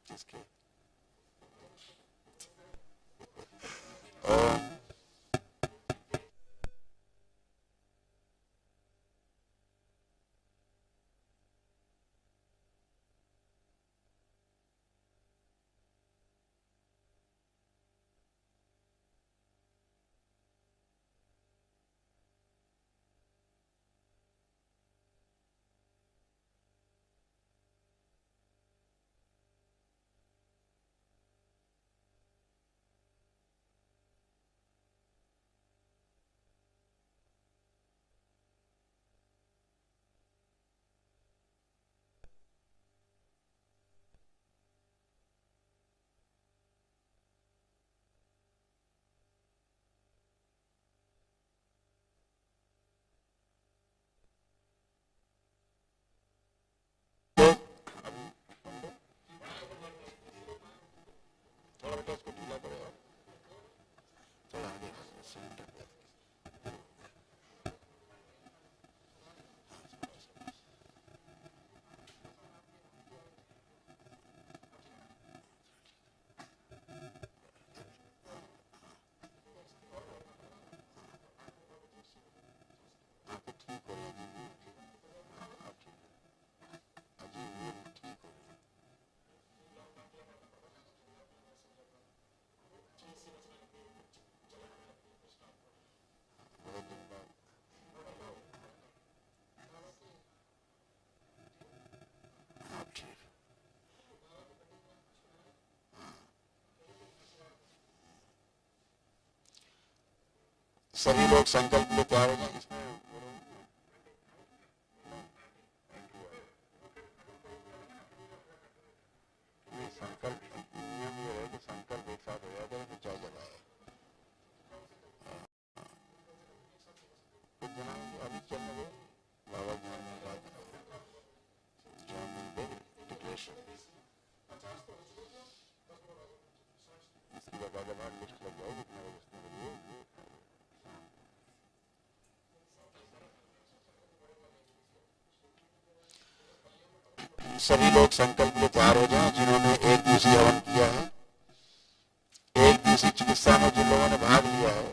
किसके? ओम थोड़ा बेटा इसको ढीला करो और थोड़ा आगे सेंटर पे। आंखें ठीक हो रही हैं। हाँ, ठीक है। अजी वो भी ठीक हो रही है। बहुत दिन बाद। हाँ, ठीक। सभी लोग संकल्प में तैयार हो जाए। इसमें ये संकल्प नियम ये है कि संकल्प एक साथ हो जाता है तो चाहे जगह है। कुछ जना अभी चलने दो, बाबा ज्ञान में बात ज्ञान में डिक्लेरेशन इसकी बता जब आप लिस्ट लग जाओ कितने बजे सभी लोग संकल्प में तैयार हो जाएं। जिन्होंने एक दिवसीय हवन किया है, एक दिवसीय चिकित्सा में जिन लोगों ने भाग लिया है,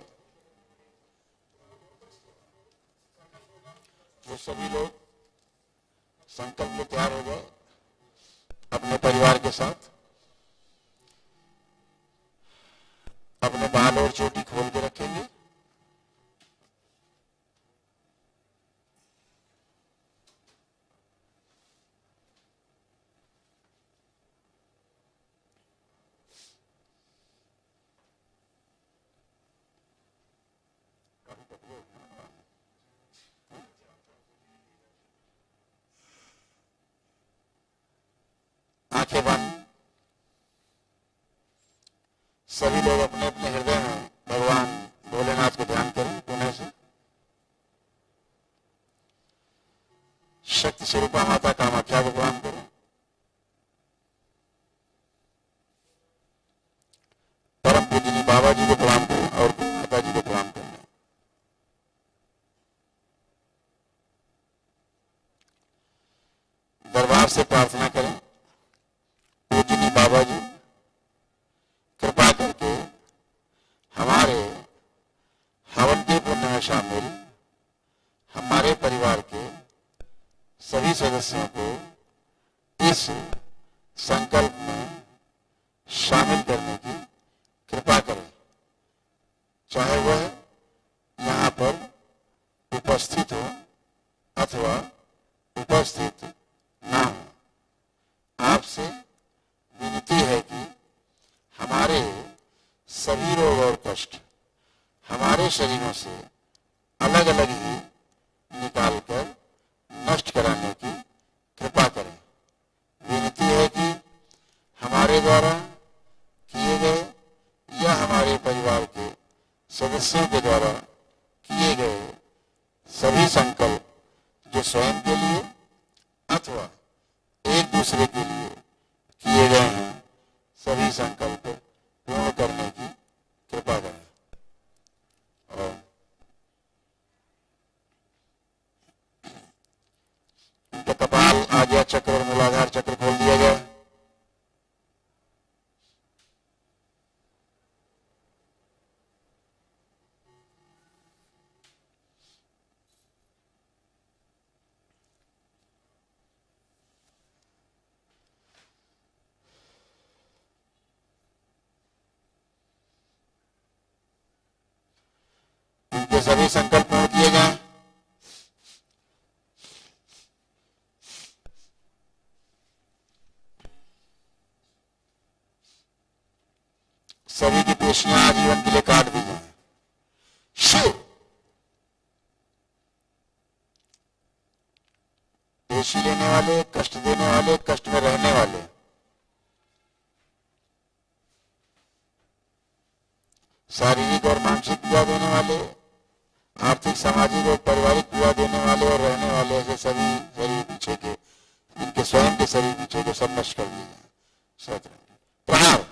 वो सभी लोग संकल्प में तैयार हो जाए अपने परिवार के साथ। अपने बाल और चोटी खोल के रखेंगे। आंखें बंद। सभी लोग अपने अपने हृदय में भगवान भोलेनाथ को ध्यान करें पुण्य से। शक्ति स्वरूपा माता कामाख्या को प्रणाम करें। परम पूजनी बाबा जी को प्रणाम करें और माता जी को प्रणाम करें। दरबार से प्रार्थना करें, पूजनी बाबा जी कृपा करके हमारे हवन के पुण्य में शामिल हमारे परिवार के सभी सदस्यों को इस संकल्प में शामिल करने की कृपा करें। चाहे वह यहाँ पर उपस्थित हो अथवा उपस्थित ना हो। आपसे विनती है कि हमारे सभी रोग और कष्ट हमारे शरीरों से अलग अलग ही निकालकर नष्ट कराने की कृपा करें। विनती है कि हमारे द्वारा किए गए या हमारे परिवार के सदस्यों के द्वारा किए गए सभी संकल्प जो स्वयं के लिए अथवा एक दूसरे के लिए किए गए हैं, सभी संकल्प पूर्ण करने की कृपा करें। और उनका कपाल, आज्ञा चक्र और मूलाधार चक्र खोल दिया गया। इनके सभी संकल्प पूर्ण किए जाएं। सभी की पेशियां आजीवन के लिए काट दी जाए। शिव पेशी लेने वाले, कष्ट देने वाले, कष्ट में रहने वाले, शारीरिक और मानसिक पीड़ा देने वाले, आर्थिक, सामाजिक और पारिवारिक पीड़ा देने वाले और रहने वाले, ऐसे सभी शरीर पीछे के, इनके स्वयं के शरीर पीछे के सब नष्ट कर दिए जाए। प्रहार।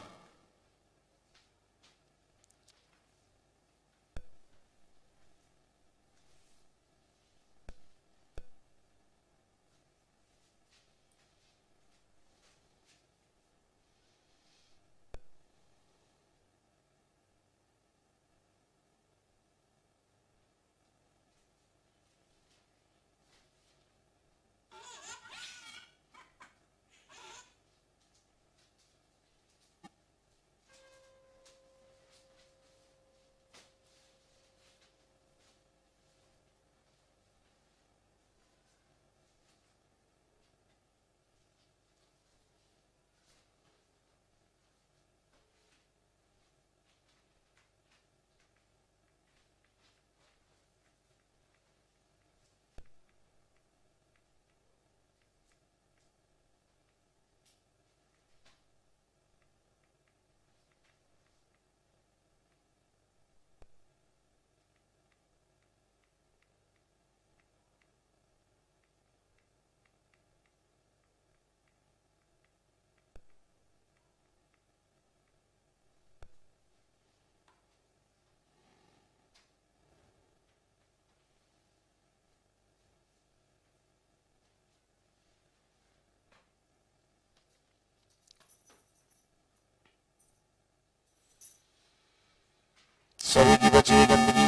सभी की बची हुई गंदगी,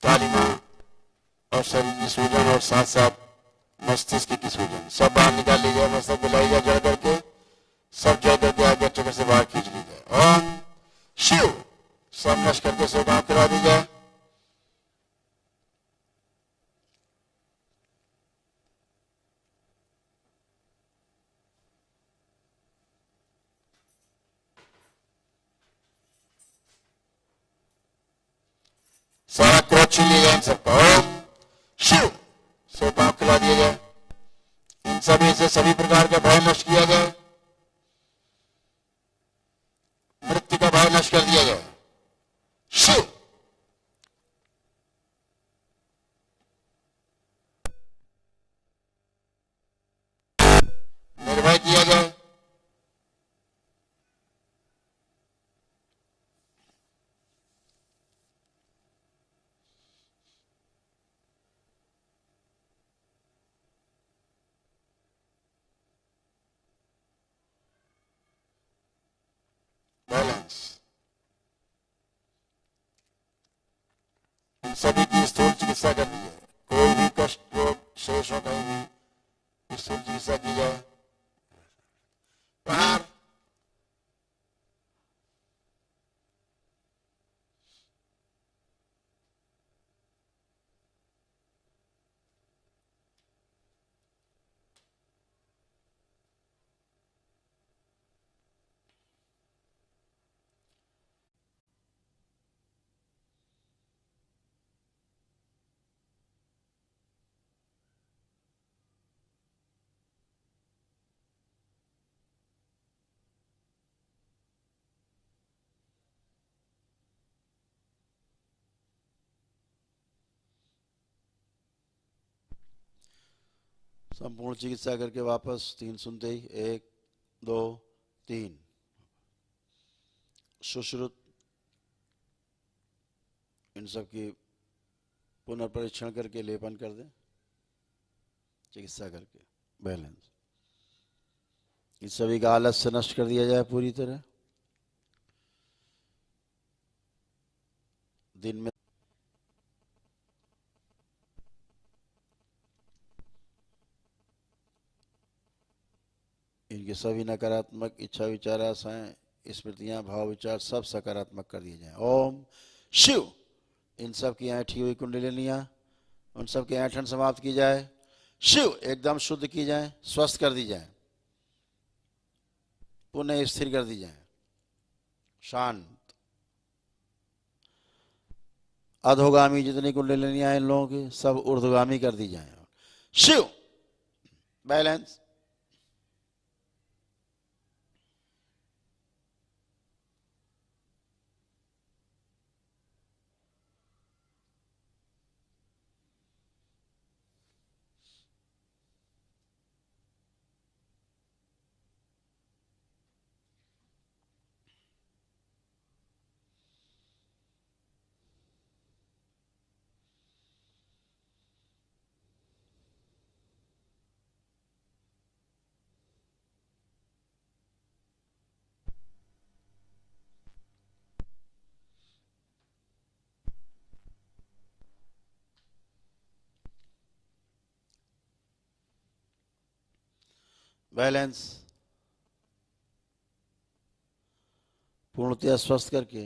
कालिमा और शरीर की सूजन और साथ साथ मस्तिष्क की सूजन सब बाहर निकाल ली जाए। मस्तक बुलाई जाए जड़ करके, सब जड़ करके आगे चक्कर से बाहर खींच ली जाए। ओम शिव सब नष्ट करके सोदाव करा दी जाए। सारा क्रोध छीन लिया जाए इन सबका। ओम शिव सोदाव खिला दिया जाए। इन सभी से सभी प्रकार का भय नष्ट किया जाए। मृत्यु का भय नष्ट कर दिया जाए। शिव निर्भय किया जाए। बैलेंस। इन सभी की स्थूल चिकित्सा करनी है। कोई भी कष्ट रोग शेष हो कहीं भी स्थूल चिकित्सा की जाए। प्रहार। संपूर्ण चिकित्सा करके वापस 3 सुनते ही 1 2 3 सुश्रुत इन सब की पुनर्परीक्षण करके लेपन कर दें चिकित्सा करके। बैलेंस। इन सभी का आलस्य नष्ट कर दिया जाए पूरी तरह। दिन में इनके सभी नकारात्मक इच्छा विचार आशाएं स्मृतियां भाव विचार सब सकारात्मक कर दिए जाएं। ओम शिव इन सब की ऐठी हुई कुंडलिनियाँ, उन सब की ऐठन समाप्त की जाए। शिव एकदम शुद्ध की जाए, स्वस्थ कर दी जाए, पुनः स्थिर कर दी जाए, शांत। अधोगामी जितनी कुंडलिनियाँ इन लोगों की सब ऊर्ध्वगामी कर दी जाए। शिव बैलेंस। बैलेंस। पूर्णतया स्वस्थ करके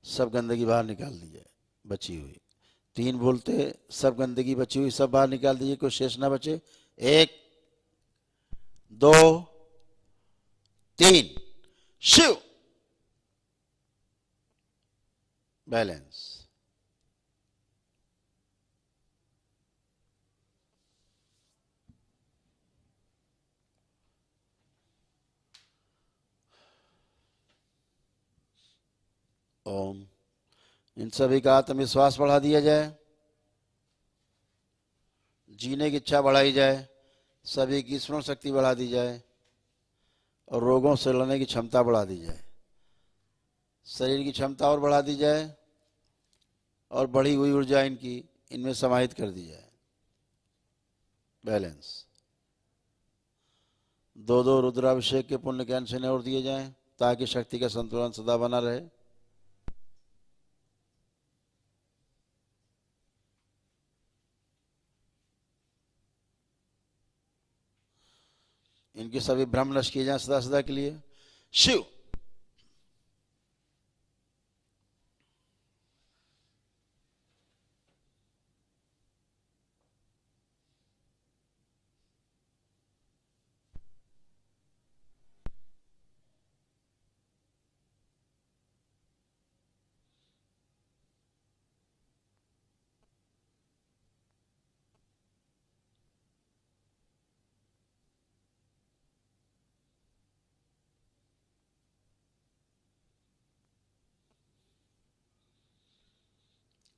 सब गंदगी बाहर निकाल दी जाए, बची हुई। 3 बोलते, सब गंदगी बची हुई सब बाहर निकाल दीजिए, कोई शेष ना बचे। 1 2 3। शिव बैलेंस। ओम। इन सभी का आत्मविश्वास बढ़ा दिया जाए, जीने की इच्छा बढ़ाई जाए, सभी की स्मरण शक्ति बढ़ा दी जाए और रोगों से लड़ने की क्षमता बढ़ा दी जाए, शरीर की क्षमता और बढ़ा दी जाए और बढ़ी हुई ऊर्जा इनकी इनमें समाहित कर दी जाए। बैलेंस। 2 रुद्राभिषेक के पुण्य ज्ञान से और दिए जाएं ताकि शक्ति का संतुलन सदा बना रहे। इनके सभी भ्रम नष्ट किए जाएं सदा सदा के लिए। शिव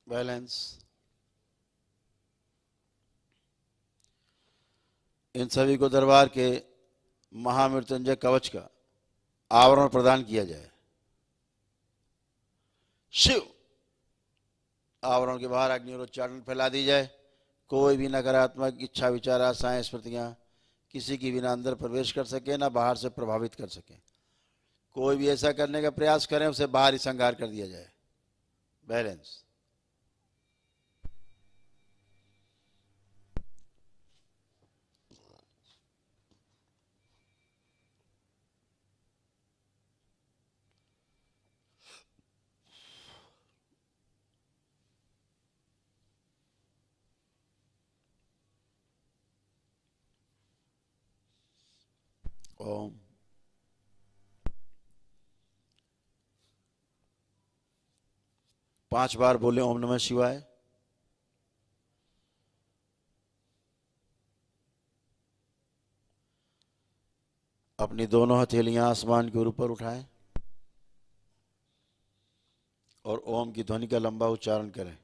बैलेंस। इन सभी को दरबार के महामृत्युंजय कवच का आवरण प्रदान किया जाए। शिव आवरण के बाहर अग्नि और उच्चारण फैला दी जाए। कोई भी नकारात्मक इच्छा विचार आशाएं स्मृतियां किसी की बिना अंदर प्रवेश कर सके ना बाहर से प्रभावित कर सके। कोई भी ऐसा करने का प्रयास करें उसे बाहर ही संहार कर दिया जाए। बैलेंस। ओम। 5 बार बोले ओम नमः शिवाय। अपनी दोनों हथेलियां आसमान के ऊपर उठाएं और ओम की ध्वनि का लंबा उच्चारण करें।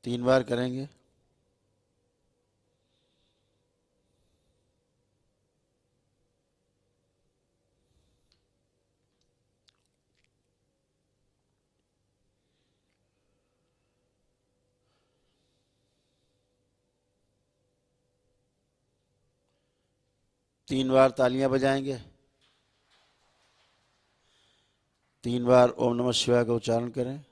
तीन बार करेंगे। तीन बार तालियां बजाएंगे। 3 बार ओम नमः शिवाय का उच्चारण करें।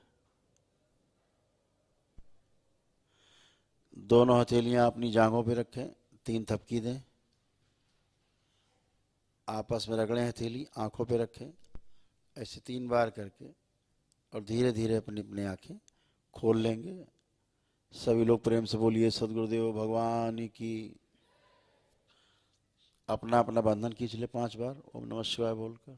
दोनों हथेलियां अपनी जांघों पे रखें, 3 थपकी दें। आपस में रगड़ें हथेली, आंखों पे रखें, ऐसे 3 बार करके, और धीरे धीरे अपनी अपनी आंखें खोल लेंगे। सभी लोग प्रेम से बोलिए सदगुरुदेव भगवान की। अपना अपना बंधन खींच ले 5 बार ओम नमः शिवाय बोलकर।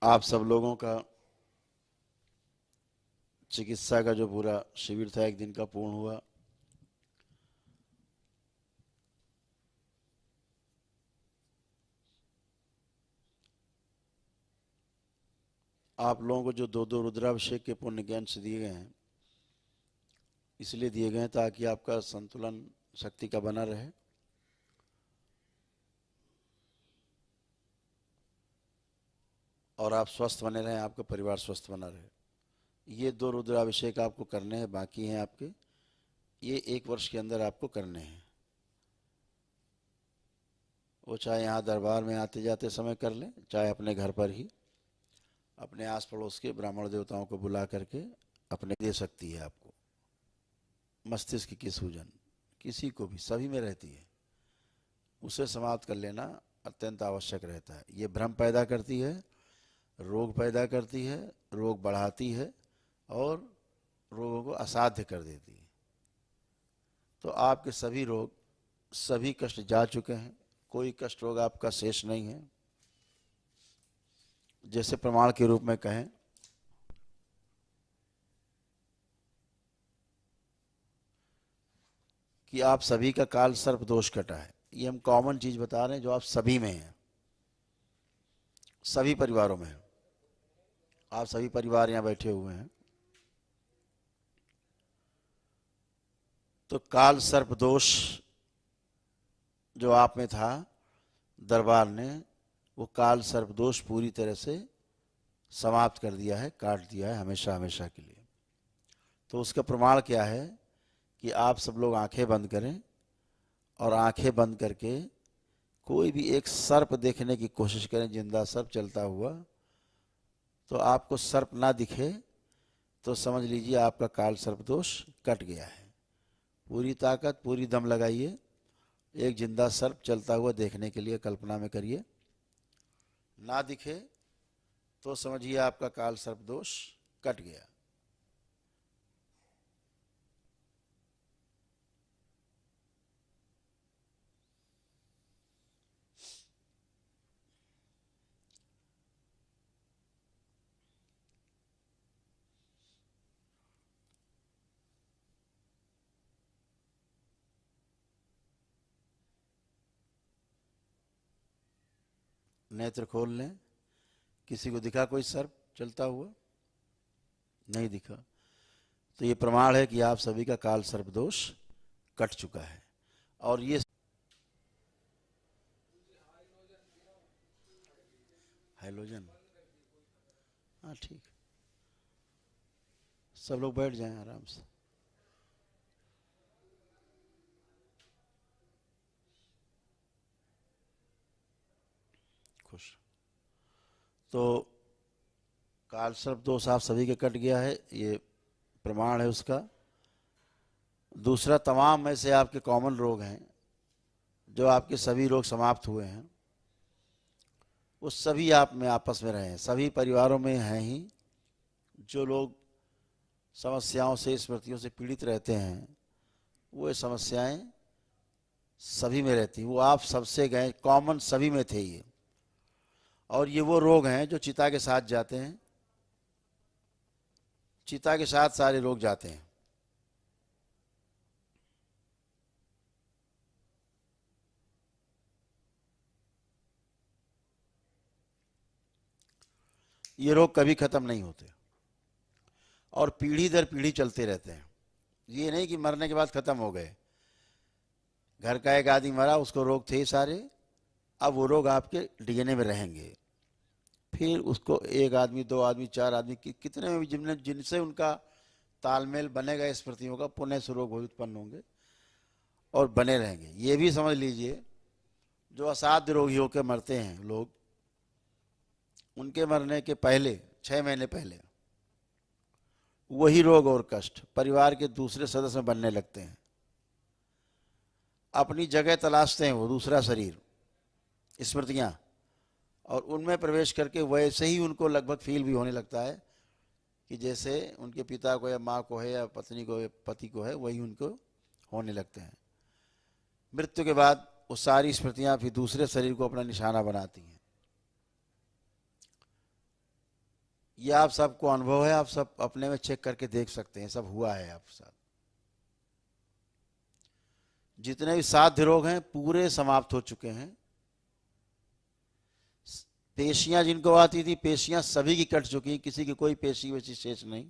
आप सब लोगों का चिकित्सा का जो पूरा शिविर था 1 दिन का पूर्ण हुआ। आप लोगों को जो 2 रुद्राभिषेक के पुण्य के अंश दिए गए हैं, इसलिए दिए गए हैं ताकि आपका संतुलन शक्ति का बना रहे, और आप स्वस्थ बने रहें, आपका परिवार स्वस्थ बना रहे। ये 2 रुद्राभिषेक आपको करने हैं, बाकी हैं आपके, ये 1 वर्ष के अंदर आपको करने हैं। वो चाहे यहाँ दरबार में आते जाते समय कर लें, चाहे अपने घर पर ही अपने आस पड़ोस के ब्राह्मण देवताओं को बुला करके अपने दे सकती है आपको। मस्तिष्क की सूजन किसी को भी, सभी में रहती है, उसे समाप्त कर लेना अत्यंत आवश्यक रहता है। ये भ्रम पैदा करती है, रोग पैदा करती है, रोग बढ़ाती है और रोगों को असाध्य कर देती है। तो आपके सभी रोग, सभी कष्ट जा चुके हैं, कोई कष्ट रोग आपका शेष नहीं है। जैसे प्रमाण के रूप में कहें कि आप सभी का काल सर्प दोष कटा है। ये हम कॉमन चीज बता रहे हैं जो आप सभी में है, सभी परिवारों में है। आप सभी परिवार यहां बैठे हुए हैं, तो काल सर्प दोष जो आप में था, दरबार ने वो काल सर्प दोष पूरी तरह से समाप्त कर दिया है, काट दिया है हमेशा हमेशा के लिए। तो उसका प्रमाण क्या है कि आप सब लोग आंखें बंद करें और आंखें बंद करके कोई भी एक सर्प देखने की कोशिश करें, जिंदा सर्प चलता हुआ। तो आपको सर्प ना दिखे तो समझ लीजिए आपका काल सर्प दोष कट गया है। पूरी ताकत, पूरी दम लगाइए, एक जिंदा सर्प चलता हुआ देखने के लिए कल्पना में करिए। ना दिखे तो समझिए आपका काल सर्प दोष कट गया। नेत्र खोल लें। किसी को दिखा कोई सर्प चलता हुआ? नहीं दिखा। तो ये प्रमाण है कि आप सभी का काल सर्प दोष कट चुका है। और ये हाइलोजन, हाँ ठीक, सब लोग बैठ जाएं आराम से। खुश। तो काल सर्प दोष आप सभी के कट गया है, ये प्रमाण है उसका। दूसरा, तमाम में से आपके कॉमन रोग हैं, जो आपके सभी रोग समाप्त हुए हैं, वो सभी आप में आपस में रहे हैं, सभी परिवारों में हैं ही। जो लोग समस्याओं से, स्मृतियों से पीड़ित रहते हैं, वो समस्याएं सभी में रहती, वो आप सबसे गए, कॉमन सभी में थे ये। और ये वो रोग हैं जो चिता के साथ जाते हैं, चिता के साथ सारे लोग जाते हैं। ये रोग कभी खत्म नहीं होते और पीढ़ी दर पीढ़ी चलते रहते हैं। ये नहीं कि मरने के बाद खत्म हो गए। घर का एक आदमी मरा, उसको रोग थे सारे, अब वो रोग आपके डीएनए में रहेंगे। फिर उसको एक आदमी, दो आदमी, चार आदमी, कितने में भी जिनसे उनका तालमेल बनेगा स्मृतियों का, पुनः से रोग उत्पन्न होंगे और बने रहेंगे। ये भी समझ लीजिए जो असाध्य रोगी होकर मरते हैं लोग, उनके मरने के पहले 6 महीने पहले वही रोग और कष्ट परिवार के दूसरे सदस्य में बनने लगते हैं। अपनी जगह तलाशते हैं वो दूसरा शरीर, स्मृतियां, और उनमें प्रवेश करके वैसे ही उनको लगभग फील भी होने लगता है कि जैसे उनके पिता को या माँ को है या पत्नी को या पति को है, वही उनको होने लगते हैं। मृत्यु के बाद वो सारी स्मृतियां फिर दूसरे शरीर को अपना निशाना बनाती हैं। ये आप सबको अनुभव है, आप सब अपने में चेक करके देख सकते हैं, सब हुआ है आपके साथ। जितने भी साध्य रोग हैं पूरे समाप्त हो चुके हैं। पेशियां जिनको आती थी, पेशियां सभी की कट चुकी, किसी की कोई पेशी वैसी शेष नहीं,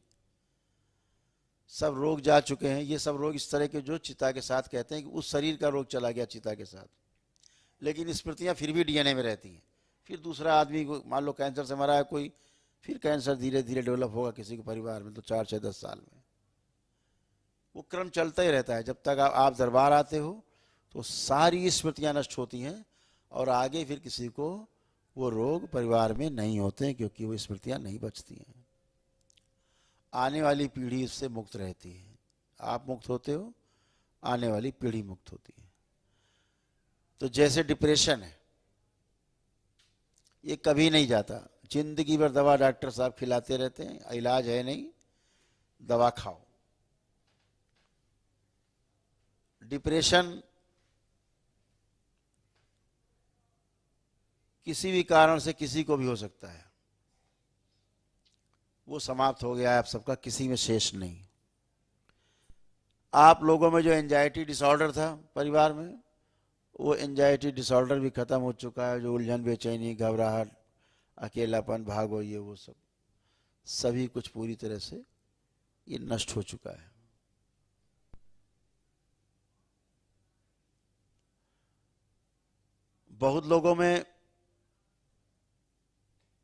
सब रोग जा चुके हैं। ये सब रोग इस तरह के जो चिता के साथ कहते हैं कि उस शरीर का रोग चला गया चिता के साथ, लेकिन स्मृतियां फिर भी डीएनए में रहती हैं। फिर दूसरा आदमी को मान लो कैंसर से मरा है कोई, फिर कैंसर धीरे धीरे डेवलप होगा किसी के परिवार में तो 4, 6, 10 साल में वो क्रम चलता ही रहता है। जब तक आप दरबार आते हो तो सारी स्मृतियां नष्ट होती हैं और आगे फिर किसी को वो रोग परिवार में नहीं होते हैं, क्योंकि वो स्मृतियां नहीं बचती हैं। आने वाली पीढ़ी इससे मुक्त रहती है। आप मुक्त होते हो, आने वाली पीढ़ी मुक्त होती है। तो जैसे डिप्रेशन है, ये कभी नहीं जाता। जिंदगी भर दवा डॉक्टर साहब खिलाते रहते हैं, इलाज है नहीं, दवा खाओ। डिप्रेशन किसी भी कारण से किसी को भी हो सकता है, वो समाप्त हो गया है आप सबका, किसी में शेष नहीं। आप लोगों में जो एंजाइटी डिसऑर्डर था परिवार में, वो एंजाइटी डिसऑर्डर भी खत्म हो चुका है। जो उलझन, बेचैनी, घबराहट, अकेलापन, भागो, ये वो सब सभी कुछ पूरी तरह से ये नष्ट हो चुका है। बहुत लोगों में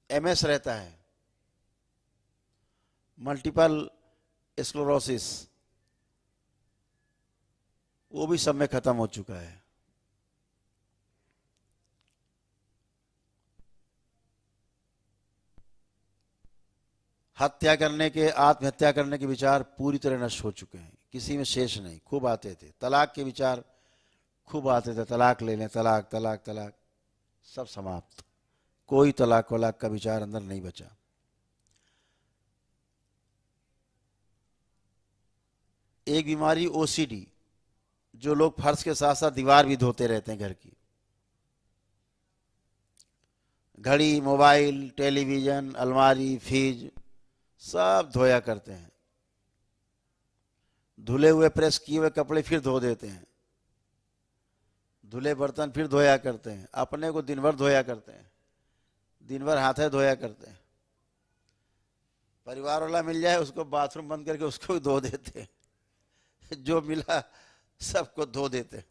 एमएस रहता है, मल्टीपल स्क्लेरोसिस, वो भी सब में खत्म हो चुका है। हत्या करने के, आत्महत्या करने के विचार पूरी तरह नष्ट हो चुके हैं, किसी में शेष नहीं। खूब आते थे तलाक के विचार, खूब आते थे, तलाक ले लें, तलाक तलाक तलाक, सब समाप्त। कोई तलाक वलाक का विचार अंदर नहीं बचा। एक बीमारी ओसीडी, जो लोग फर्श के साथ साथ दीवार भी धोते रहते हैं घर की, घड़ी, मोबाइल, टेलीविजन, अलमारी, फ्रिज सब धोया करते हैं। धुले हुए प्रेस किए हुए कपड़े फिर धो देते हैं, धुले बर्तन फिर धोया करते हैं, अपने को दिन भर धोया करते हैं, दिन भर हाथे धोया करते हैं। परिवार वाला मिल जाए उसको बाथरूम बंद करके उसको भी धो देते हैं, जो मिला सबको धो देते हैं।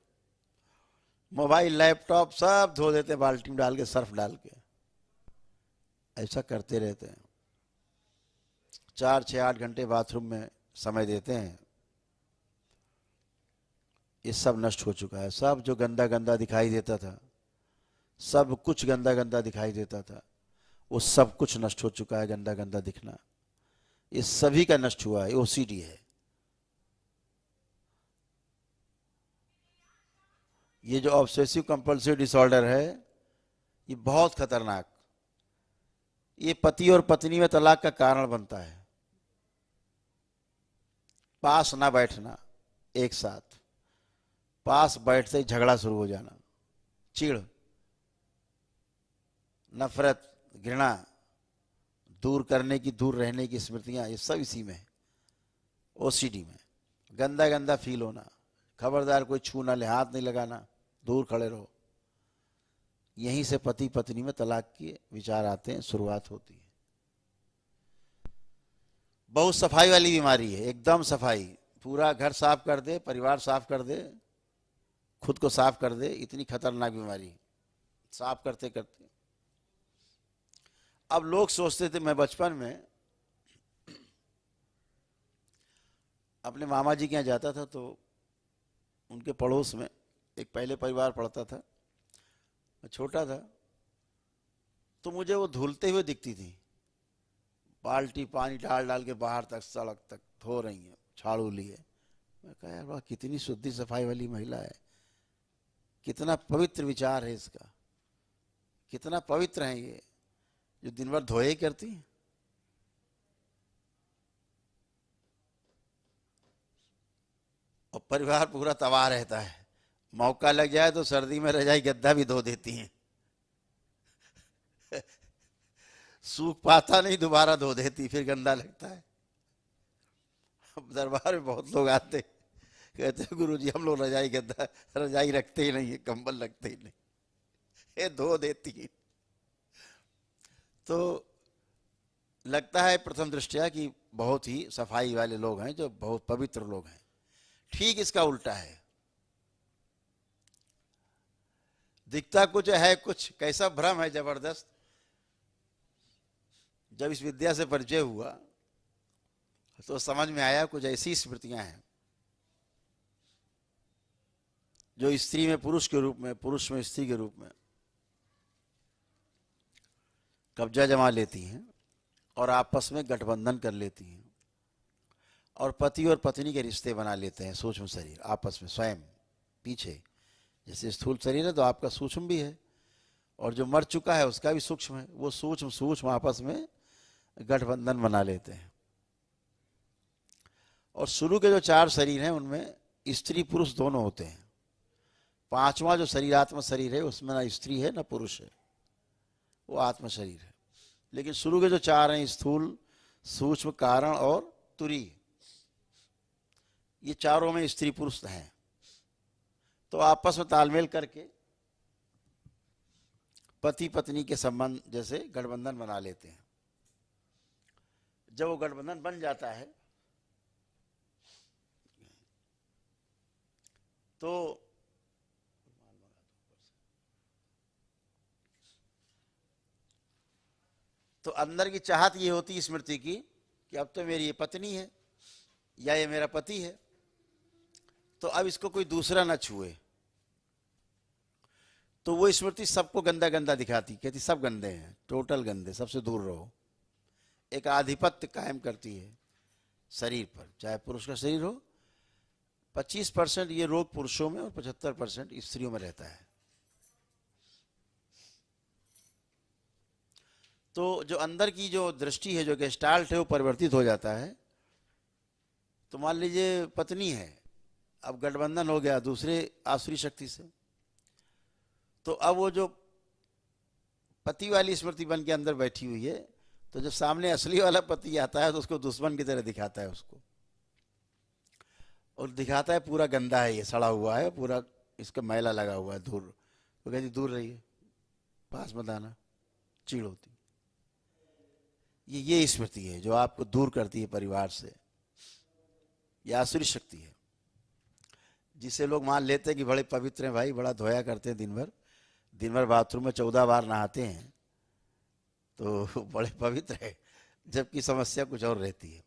मोबाइल, लैपटॉप सब धो देते हैं, बाल्टी में डाल के, सर्फ डाल के। ऐसा करते रहते हैं। 4, 6, 8 घंटे बाथरूम में समय देते हैं। ये सब नष्ट हो चुका है। सब जो गंदा गंदा दिखाई देता था, सब कुछ गंदा गंदा दिखाई देता था, वो सब कुछ नष्ट हो चुका है। गंदा गंदा दिखना ये सभी का नष्ट हुआ है। ओसीडी है ये, जो ऑब्सेसिव कंपल्सिव डिसऑर्डर है, ये बहुत खतरनाक, ये पति और पत्नी में तलाक का कारण बनता है। पास ना बैठना, एक साथ पास बैठते ही झगड़ा शुरू हो जाना, चिढ़, नफरत, घृणा, दूर करने की, दूर रहने की स्मृतियां, ये सब इसी में, ओसीडी में। गंदा गंदा फील होना, खबरदार कोई छू ना ले, हाथ नहीं लगाना, दूर खड़े रहो। यहीं से पति पत्नी में तलाक के विचार आते हैं, शुरुआत होती है। बहुत सफाई वाली बीमारी है, एकदम सफाई, पूरा घर साफ कर दे, परिवार साफ कर दे, खुद को साफ कर दे, इतनी खतरनाक बीमारी है साफ करते करते। अब लोग सोचते थे, मैं बचपन में अपने मामा जी के यहाँ जाता था तो उनके पड़ोस में एक पहले परिवार पड़ता था, मैं छोटा था तो मुझे वो धुलते हुए दिखती थी, बाल्टी पानी डाल डाल के बाहर तक सड़क तक धो रही है, झाड़ू लिए। मैं कहा यार वाह, कितनी शुद्धि सफाई वाली महिला है, कितना पवित्र विचार है इसका, कितना पवित्र है ये जो दिन भर धोए ही करती है। और परिवार पूरा तबाह रहता है, मौका लग जाए तो सर्दी में रजाई गद्दा भी धो देती हैं सूख पाता नहीं, दोबारा धो देती, फिर गंदा लगता है। अब दरबार में बहुत लोग आते, कहते गुरुजी हम लोग रजाई गद्दा रजाई रखते ही नहीं है, कंबल रखते ही नहीं, ये धो देती है। तो लगता है प्रथम दृष्टया कि बहुत ही सफाई वाले लोग हैं, जो बहुत पवित्र लोग हैं। ठीक इसका उल्टा है, दिखता कुछ है कुछ। कैसा भ्रम है जबरदस्त। जब इस विद्या से परिचय हुआ तो समझ में आया कुछ ऐसी स्मृतियां हैं जो स्त्री में पुरुष के रूप में, पुरुष में स्त्री के रूप में कब्जा जमा लेती हैं और आपस में गठबंधन कर लेती हैं और पति और पत्नी के रिश्ते बना लेते हैं। सूक्ष्म शरीर आपस में स्वयं पीछे, जैसे स्थूल शरीर है तो आपका सूक्ष्म भी है और जो मर चुका है उसका भी सूक्ष्म है, वो सूक्ष्म सूक्ष्म आपस में गठबंधन बना लेते हैं। और शुरू के जो 4 शरीर हैं उनमें स्त्री पुरुष दोनों होते हैं। 5वां जो शरीर आत्म शरीर है उसमें ना स्त्री है ना पुरुष है, वो आत्म शरीर है। लेकिन शुरू के जो 4 हैं, स्थूल सूक्ष्म कारण और तुरीय, ये चारों में स्त्री पुरुष हैं। तो आपस में तालमेल करके पति पत्नी के संबंध जैसे गठबंधन बना लेते हैं। जब वो गठबंधन बन जाता है तो अंदर की चाहत ये होती है स्मृति की कि अब तो मेरी ये पत्नी है या ये मेरा पति है, तो अब इसको कोई दूसरा ना छुए। तो वो स्मृति सबको गंदा गंदा दिखाती, कहती सब गंदे हैं, टोटल गंदे, सबसे दूर रहो। एक आधिपत्य कायम करती है शरीर पर, चाहे पुरुष का शरीर हो। 25% ये रोग पुरुषों में और 75% स्त्रियों में रहता है। तो जो अंदर की जो दृष्टि है, जो गेस्टाल्ट है, वो परिवर्तित हो जाता है। तो मान लीजिए पत्नी है, अब गठबंधन हो गया दूसरे आसुरी शक्ति से, तो अब वो जो पति वाली स्मृति बन के अंदर बैठी हुई है, तो जब सामने असली वाला पति आता है तो उसको दुश्मन की तरह दिखाता है उसको, और दिखाता है पूरा गंदा है, ये सड़ा हुआ है, पूरा इसका मैला लगा हुआ है, दूर। तो कहती दूर रहिए, पास मत आना, चीड़ होती। ये स्मृति है जो आपको दूर करती है परिवार से। यह आसुरी शक्ति है जिसे लोग मान लेते हैं कि बड़े पवित्र हैं भाई, बड़ा धोया करते हैं, दिन भर बाथरूम में 14 बार नहाते हैं तो बड़े पवित्र है, जबकि समस्या कुछ और रहती है।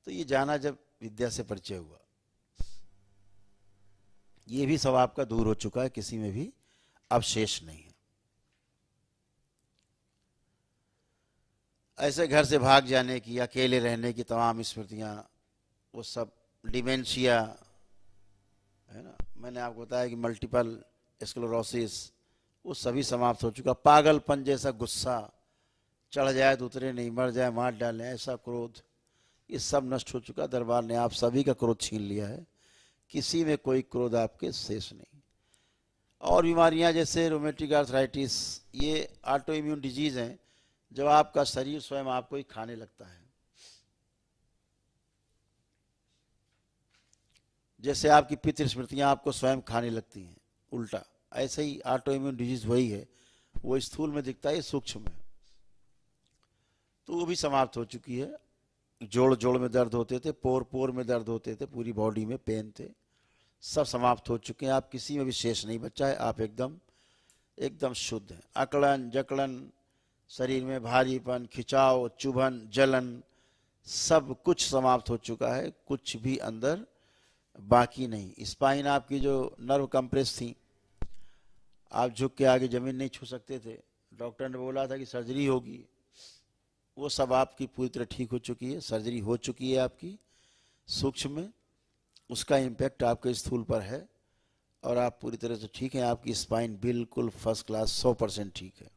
तो ये जाना जब विद्या से परिचय हुआ, ये भी सब आपका दूर हो चुका है, किसी में भी अवशेष नहीं है। ऐसे घर से भाग जाने की, अकेले रहने की तमाम स्मृतियां, वो सब डिमेंशिया है ना, मैंने आपको बताया कि मल्टीपल स्क्लेरोसिस, वो सभी समाप्त हो चुका। पागलपन जैसा गुस्सा, चढ़ जाए तो उतरे नहीं, मर जाए मार डालें, ऐसा क्रोध, ये सब नष्ट हो चुका। दरबार ने आप सभी का क्रोध छीन लिया है, किसी में कोई क्रोध आपके शेष नहीं। और बीमारियां जैसे रोमेटिक आर्थराइटिस, ये ऑटो इम्यून डिजीज हैं, जब आपका शरीर स्वयं आपको ही खाने लगता है। जैसे आपकी पितृ स्मृतियां आपको स्वयं खाने लगती हैं, उल्टा ऐसे ही ऑटो इम्यून डिजीज वही है। वो स्थूल में दिखता है, सूक्ष्म में, तो वो भी समाप्त हो चुकी है। जोड़ जोड़ में दर्द होते थे, पोर पोर में दर्द होते थे, पूरी बॉडी में पेन थे, सब समाप्त हो चुके हैं। आप किसी में भी शेष नहीं बचा है, आप एकदम एकदम शुद्ध हैं। अकड़न जकड़न, शरीर में भारीपन, खिंचाव, चुभन, जलन, सब कुछ समाप्त हो चुका है, कुछ भी अंदर बाकी नहीं। स्पाइन आपकी जो नर्व कंप्रेस थी, आप झुक के आगे जमीन नहीं छू सकते थे, डॉक्टर ने बोला था कि सर्जरी होगी, वो सब आपकी पूरी तरह ठीक हो चुकी है। सर्जरी हो चुकी है आपकी सूक्ष्म में, उसका इम्पैक्ट आपके स्थूल पर है और आप पूरी तरह से ठीक हैं। आपकी स्पाइन बिल्कुल फर्स्ट क्लास 100% ठीक है।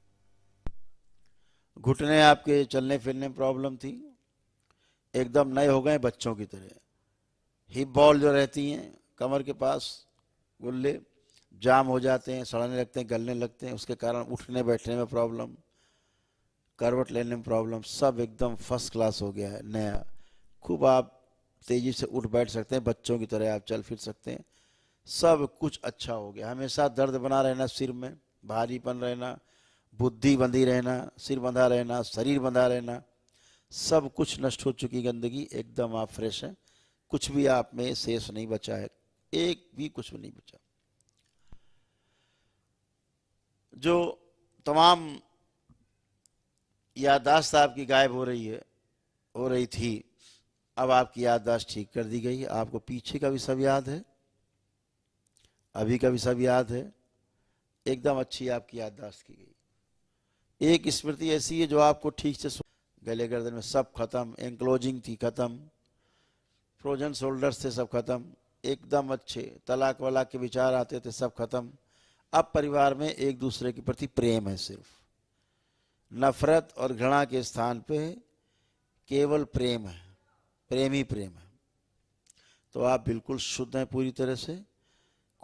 घुटने आपके चलने फिरने में प्रॉब्लम थी, एकदम नए हो गए बच्चों की तरह। हिप बॉल जो रहती हैं कमर के पास, गुल्ले जाम हो जाते हैं, सड़ने लगते हैं, गलने लगते हैं, उसके कारण उठने बैठने में प्रॉब्लम, करवट लेने में प्रॉब्लम, सब एकदम फर्स्ट क्लास हो गया है, नया। खूब आप तेजी से उठ बैठ सकते हैं, बच्चों की तरह आप चल फिर सकते हैं, सब कुछ अच्छा हो गया। हमेशा दर्द बना रहना सिर में, भारीपन रहना, बुद्धि बंधी रहना, सिर बंधा रहना, शरीर बंधा रहना, सब कुछ नष्ट हो चुकी गंदगी, एकदम आप फ्रेश हैं, कुछ भी आप में शेष नहीं बचा है, एक भी कुछ भी नहीं बचा। जो तमाम याददाश्त आपकी गायब हो रही थी, अब आपकी याददाश्त ठीक कर दी गई है। आपको पीछे का भी सब याद है, अभी का भी सब याद है, एकदम अच्छी आपकी याददाश्त की गई। एक स्मृति ऐसी है जो आपको ठीक से, गले गर्दन में सब खत्म, एंक्लोजिंग थी खत्म, फ्रोजन शोल्डर्स थे सब खत्म, एकदम अच्छे, तलाक वलाक के विचार आते थे सब खत्म। अब परिवार में एक दूसरे के प्रति प्रेम है, सिर्फ नफरत और घृणा के स्थान पे केवल प्रेम है, प्रेम ही प्रेम है। तो आप बिल्कुल शुद्ध हैं पूरी तरह से,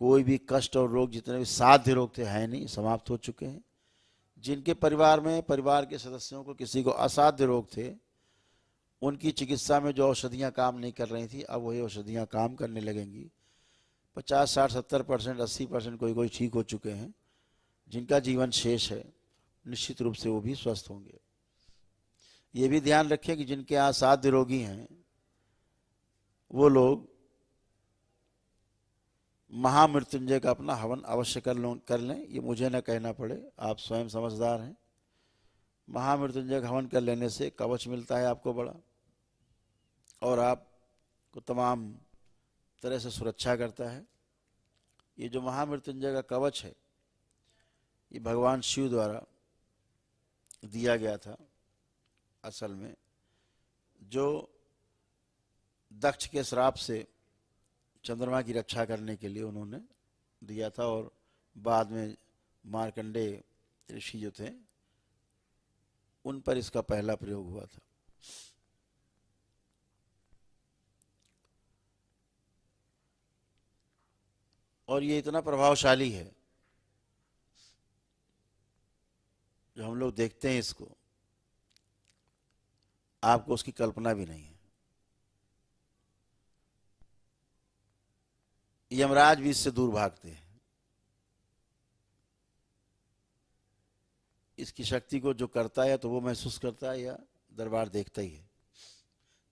कोई भी कष्ट और रोग, जितने भी साध्य रोग थे हैं नहीं, समाप्त हो चुके हैं। जिनके परिवार में, परिवार के सदस्यों को किसी को असाध्य रोग थे, उनकी चिकित्सा में जो औषधियाँ काम नहीं कर रही थी, अब वही औषधियाँ काम करने लगेंगी। 50, 60, 70%, 80% कोई ठीक हो चुके हैं। जिनका जीवन शेष है, निश्चित रूप से वो भी स्वस्थ होंगे। ये भी ध्यान रखें कि जिनके यहाँ साध्य रोगी हैं, वो लोग महामृत्युंजय का अपना हवन अवश्य कर लें। ये मुझे न कहना पड़े, आप स्वयं समझदार हैं। महामृत्युंजय का हवन कर लेने से कवच मिलता है आपको बड़ा, और आपको तमाम तरह से सुरक्षा करता है। ये जो महामृत्युंजय का कवच है, ये भगवान शिव द्वारा दिया गया था। असल में जो दक्ष के श्राप से चंद्रमा की रक्षा करने के लिए उन्होंने दिया था, और बाद में मार्कंडेय ऋषि जो थे, उन पर इसका पहला प्रयोग हुआ था। और ये इतना प्रभावशाली है, जो हम लोग देखते हैं इसको, आपको उसकी कल्पना भी नहीं है। यमराज भी इससे दूर भागते हैं। इसकी शक्ति को जो करता है तो वो महसूस करता है, या दरबार देखता ही है।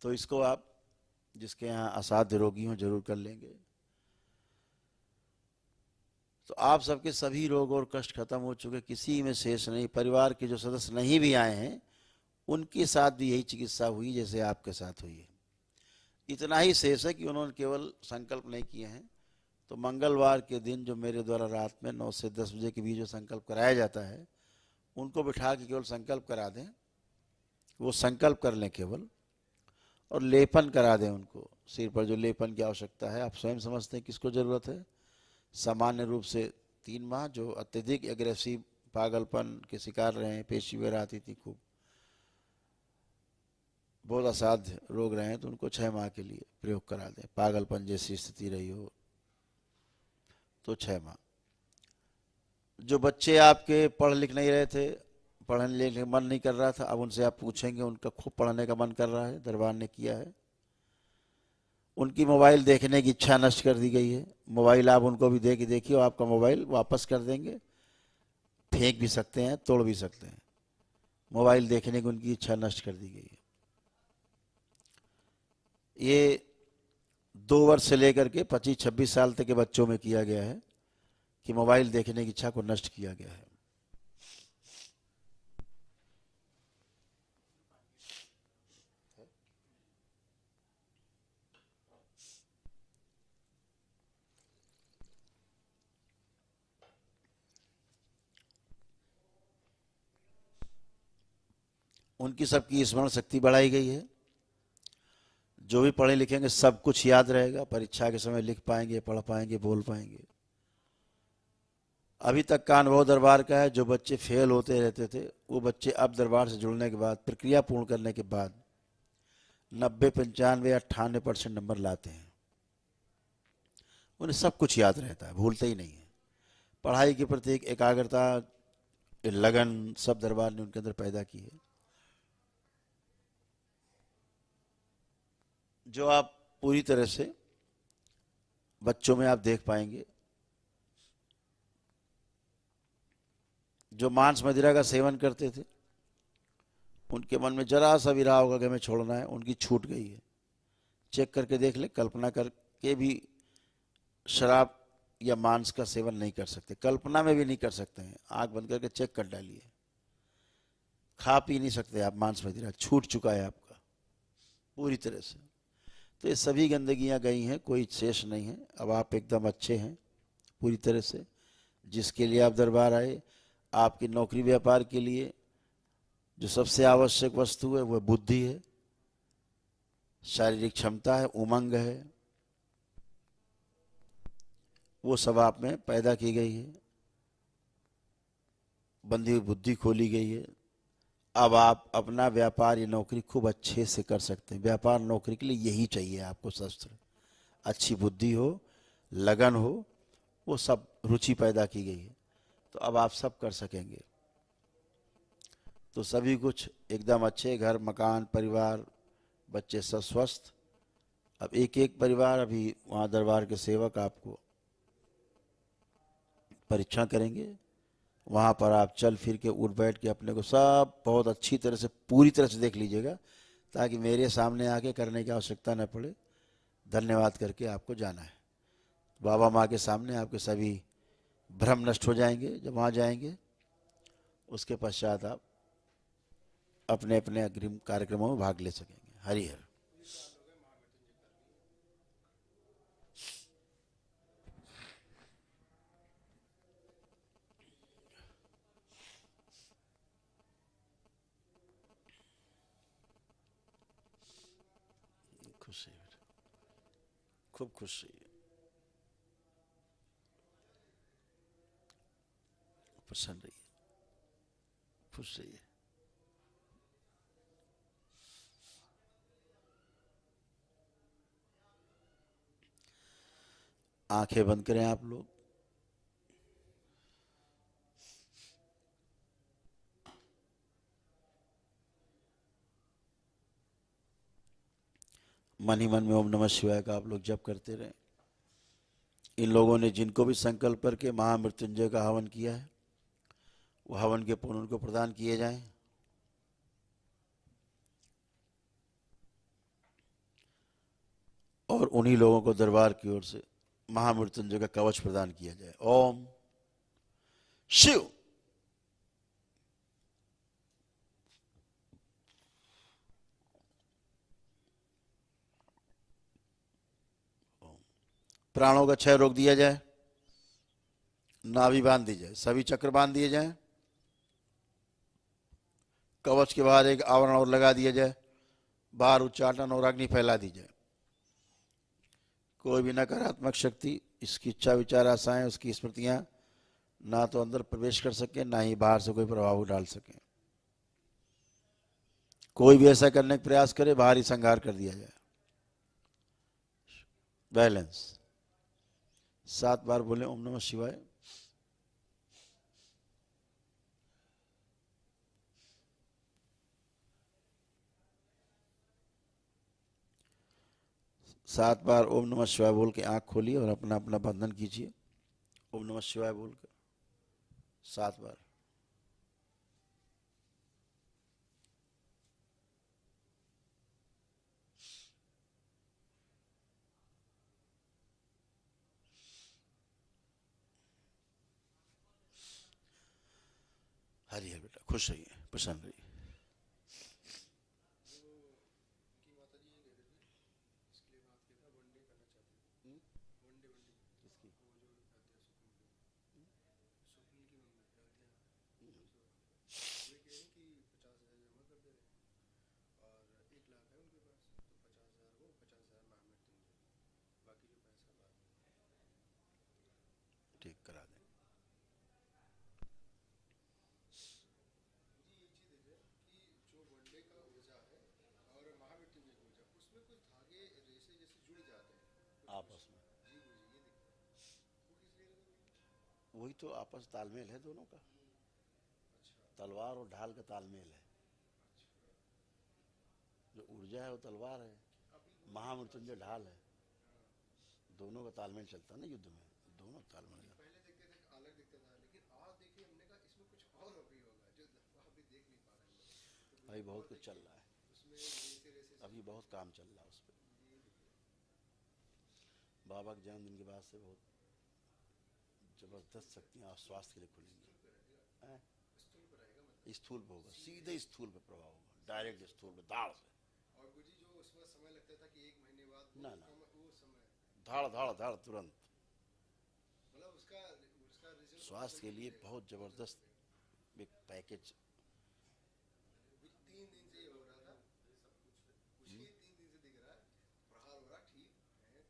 तो इसको आप, जिसके यहाँ असाध्य रोगी हों, जरूर कर लेंगे, तो आप सबके सभी रोग और कष्ट खत्म हो चुके, किसी में शेष नहीं। परिवार के जो सदस्य नहीं भी आए हैं, उनके साथ भी यही चिकित्सा हुई जैसे आपके साथ हुई है। इतना ही शेष है कि उन्होंने केवल संकल्प नहीं किए हैं। तो मंगलवार के दिन जो मेरे द्वारा रात में 9 से 10 बजे के बीच जो संकल्प कराया जाता है, उनको बिठा के केवल संकल्प करा दें, वो संकल्प कर लें केवल, और लेपन करा दें उनको। सिर पर जो लेपन की आवश्यकता है, आप स्वयं समझते हैं किसको ज़रूरत है। सामान्य रूप से 3 माह, जो अत्यधिक एग्रेसिव पागलपन के शिकार रहे हैं, पेशी वगैरह आती थी खूब, बहुत असाध्य रोग रहे हैं, तो उनको 6 माह के लिए प्रयोग करा दें। पागलपन जैसी स्थिति रही हो तो 6 माह। जो बच्चे आपके पढ़ लिख नहीं रहे थे, पढ़ने लिखने मन नहीं कर रहा था, अब उनसे आप पूछेंगे, उनका खूब पढ़ने का मन कर रहा है, दरबार ने किया है। उनकी मोबाइल देखने की इच्छा नष्ट कर दी गई है। मोबाइल आप उनको भी दे के देखिए, आपका मोबाइल वापस कर देंगे, फेंक भी सकते हैं, तोड़ भी सकते हैं। मोबाइल देखने की उनकी इच्छा नष्ट कर दी गई है। ये 2 वर्ष से लेकर के 25-26 साल तक के बच्चों में किया गया है कि मोबाइल देखने की इच्छा को नष्ट किया गया है। उनकी सबकी स्मरण शक्ति बढ़ाई गई है। जो भी पढ़े लिखेंगे सब कुछ याद रहेगा, परीक्षा के समय लिख पाएंगे, पढ़ पाएंगे, बोल पाएंगे। अभी तक का अनुभव दरबार का है, जो बच्चे फेल होते रहते थे वो बच्चे अब दरबार से जुड़ने के बाद, प्रक्रिया पूर्ण करने के बाद 90, 95, 98% नंबर लाते हैं। उन्हें सब कुछ याद रहता है, भूलते ही नहीं है। पढ़ाई के प्रति एक एकाग्रता, लगन सब दरबार ने उनके अंदर पैदा की है, जो आप पूरी तरह से बच्चों में आप देख पाएंगे। जो मांस मदिरा का सेवन करते थे उनके मन में जरा सा भी रहा होगा कि हमें छोड़ना है, उनकी छूट गई है। चेक करके देख ले, कल्पना करके भी शराब या मांस का सेवन नहीं कर सकते, कल्पना में भी नहीं कर सकते हैं। आंख बंद करके चेक कर डालिए, खा पी नहीं सकते आप मांस मदिरा, छूट चुका है आपका पूरी तरह से। तो ये सभी गंदगियां गई हैं, कोई शेष नहीं है। अब आप एकदम अच्छे हैं पूरी तरह से। जिसके लिए आप दरबार आए, आपकी नौकरी व्यापार के लिए जो सबसे आवश्यक वस्तु है वह बुद्धि है, शारीरिक क्षमता है, उमंग है, वो सब आप में पैदा की गई है। बंधी हुई बुद्धि खोली गई है। अब आप अपना व्यापार या नौकरी खूब अच्छे से कर सकते हैं। व्यापार नौकरी के लिए यही चाहिए आपको शस्त्र, अच्छी बुद्धि हो, लगन हो, वो सब रुचि पैदा की गई है। तो अब आप सब कर सकेंगे। तो सभी कुछ एकदम अच्छे, घर मकान परिवार बच्चे सब स्वस्थ। अब एक एक परिवार, अभी वहाँ दरबार के सेवक आपको परीक्षण करेंगे। वहाँ पर आप चल फिर के उठ बैठ के अपने को सब बहुत अच्छी तरह से पूरी तरह से देख लीजिएगा, ताकि मेरे सामने आके करने की आवश्यकता न पड़े। धन्यवाद करके आपको जाना है। बाबा माँ के सामने आपके सभी भ्रम नष्ट हो जाएंगे जब वहाँ जाएंगे। उसके पश्चात आप अपने अपने अग्रिम कार्यक्रमों में भाग ले सकेंगे। हरिहर। खुश रहिए, खूब खुश रहिए, प्रसन्न रहिए, खुश रहिए। आंखें बंद करें आप लोग। मन ही मन में ओम नमः शिवाय का आप लोग जप करते रहें। इन लोगों ने जिनको भी संकल्प करके महामृत्युंजय का हवन किया है, वो हवन के पुण्य उनको प्रदान किए जाएं। और उन्हीं लोगों को दरबार की ओर से महामृत्युंजय का कवच प्रदान किया जाए। ओम शिव। प्राणों का क्षय रोक दिया जाए, नाभि बांध दी जाए, सभी चक्र बांध दिए जाएं। कवच के बाहर एक आवरण और लगा दिया जाए, बाहर उच्चाटन और अग्नि फैला दी जाए। कोई भी नकारात्मक शक्ति, इसकी इच्छा विचार आशाएं, उसकी स्मृतियां ना तो अंदर प्रवेश कर सके, ना ही बाहर से कोई प्रभाव डाल सके। कोई भी ऐसा करने का प्रयास करे, बाहरी संहार कर दिया जाए। बैलेंस। 7 बार बोले ओम नमः शिवाय। सात बार ओम नमः शिवाय बोल के आंख खोलिए और अपना अपना बंधन कीजिए। ओम नमः शिवाय बोलकर 7 बार। हरी हर बेटा, खुश रहिए, प्रसन्न रहिए। ठीक करा दें। आपस में वही तो आपस तालमेल है दोनों का, तलवार और ढाल का तालमेल है। जो ऊर्जा है वो तलवार है, महामृत्युंजय ढाल है। दोनों का तालमेल चलता है ना युद्ध में, दोनों तालमेल। पहले देखते थे अलग दिखता था, लेकिन आज देखिए हमने कहा इसमें कुछ और अभी होगा जो अभी देख नहीं पा रहे हैं। अभी बहुत कुछ चल रहा है, उसमें रेसे अभी बहुत काम चल रहा है उस पर। बाबा के जन्मदिन के बाद से बहुत जबरदस्त शक्तियाँ स्वास्थ्य के लिए खुलेंगी। स्थूल पे होगा, सीधे स्थूल पे प्रभाव होगा, डायरेक्ट स्थूल पे, दाढ़ से। और गुरुजी जो उसमें समय लगता था कि 1 महीने बाद ना वो समय धाड़ धाड़ धाड़ तुरंत। मतलब उसका रिजल्ट स्वास्थ्य के लिए बहुत जबरदस्त एक पैकेज। 3 दिन से हो रहा था सब कुछ, उसी 3 दिन से दिख रहा है, प्रहार हो रहा, ठीक है।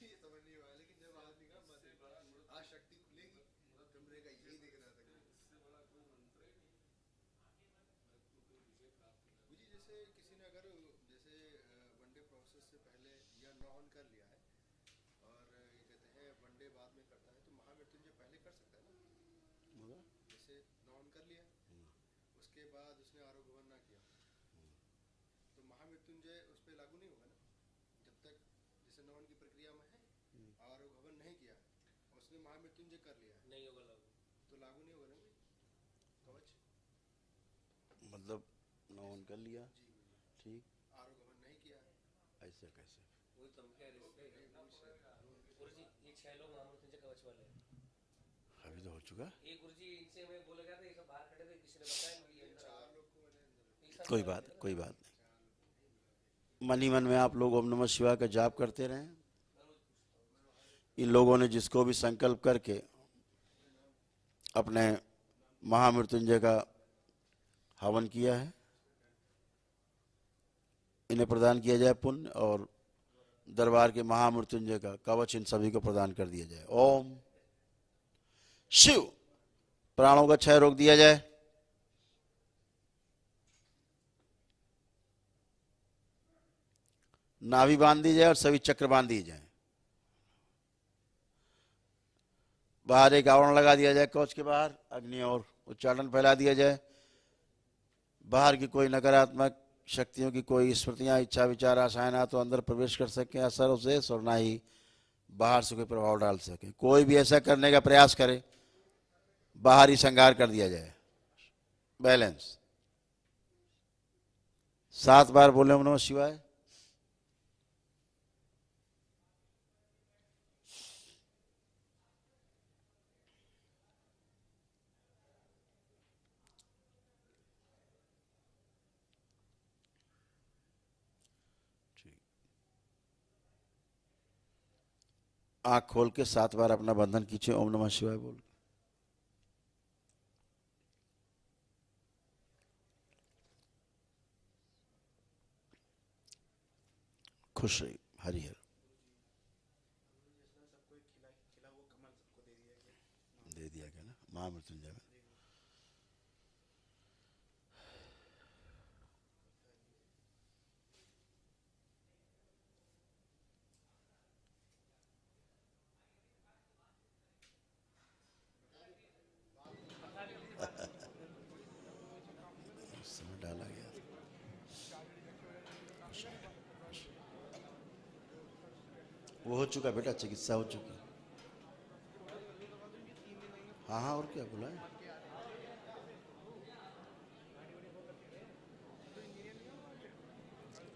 ये समझ नहीं आया, लेकिन जब आदमी का आज शक्ति खुलेगी तो मेरे का यही दिख रहा था। गुरुजी जैसे किसी ने अगर जैसे वनडे प्रोसेस से पहले या नॉन कर लिया है और ये कहते हैं वनडे बाद में करता है, तो महामृत्युंजय पहले कर सकता है ना? जैसे नॉन कर लिया, उसके बाद उसने आरोग्य भवन ना किया, तो महामृत्युंजय उस पर लागू नहीं होगा ना? जब तक जैसे नॉन की प्रक्रिया में है, आरोग्य भवन नहीं किया, उसने महामृत्युंजय कर लिया, नहीं होगा लागू, तो लागू नहीं होगा ना कवच? मतलब नॉन कर लिया, ठीक, आरोग्य भवन नहीं किया, ऐसे कैसे? वही तो हम कह रहे थे गुरुजी, ये 6 लोग महामृत्युंजय कवच वाले हैं। अभी तो हो चुका। ये गुरुजी इनसे हमें बोला गया था, ये सब बाहर खड़े थे, किसी ने बताया नहीं ये अंदर 4 लोग को मैंने अंदर कोई बात नहीं। मन ही मन में आप लोग ओम नमः शिवाय का जाप करते रहें। इन लोगों ने जिसको भी संकल्प करके अपने महामृत्युंजय का हवन किया है, इन्हें प्रदान किया जाए पुण्य, और दरबार के महामृत्युंजय का कवच इन सभी को प्रदान कर दिया जाए। ओम शिव। प्राणों का क्षय रोक दिया जाए। नाभि बांध दी जाए और सभी चक्र बांध दिए जाए। बाहर एक आवरण लगा दिया जाए कवच के बाहर, अग्नि और उच्चारण फैला दिया जाए। बाहर की कोई नकारात्मक शक्तियों की कोई स्मृतियां, इच्छा, विचार, आशाएं ना तो अंदर प्रवेश कर सकें असर से, और ना ही बाहर से कोई प्रभाव डाल सके। कोई भी ऐसा करने का प्रयास करे, बाहर ही संहार कर दिया जाए। बैलेंस। 7 बार बोले ओम नमः शिवाय। आंख खोल के 7 बार अपना बंधन खींचे, ओम नमः शिवाय बोल। खुश रही, हरि हर। दे दिया गया ना महामृत्युंजय में। समय डाला गया था। वो हो चुका बेटा, चिकित्सा हो चुकी। हाँ हाँ, और क्या बोला है?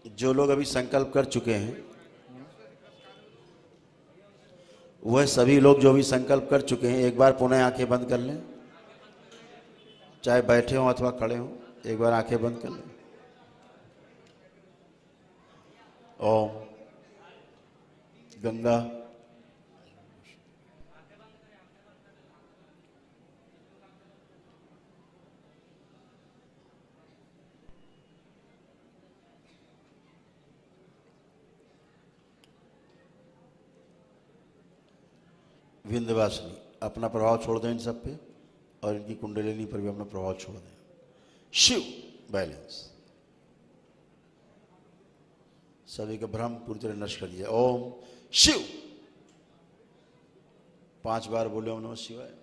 जो लोग अभी संकल्प कर चुके हैं, वह सभी लोग जो भी संकल्प कर चुके हैं, एक बार पुनः आंखें बंद कर लें। चाहे बैठे हों अथवा खड़े हों, एक बार आंखें बंद कर लें। ओम गंगा विंध्यवासिनी, अपना प्रभाव छोड़ दें इन सब पे और इनकी कुंडलिनी पर भी अपना प्रभाव छोड़ दें। शिव बैलेंस, सभी का भ्रम पूरी तरह नष्ट कर दिया। ओम शिव 5 बार बोले ओम नमः शिवाय।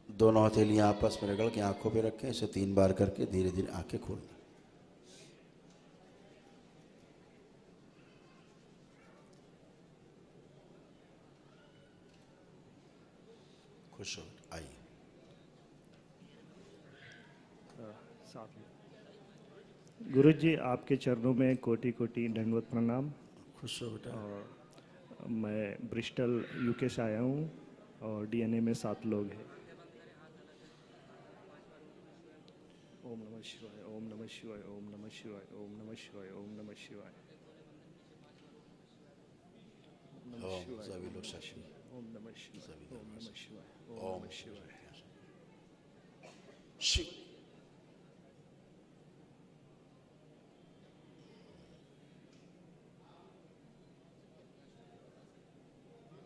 दोनों हथेलियां आपस में रगड़ के आंखों पे रखें, इसे 3 बार करके धीरे धीरे आंखें खोल दें। खुश हो आइए। गुरु जी, आपके चरणों में कोटि कोटि दंडवत प्रणाम। खुश हो बेटा। और मैं ब्रिस्टल यूके से आया हूँ और डीएनए में 7 लोग हैं। ओम नमः शिवाय, ओम नमः शिवाय, ओम नमः शिवाय, ओम नमः शिवाय, ओम नमः शिवाय, ओम नमः ओम शिवाय, सभी लोग साक्षी। ओम नमः शिवाय, ओम नमः शिवाय, ओम ओम नमः शिवाय। शिव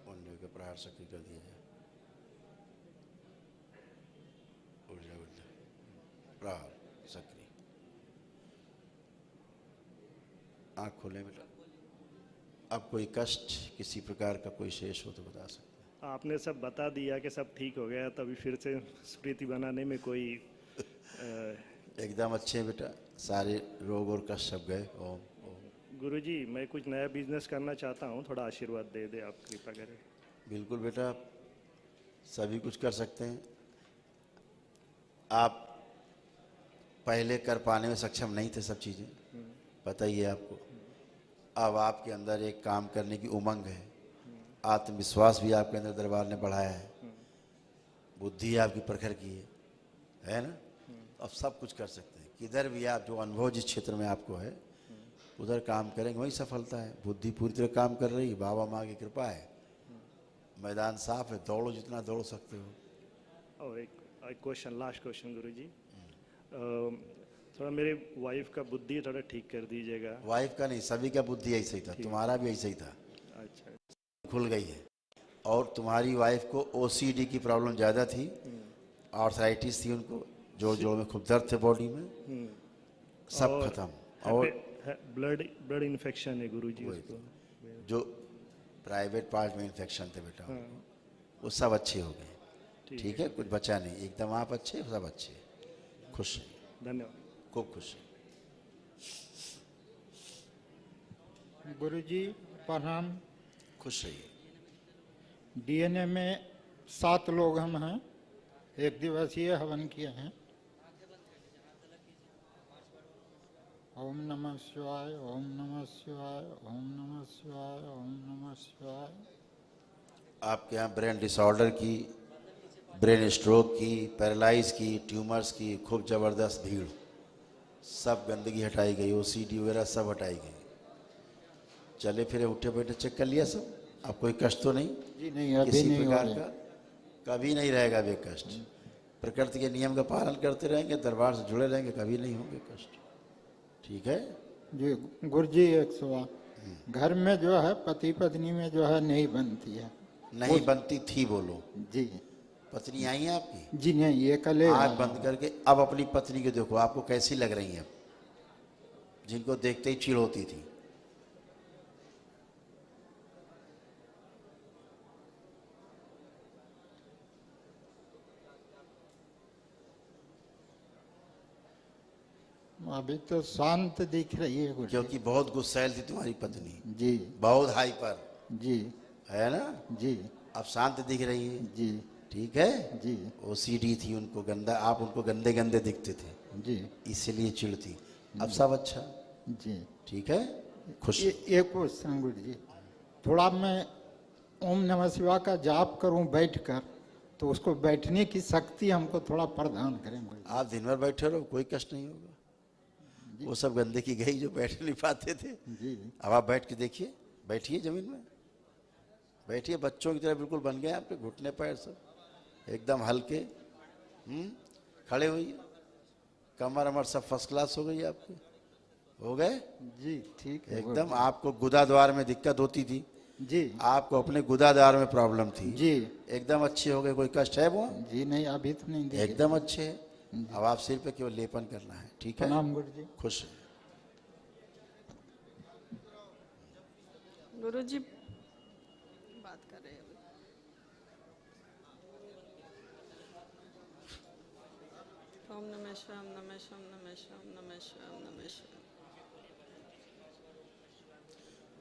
मुंडे का प्रहार सक्रिय कर दिया जाए। ऊर्जा ऊर्जा प्रहार सक्रिय। आँख खोले बेटा। अब कोई कष्ट किसी प्रकार का कोई शेष हो तो बता सकते हैं। आपने सब बता दिया कि सब ठीक हो गया, तभी फिर से स्मृति बनाने में कोई एकदम अच्छे हैं बेटा, सारे रोग और कष्ट सब गए। ओम ओम। गुरुजी, मैं कुछ नया बिजनेस करना चाहता हूँ, थोड़ा आशीर्वाद दे दे, आप कृपा करें। बिल्कुल बेटा, सभी कुछ कर सकते हैं। आप पहले कर पाने में सक्षम नहीं थे, सब चीज़ें पता ही है आपको। अब आपके अंदर एक काम करने की उमंग है, आत्मविश्वास भी आपके अंदर दरबार ने बढ़ाया है, बुद्धि आपकी प्रखर की है ना। अब सब कुछ कर सकते हैं। किधर भी आप जो अनुभव जिस क्षेत्र में आपको है उधर काम करेंगे, वही सफलता है। बुद्धि पूरी तरह काम कर रही है, बाबा माँ की कृपा है, मैदान साफ है, दौड़ो जितना दौड़ सकते हो। और एक क्वेश्चन, लास्ट क्वेश्चन गुरुजी, थोड़ा मेरे वाइफ का बुद्धि थोड़ा ठीक कर दीजिएगा। वाइफ का नहीं, सभी का बुद्धि ऐसे ही था, तुम्हारा भी ऐसे ही था, अच्छा, खुल गई है। और तुम्हारी वाइफ को ओसीडी की प्रॉब्लम ज़्यादा थी, आर्थराइटिस थी उनको, जोड़ जोड़ में खूब दर्द थे बॉडी में, सब खत्म। और ब्लड इन्फेक्शन है गुरुजी उसको। जो प्राइवेट पार्ट में इन्फेक्शन थे बेटा, वो सब अच्छे हो गए। ठीक है, कुछ बचा नहीं, एकदम आप अच्छे, सब अच्छे, खुश हैं, धन्यवाद, खूब खुश हैं। गुरुजी प्रणाम। खुश रहिए। डीएनए में 7 लोग हम हैं, 1 दिवसीय हवन किए हैं। ओम नमः शिवाय, ओम नमः शिवाय, ओम नमः शिवाय, ओम नमः शिवाय। आपके यहाँ ब्रेन डिसऑर्डर की, ब्रेन स्ट्रोक की, पैरालाइज की, ट्यूमर्स की खूब ज़बरदस्त भीड़, सब गंदगी हटाई गई, ओसीडी वगैरह सब हटाई गई। चले फिरे उठे बैठे चेक कर लिया सब, अब कोई कष्ट तो नहीं? जी नहीं, अभी किसी नहीं प्रकार हो का कभी नहीं रहेगा वे कष्ट। प्रकृति के नियम का पालन करते रहेंगे, दरबार से जुड़े रहेंगे, कभी नहीं होंगे कष्ट। ठीक है जी। गुरुजी एक सवाल, घर में जो है पति पत्नी में जो है नहीं बनती है। नहीं बनती थी बोलो। जी पत्नी आई है आपकी? जी नहीं, ये कल आँख बंद करके अब अपनी पत्नी को देखो, आपको कैसी लग रही है, जिनको देखते ही चिढ़ होती थी। अभी तो शांत दिख रही है गुरुजी। क्योंकि बहुत गुस्सैल थी तुम्हारी पत्नी, जी बहुत हाइपर जी है ना, जी अब शांत दिख रही है। जी ठीक है। जी ओसीडी थी उनको, गंदा, आप उनको गंदे गंदे दिखते थे, जी इसलिए चिढ़ थी। अब सब अच्छा। जी ठीक है। खुश एक क्वेश्चन गुरु जी, थोड़ा मैं ओम नमः शिवाय का जाप करूं बैठकर, तो उसको बैठने की शक्ति हमको थोड़ा प्रदान करें गुरु जी। आप दिन भर बैठे रहो, कोई कष्ट नहीं होगा। वो सब गंदगी गई जो बैठ नहीं पाते थे। जी अब आप बैठ के देखिए, बैठिए जमीन में, बैठिए, बच्चों की तरह बिल्कुल बन गए आपके घुटने पैर सब एकदम हल्के। खड़े होइए, कमर अमर सब फर्स्ट क्लास हो गई आपकी, हो गए जी ठीक है एकदम। आपको गुदाद्वार में दिक्कत होती थी, जी आपको अपने गुदाद्वार में प्रॉब्लम थी, जी एकदम अच्छे हो गए। कोई कष्ट है वो? जी नहीं, अभी तो नहीं देखिए। एकदम अच्छे है। अब आप सिर पे केवल लेपन करना है, ठीक है? प्रणाम गुरु जी। खुश है। गुरुजी बात कर रहे हैं अभी। ओम नमः शिवाय, ओम नमः शिवाय, ओम नमः शिवाय, ओम नमः शिवाय, ओम नमः शिवाय।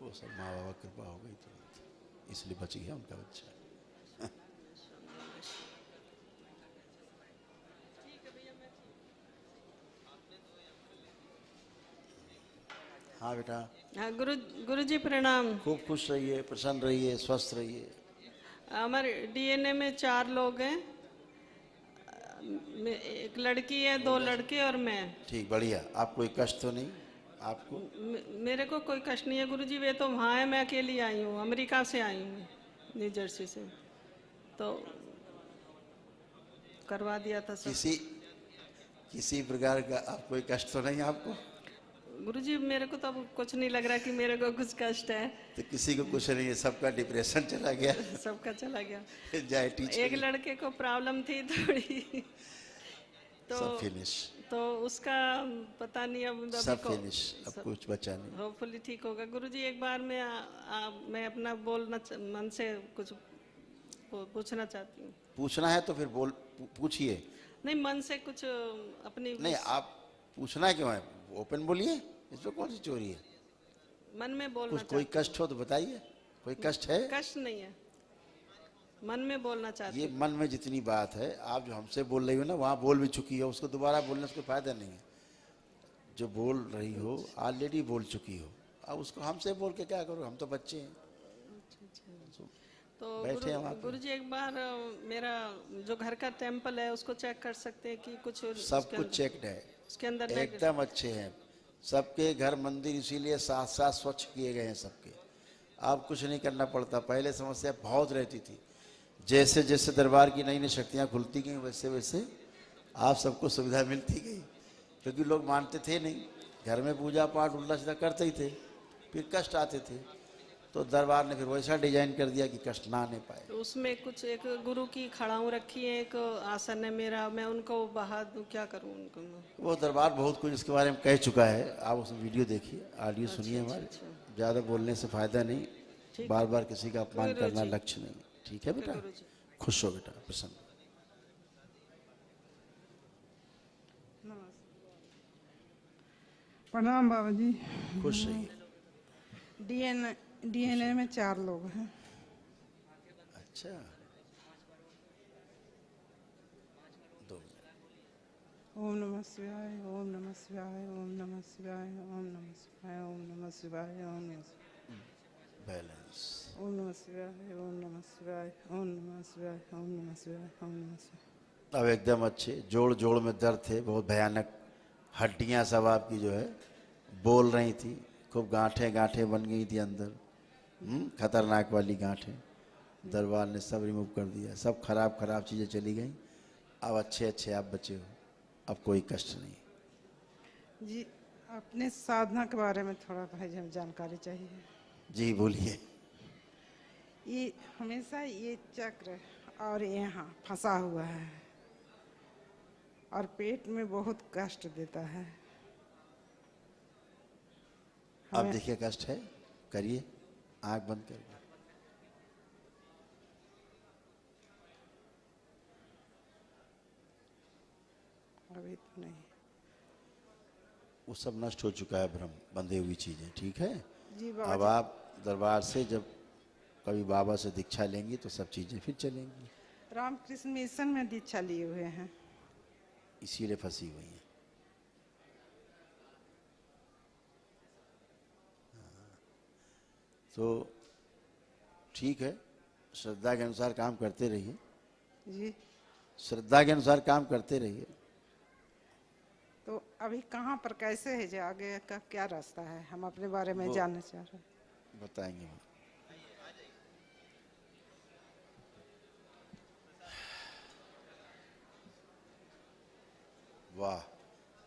वो सब माँ बाबा कृपा हो गई थी, इसलिए बच गया उनका बच्चा। हाँ बेटा, हाँ गुरुजी प्रणाम। खूब खुश रहिए, प्रसन्न रहिए, स्वस्थ रहिए। हमारे डीएनए में 4 लोग हैं, एक लड़की है, 2 लड़के और मैं। ठीक, बढ़िया। आप कोई कष्ट तो नहीं आपको? मेरे को कोई कष्ट नहीं है गुरुजी, वे तो वहाँ है, मैं अकेली आई हूँ, अमेरिका से आई हूँ, न्यू जर्सी से, तो करवा दिया था सब। किसी प्रकार का आप कोई कष्ट तो नहीं आपको? गुरुजी मेरे को तो अब कुछ नहीं लग रहा कि मेरे को कुछ कष्ट है। तो किसी को कुछ नहीं है, सबका डिप्रेशन चला गया। सबका चला गया। जाए टीचर, एक लड़के को प्रॉब्लम थी थोड़ी, तो सब फिनिश, तो उसका पता नहीं अब सब फिनिश, अब कुछ बचा नहीं। होपफुली ठीक होगा। गुरुजी एक बार मैं अपना मन से कुछ पूछना चाहती हूँ। पूछना है तो फिर पूछिए। नहीं, मन से कुछ अपनी नहीं, आप पूछना क्यों है, ओपन बोलिए, इसमें कौन सी चोरी है? मन में बोलना कुछ कोई कष्ट हो तो बताइए। कोई कष्ट है? कष्ट नहीं है, मन में बोलना चाहती ये हूँ। मन में जितनी बात है, आप जो हमसे बोल रही हो ना, वहाँ बोल भी चुकी हो, उसको दोबारा बोलने से कोई फायदा नहीं है। जो बोल रही हो ऑलरेडी बोल चुकी हो, अब उसको हमसे बोल के क्या करो, हम तो बच्चे हैं। तो बैठे हैं वहाँ पे। गुरुजी एक बार मेरा जो घर का टेम्पल है उसको चेक कर सकते हैं कि कुछ सब उसके कुछ अंदर- चेक्ड है, उसके अंदर एकदम अच्छे हैं सबके घर मंदिर, इसीलिए साथ साथ स्वच्छ किए गए हैं सबके। अब कुछ नहीं करना पड़ता। पहले समस्या बहुत रहती थी, जैसे जैसे दरबार की नई नई शक्तियाँ खुलती गई वैसे वैसे आप सबको सुविधा मिलती गई, क्योंकि लोग मानते थे नहीं, घर में पूजा पाठ उल्टा सीधा करते ही थे, फिर कष्ट आते थे, तो दरबार ने फिर वैसा डिजाइन कर दिया कि कष्ट ना आने पाए। तो उसमें कुछ एक गुरु की खड़ाऊ रखी है, एक आसन है मेरा, मैं उनको बहा दूं, क्या करूं उनको मैं? वो दरबार बहुत कुछ इसके बारे में कह चुका है, आप उस वीडियो देखिए, ऑडियो सुनिए हमारे। ज़्यादा बोलने से फायदा नहीं, बार बार किसी का अपमान करना लक्ष्य नहीं। ठीक है बेटा, गुरुजी। खुश हो बेटा, प्रसन्न। प्रणाम बाबा जी। खुश रहिए। डीएनए में 4 लोग हैं। अच्छा, 2 मिनट। ओम नमः शिवाय, ओम नमः शिवाय, ओम नमः शिवाय, ओम नमः शिवाय, ओम नमः शिवाय, ओम नमः शिवाय, बैलेंस। ओम नमः शिवाय, ओम नमः शिवाय, ओम नमः शिवाय, ओम नमः शिवाय, ओम नमः शिवाय। अब एकदम अच्छे। जोड़ जोड़ में दर्द थे बहुत भयानक, हड्डियां सब आपकी जो है बोल रही थी, खूब गांठें गांठें बन गई थी अंदर, खतरनाक वाली गांठें। दरबार ने सब रिमूव कर दिया, सब खराब खराब चीज़ें चली गई। अब अच्छे अच्छे आप बचे हो, अब कोई कष्ट नहीं। जी अपने साधना के बारे में थोड़ा भाई हमें जानकारी चाहिए। जी बोलिए। ये हमेशा ये चक्र और यहाँ फंसा हुआ है और पेट में बहुत कष्ट देता है। अब देखिए कष्ट है, करिए, आंख बंद करिए। अभी तो नहीं। वो सब नष्ट हो चुका है, भ्रम, बंधे हुई चीजें। ठीक है, जी बाबा अब जी। आप दरबार से जब कभी बाबा से दीक्षा लेंगी तो सब चीजें फिर चलेंगी। रामकृष्ण मिशन में दीक्षा लिए हुए हैं। इसीलिए फंसी हुई हैं। हाँ। तो ठीक है, श्रद्धा के अनुसार काम करते रहिए, जी। श्रद्धा के अनुसार काम करते रहिए। तो अभी कहाँ पर कैसे है, जो आगे का क्या रास्ता है, हम अपने बारे में जानना चाह रहे हैं। बताएंगे। वाह,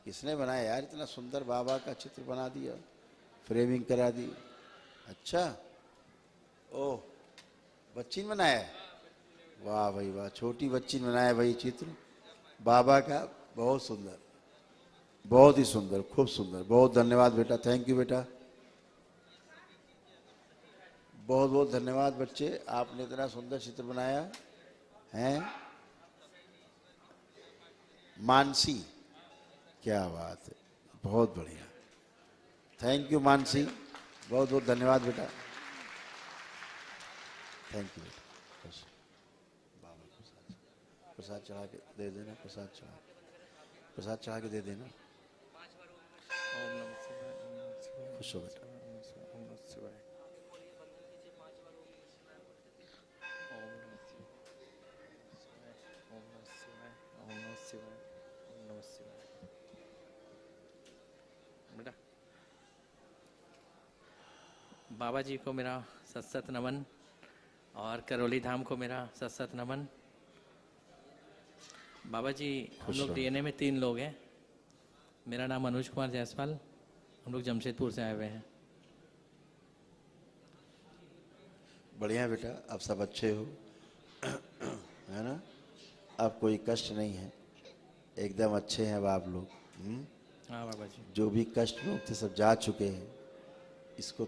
किसने बनाया यार, इतना सुंदर बाबा का चित्र बना दिया, फ्रेमिंग करा दी। अच्छा, ओह, बच्ची ने बनाया है? वाह भाई वाह, छोटी बच्ची ने बनाया भाई चित्र बाबा का, बहुत सुंदर, बहुत ही सुंदर, खूब सुंदर। बहुत धन्यवाद बेटा, थैंक यू बेटा, बहुत बहुत धन्यवाद बच्चे, आपने इतना सुंदर चित्र बनाया है। मानसी, क्या बात है, बहुत बढ़िया, थैंक यू मानसी, बहुत बहुत धन्यवाद बेटा, थैंक यू बेटा। बाबा प्रसाद चढ़ा के दे देना, प्रसाद चढ़ा के दे देना। खुश हो बेटा। बेटा, बाबा जी को मेरा सत नमन और करौली धाम को मेरा सत नमन। बाबा जी, हम लोग डीएनए में 3 लोग हैं। मेरा नाम अनुज कुमार जायसवाल, हम लोग जमशेदपुर से आए हुए हैं। बढ़िया बेटा, आप सब अच्छे हो, है ना, आप कोई कष्ट नहीं है, एकदम अच्छे हैं अब आप लोग। हाँ बाबा जी, जो भी कष्ट लोग थे सब जा चुके हैं। इसको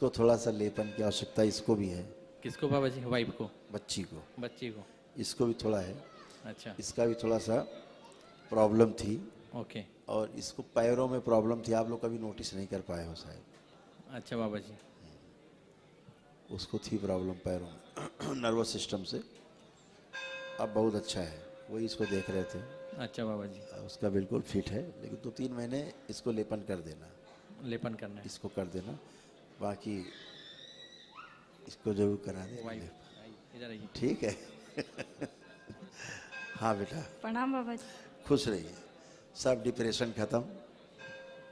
थोड़ा सा लेपन की आवश्यकता इसको भी है। किसको बाबा जी? वाइफ को? बच्ची को। बच्ची को। इसको भी थोड़ा है। अच्छा, इसका भी थोड़ा सा प्रॉब्लम थी। ओके। और इसको पैरों में प्रॉब्लम थी, आप लोग कभी नोटिस नहीं कर पाए हो शायद। अच्छा बाबा जी, उसको थी प्रॉब्लम पैरों में नर्वस सिस्टम से। अब बहुत अच्छा है, वही इसको देख रहे थे। अच्छा बाबा जी, उसका बिल्कुल फिट है, लेकिन 2-3 महीने इसको लेपन कर देना, लेपन करना है। इसको कर देना, बाकी इसको जरूर करा दे। इधर आइए। ठीक है। हाँ बेटा, प्रणाम बाबा जी। खुश रहिए, सब डिप्रेशन खत्म,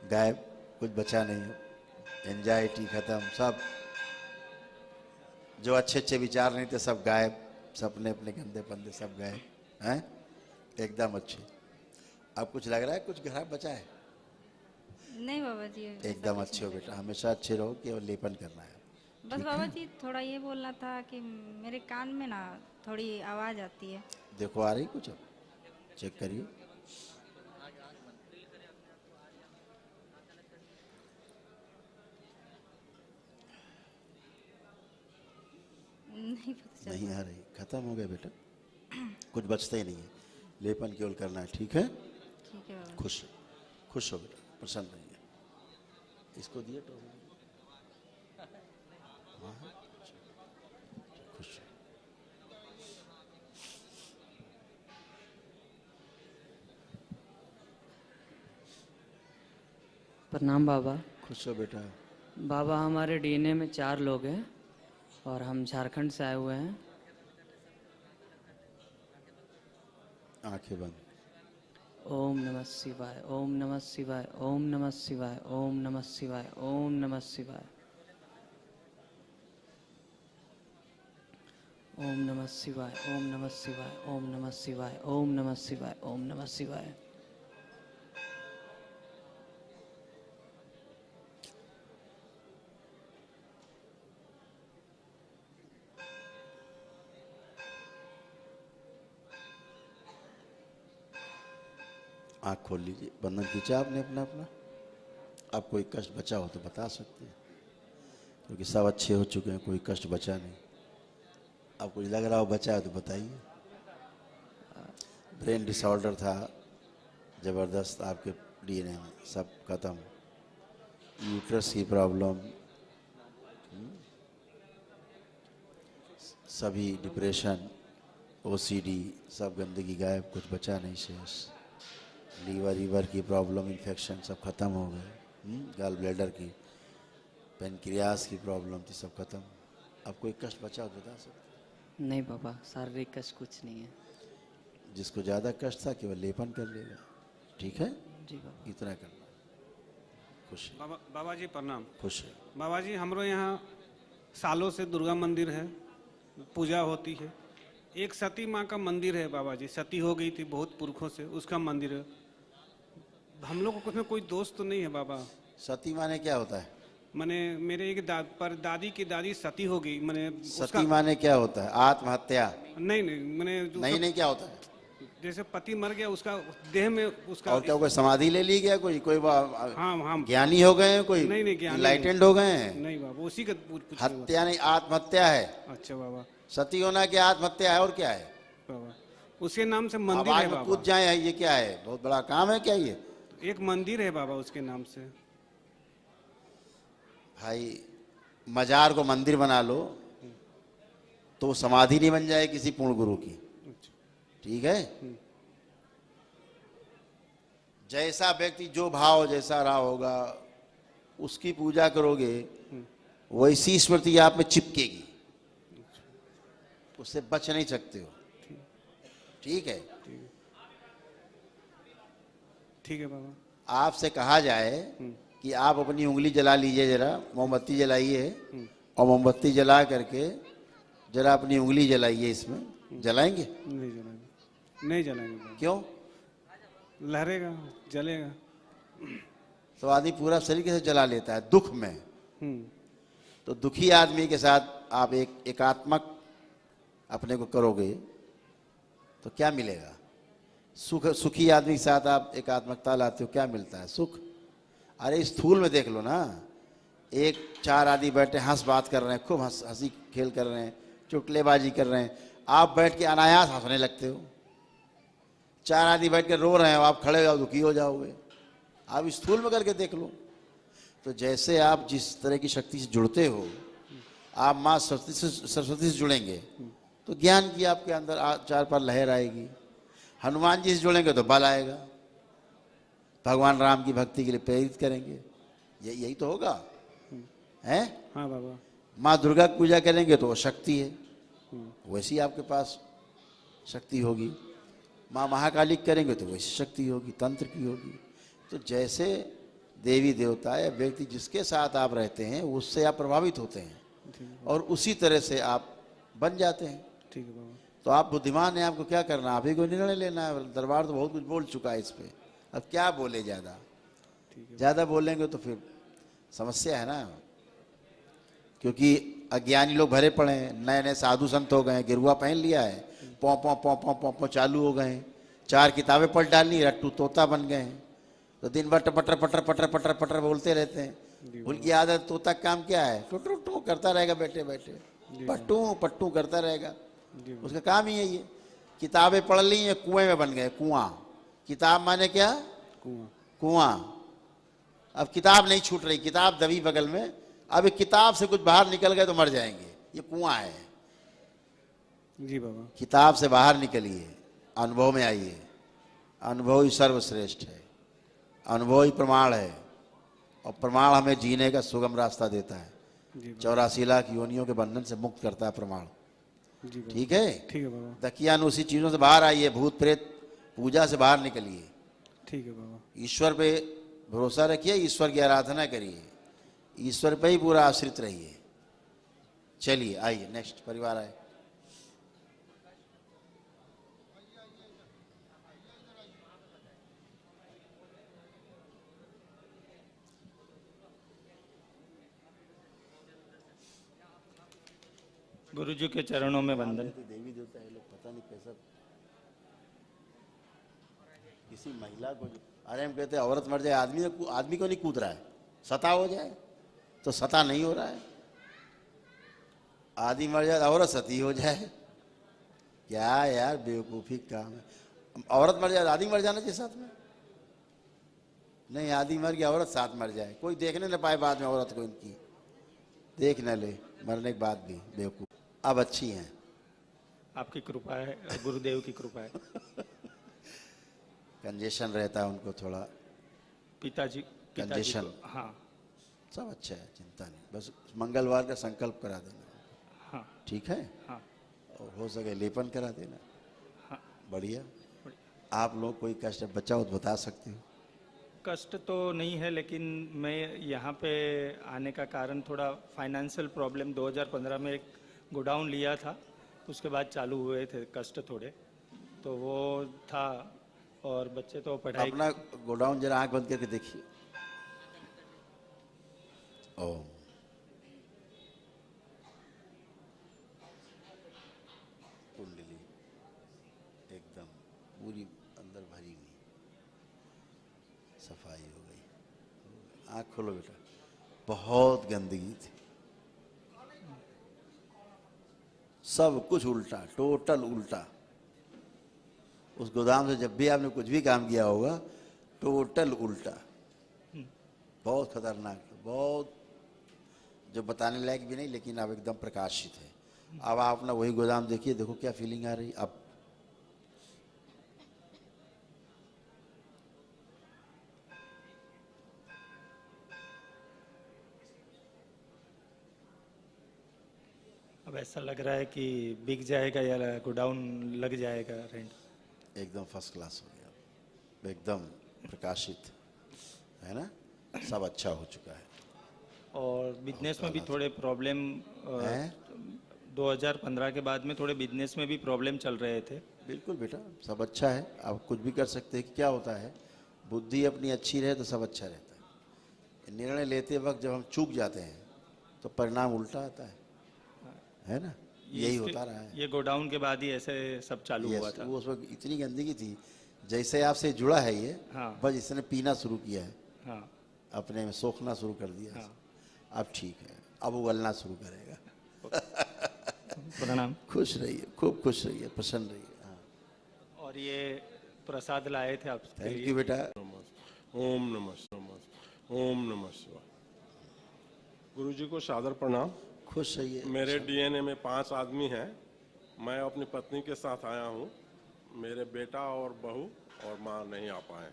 गायब, कुछ बचा नहीं हो, एंजाइटी खत्म, सब जो अच्छे अच्छे विचार नहीं थे सब गायब, सपने अपने गंदे पंदे सब गायब हैं, एकदम अच्छे। अब कुछ लग रहा है कुछ खराब बचा है? नहीं बाबा जी, एकदम अच्छे हो बेटा, हमेशा अच्छे रहो, केवल लेपन करना है। बस बाबा जी थोड़ा ये बोलना था कि मेरे कान में ना थोड़ी आवाज़ आती है। देखो आ रही कुछ, अब चेक करिए। नहीं पता चल नहीं आ रही, खत्म हो गया बेटा, कुछ बचता ही नहीं है, लेपन केवल करना है। ठीक है, ठीक है बाबा। खुश हो बेटा, प्रसन्न रहिए। इसको दिए तो खुश। प्रणाम बाबा। खुश हो बेटा। बाबा, हमारे डीएनए में 4 लोग हैं और हम झारखंड से आए हुए हैं। आंखें बंद। ओम नमः शिवाय, ओम नमः शिवाय, ओम नमः शिवाय, ओम नमः शिवाय, ओम नमः शिवाय, ओम नमः शिवाय, ओम नमः शिवाय, ओम नमः शिवाय, ओम नमः शिवाय, ओम नमः शिवाय। आँख खोल लीजिए, बंधन खींचा आपने अपना अपना। अब कोई कष्ट बचा हो तो बता सकते हैं, क्योंकि सब अच्छे हो चुके हैं, कोई कष्ट बचा नहीं। अब कुछ लग रहा हो बचा है तो बताइए। ब्रेन डिसऑर्डर था ज़बरदस्त आपके डीएनए में, सब खत्म। यूट्रस की प्रॉब्लम, सभी डिप्रेशन, ओसीडी, सब गंदगी गायब, कुछ बचा नहीं शेष। लीवर की प्रॉब्लम, इन्फेक्शन सब खत्म हो गए। गॉल ब्लैडर की पेनक्रियास की प्रॉब्लम थी, सब खत्म। अब कोई कष्ट बचा हो तो बता सकते? नहीं बाबा, शारीरिक कष्ट कुछ नहीं है। जिसको ज़्यादा कष्ट था केवल लेपन कर लेगा, ठीक है? जी बाबा। इतना करना। खुश है बाबा जी प्रणाम। खुश है। बाबा जी हमारे यहाँ सालों से दुर्गा मंदिर है, पूजा होती है। एक सती माँ का मंदिर है बाबा जी, सती हो गई थी बहुत पुरखों से, उसका मंदिर है। हम लोग को उसमें कोई दोष तो नहीं है बाबा? सती माने क्या होता है? मैंने मेरे एक दादी की दादी सती हो गई, मैंने सती माने क्या होता है? आत्महत्या? नहीं, मैंने नहीं क्या होता है? जैसे पति मर गया, उसका देह में उसका और क्या कोई समाधि ले ली गया? कोई हाँ ज्ञानी हो गए हैं? कोई नहीं ज्ञानी इनलाइटेंड हो गए हैं? नहीं बाबा, उसी का हत्या नहीं, आत्महत्या है। अच्छा बाबा, सती होना क्या आत्महत्या है? और क्या है बाबा? उसके नाम से मंदिर है बाबा। कूद जाए, ये क्या है? बहुत बड़ा काम है क्या ये? एक मंदिर है बाबा उसके नाम से। भाई मजार को मंदिर बना लो तो समाधि नहीं बन जाए किसी पूर्ण गुरु की, ठीक है? जैसा व्यक्ति जो भाव जैसा रहा होगा उसकी पूजा करोगे, वैसी स्मृति आप में चिपकेगी, उससे बच नहीं सकते हो, ठीक है? ठीक है बाबा। आपसे कहा जाए कि आप अपनी उंगली जला लीजिए, जरा मोमबत्ती जलाइए और मोमबत्ती जला करके जरा अपनी उंगली जलाइए, इसमें जलाएंगे? नहीं जलाएंगे, नहीं जलाएंगे बाबा। क्यों? लहरेगा, जलेगा। तो आदमी पूरा शरीर कैसे जला लेता है दुख में? तो दुखी आदमी के साथ आप एक एकात्मक अपने को करोगे तो क्या मिलेगा? सुखी आदमी के साथ आप एकात्मकता लाते हो, क्या मिलता है? सुख। अरे स्थूल में देख लो ना, एक चार आदमी बैठे हंस बात कर रहे हैं, खूब हंसी खेल कर रहे हैं, चुटलेबाजी कर रहे हैं, आप बैठ के अनायास हंसने लगते हो। चार आदमी बैठ के रो रहे हैं, आप खड़े हो दुखी हो जाओगे। आप स्थूल में करके देख लो। तो जैसे आप जिस तरह की शक्ति से जुड़ते हो, आप माँ सरस्वती से जुड़ेंगे तो ज्ञान की आपके अंदर चार पार लहर आएगी। हनुमान जी से जुड़ेंगे तो बल आएगा, भगवान राम की भक्ति के लिए प्रेरित करेंगे, यही तो होगा, हैं? हाँ बाबा। माँ दुर्गा की पूजा करेंगे तो वो शक्ति है, वैसी आपके पास शक्ति होगी। माँ महाकाली करेंगे तो वैसी शक्ति होगी, तंत्र की होगी। तो जैसे देवी देवता या व्यक्ति जिसके साथ आप रहते हैं उससे आप प्रभावित होते हैं और उसी तरह से आप बन जाते हैं। ठीक है बाबा। तो आप बुद्धिमान हैं, आपको क्या करना है? आप ही को निर्णय लेना है। दरबार तो बहुत कुछ बोल चुका है इस पे, अब क्या बोले? ज़्यादा बोलेंगे तो फिर समस्या है ना, क्योंकि अज्ञानी लोग भरे पड़े हैं, नए नए साधु संत हो गए, गिरुआ पहन लिया है, पौ पौ पौ पौ पौ पौ चालू हो गए, 4 किताबें पढ़ डाली, रट्टू तोता बन गए हैं, तो दिन भर पटर पटर पटर पटर पटर बोलते रहते हैं। उनकी आदत तोता काम क्या है? टू टू करता रहेगा, बैठे बैठे पट्टू पट्टू करता रहेगा, उसका काम ही है ये। किताबें पढ़ ली हैं, कुएं में बन गए, कुआं। किताब माने क्या? कुआं। अब किताब नहीं छूट रही, किताब दबी बगल में, अब एक किताब से कुछ बाहर निकल गए तो मर जाएंगे, ये कुआं है। जी बाबा। किताब से बाहर निकलिए, अनुभव में आइए। अनुभव ही सर्वश्रेष्ठ है, अनुभव ही प्रमाण है, और प्रमाण हमें जीने का सुगम रास्ता देता है। 84 लाख योनियों के बंधन से मुक्त करता है प्रमाण, ठीक है? ठीक है बाबा। दकियान उसी चीजों से बाहर आइए, भूत प्रेत पूजा से बाहर निकलिए। ठीक है बाबा। ईश्वर पे भरोसा रखिए, ईश्वर की आराधना करिए, ईश्वर पे ही पूरा आश्रित रहिए। चलिए आइए नेक्स्ट परिवार आए। गुरु जी के चरणों में वंदन। देवी देवता है लोग, पता नहीं कैसा किसी महिला को, अरे हम कहते हैं औरत मर जाए, आदमी को नहीं कूद रहा है, सता हो जाए तो सता नहीं हो रहा है। आदमी मर जाए औरत सती हो जाए, क्या यार बेवकूफ़ी काम है। औरत मर जाए आदमी मर जाना चाहिए साथ में? नहीं, आदमी मर गया औरत साथ मर जाए, कोई देखने न पाए बाद में औरत को, इनकी देख न ले मरने के बाद भी, बेवकूफ़। अब अच्छी हैं, आपकी कृपा है, गुरुदेव की कृपा है। कंजेशन रहता है उनको थोड़ा, पिताजी कंजेशन। हाँ, सब अच्छा है, चिंता नहीं, बस मंगलवार का संकल्प करा देना। हाँ ठीक है। हाँ और हो सके लेपन करा देना। हाँ बढ़िया। आप लोग कोई कष्ट बचा हो तो बता सकते हो। कष्ट तो नहीं है, लेकिन मैं यहाँ पे आने का कारण थोड़ा फाइनेंशियल प्रॉब्लम, 2015 में एक गोडाउन लिया था, उसके बाद चालू हुए थे कष्ट थोड़े, तो वो था। और बच्चे तो पढ़ाई। अपना गोडाउन जरा आंख बंद करके देखिए। ओम। कुंडली एकदम पूरी अंदर भरी हुई, सफाई हो गई। आंख खोलो बेटा। बहुत गंदगी थी, सब कुछ उल्टा, टोटल उल्टा। उस गोदाम से जब भी आपने कुछ भी काम किया होगा, टोटल उल्टा। बहुत खतरनाक, बहुत जो बताने लायक भी नहीं, लेकिन अब एकदम प्रकाशित है। अब आप अपना वही गोदाम देखिए, देखो क्या फीलिंग आ रही अब। अब ऐसा लग रहा है कि बिक जाएगा या गोडाउन लग जाएगा रेंट। एकदम फर्स्ट क्लास हो गया, एकदम प्रकाशित है ना, सब अच्छा हो चुका है। और बिजनेस में भी थोड़े प्रॉब्लम, 2015 के बाद में थोड़े बिजनेस में भी प्रॉब्लम चल रहे थे। बिल्कुल बेटा, सब अच्छा है। आप कुछ भी कर सकते हैं कि क्या होता है, बुद्धि अपनी अच्छी रहे तो सब अच्छा रहता है। निर्णय लेते वक्त जब हम चूक जाते हैं तो परिणाम उल्टा आता है ना, यही होता रहा है। ये गोडाउन के बाद ही ऐसे सब चालू हुआ था। वो उस वक्त इतनी गंदगी थी, जैसे आपसे जुड़ा है ये, हाँ। बस इसने पीना शुरू किया है, हाँ। अपने में सोखना शुरू कर दिया। हाँ। अब ठीक है, अब उगलना शुरू करेगा। प्रणाम। खुश रहिए, खूब खुश रहिए, प्रसन्न रहिए। हाँ। और ये प्रसाद लाए थे आपके लिए। थैंक यू बेटा। ओम नमः शिवाय, ओम नमः शिवाय। गुरुजी को सादर प्रणाम। खुश रहिए। मेरे डीएनए में 5 आदमी हैं। मैं अपनी पत्नी के साथ आया हूँ। मेरे बेटा और बहू और माँ नहीं आ पाए।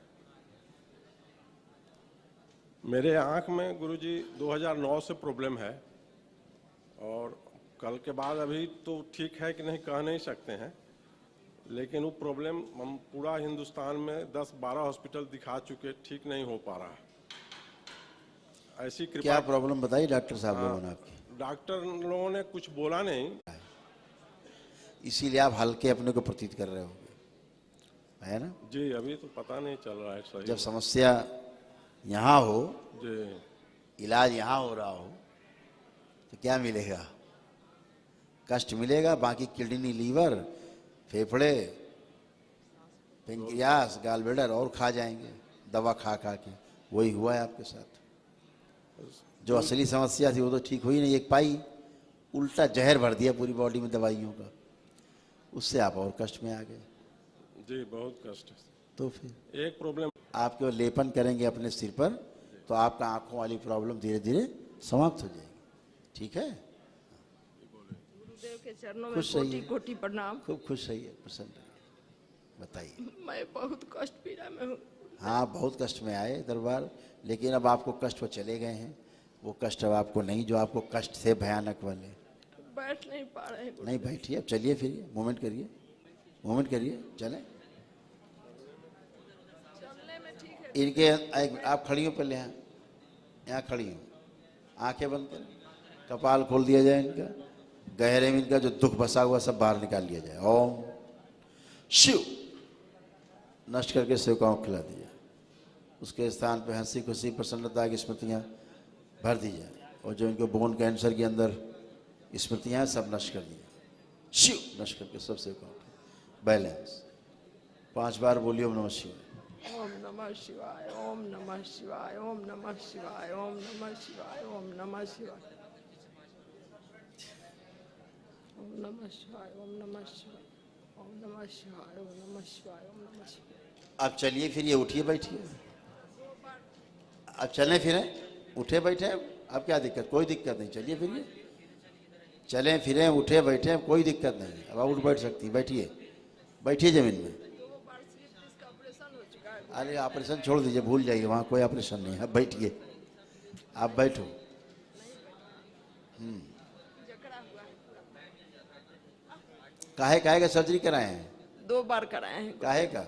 मेरे आँख में गुरुजी 2009 से प्रॉब्लम है, और कल के बाद अभी तो ठीक है कि नहीं कह नहीं सकते हैं, लेकिन वो प्रॉब्लम हम पूरा हिंदुस्तान में 10-12 हॉस्पिटल दिखा चुके, ठीक नहीं हो पा रहा है। ऐसी कृपा। क्या प्रॉब्लम बताइए डॉक्टर साहब लोगों ने आपकी? डॉक्टर लोगों ने कुछ बोला नहीं, इसीलिए आप हल्के अपने को प्रतीत कर रहे होंगे, है ना जी। अभी तो पता नहीं चल रहा है सही। जब समस्या यहाँ हो जी, इलाज यहाँ हो रहा हो तो क्या मिलेगा? कष्ट मिलेगा। बाकी किडनी, लीवर, फेफड़े, पेंक्रियास, गालब्लेडर और खा जाएंगे दवा खा खा के। वही हुआ है आपके साथ। जो असली समस्या थी वो तो ठीक हुई नहीं, एक पाई उल्टा जहर भर दिया पूरी बॉडी में दवाइयों का, उससे आप और कष्ट में आ गए जी। बहुत कष्ट है। तो फिर एक प्रॉब्लम, आप केवल लेपन करेंगे अपने सिर पर तो आपका आंखों वाली प्रॉब्लम धीरे धीरे समाप्त हो जाएगी। ठीक है। गुरुदेव के चरणों में खुश कोटि रहिए, कोटि प्रणाम। खूब खुश रहिए, प्रसन्न रहिए। बताइए। मैं बहुत कष्ट पीड़ा में हूँ। हाँ, बहुत कष्ट में आए दरबार, लेकिन अब आपको कष्ट वो चले गए हैं। वो कष्ट अब आपको नहीं, जो आपको कष्ट थे भयानक वाले। बैठ नहीं पा रहे हैं। नहीं बैठिए, अब चलिए फिरिए, मूवमेंट करिए, मूवमेंट करिए, चलें। चलने में ठीक है। इनके आप खड़ी हो पहले, यहाँ खड़ी हो, आंखें बंद करें, कपाल खोल दिया जाए इनका, गहरे में इनका जो दुख बसा हुआ सब बाहर निकाल लिया जाए। ओम शिव नष्ट करके शिव को खिला दिया। उसके स्थान पे हंसी खुशी प्रसन्नता की स्मृतियाँ भर दी जाए, और जो इनको बोन कैंसर के अंदर स्मृतियाँ सब नष्ट कर दिया। शिव नष्ट करके सब शिव को बैलेंस। 5 बार बोलिए ओम नमः शिवाय। ओम नमः शिवाय, ओम नमः शिवाय, ओम नमः शिवाय, ओम नमः शिवाय, ओम नमः शिवाय, ओम नमः शिवाय, ओम नमः शिवाय, ओम नमः शिवाय, ओम नमः शिवाय, ओम नमः शिवाय। अब चलिए फिर ये उठिए बैठिए। अब चलें फिरें, उठे बैठे, अब क्या दिक्कत? कोई दिक्कत नहीं, चलिए फिरिए, चलें फिरें, उठे बैठे, कोई दिक्कत नहीं। अब आप उठ बैठ सकती, बैठिए, बैठिए जमीन में। अरे ऑपरेशन छोड़ दीजिए, भूल जाइए, वहाँ कोई ऑपरेशन नहीं है। अब बैठिए, आप बैठो। जकड़ा हुआ है काहे काहे का सर्जरी कराए हैं? 2 बार कराए हैं। काहे का?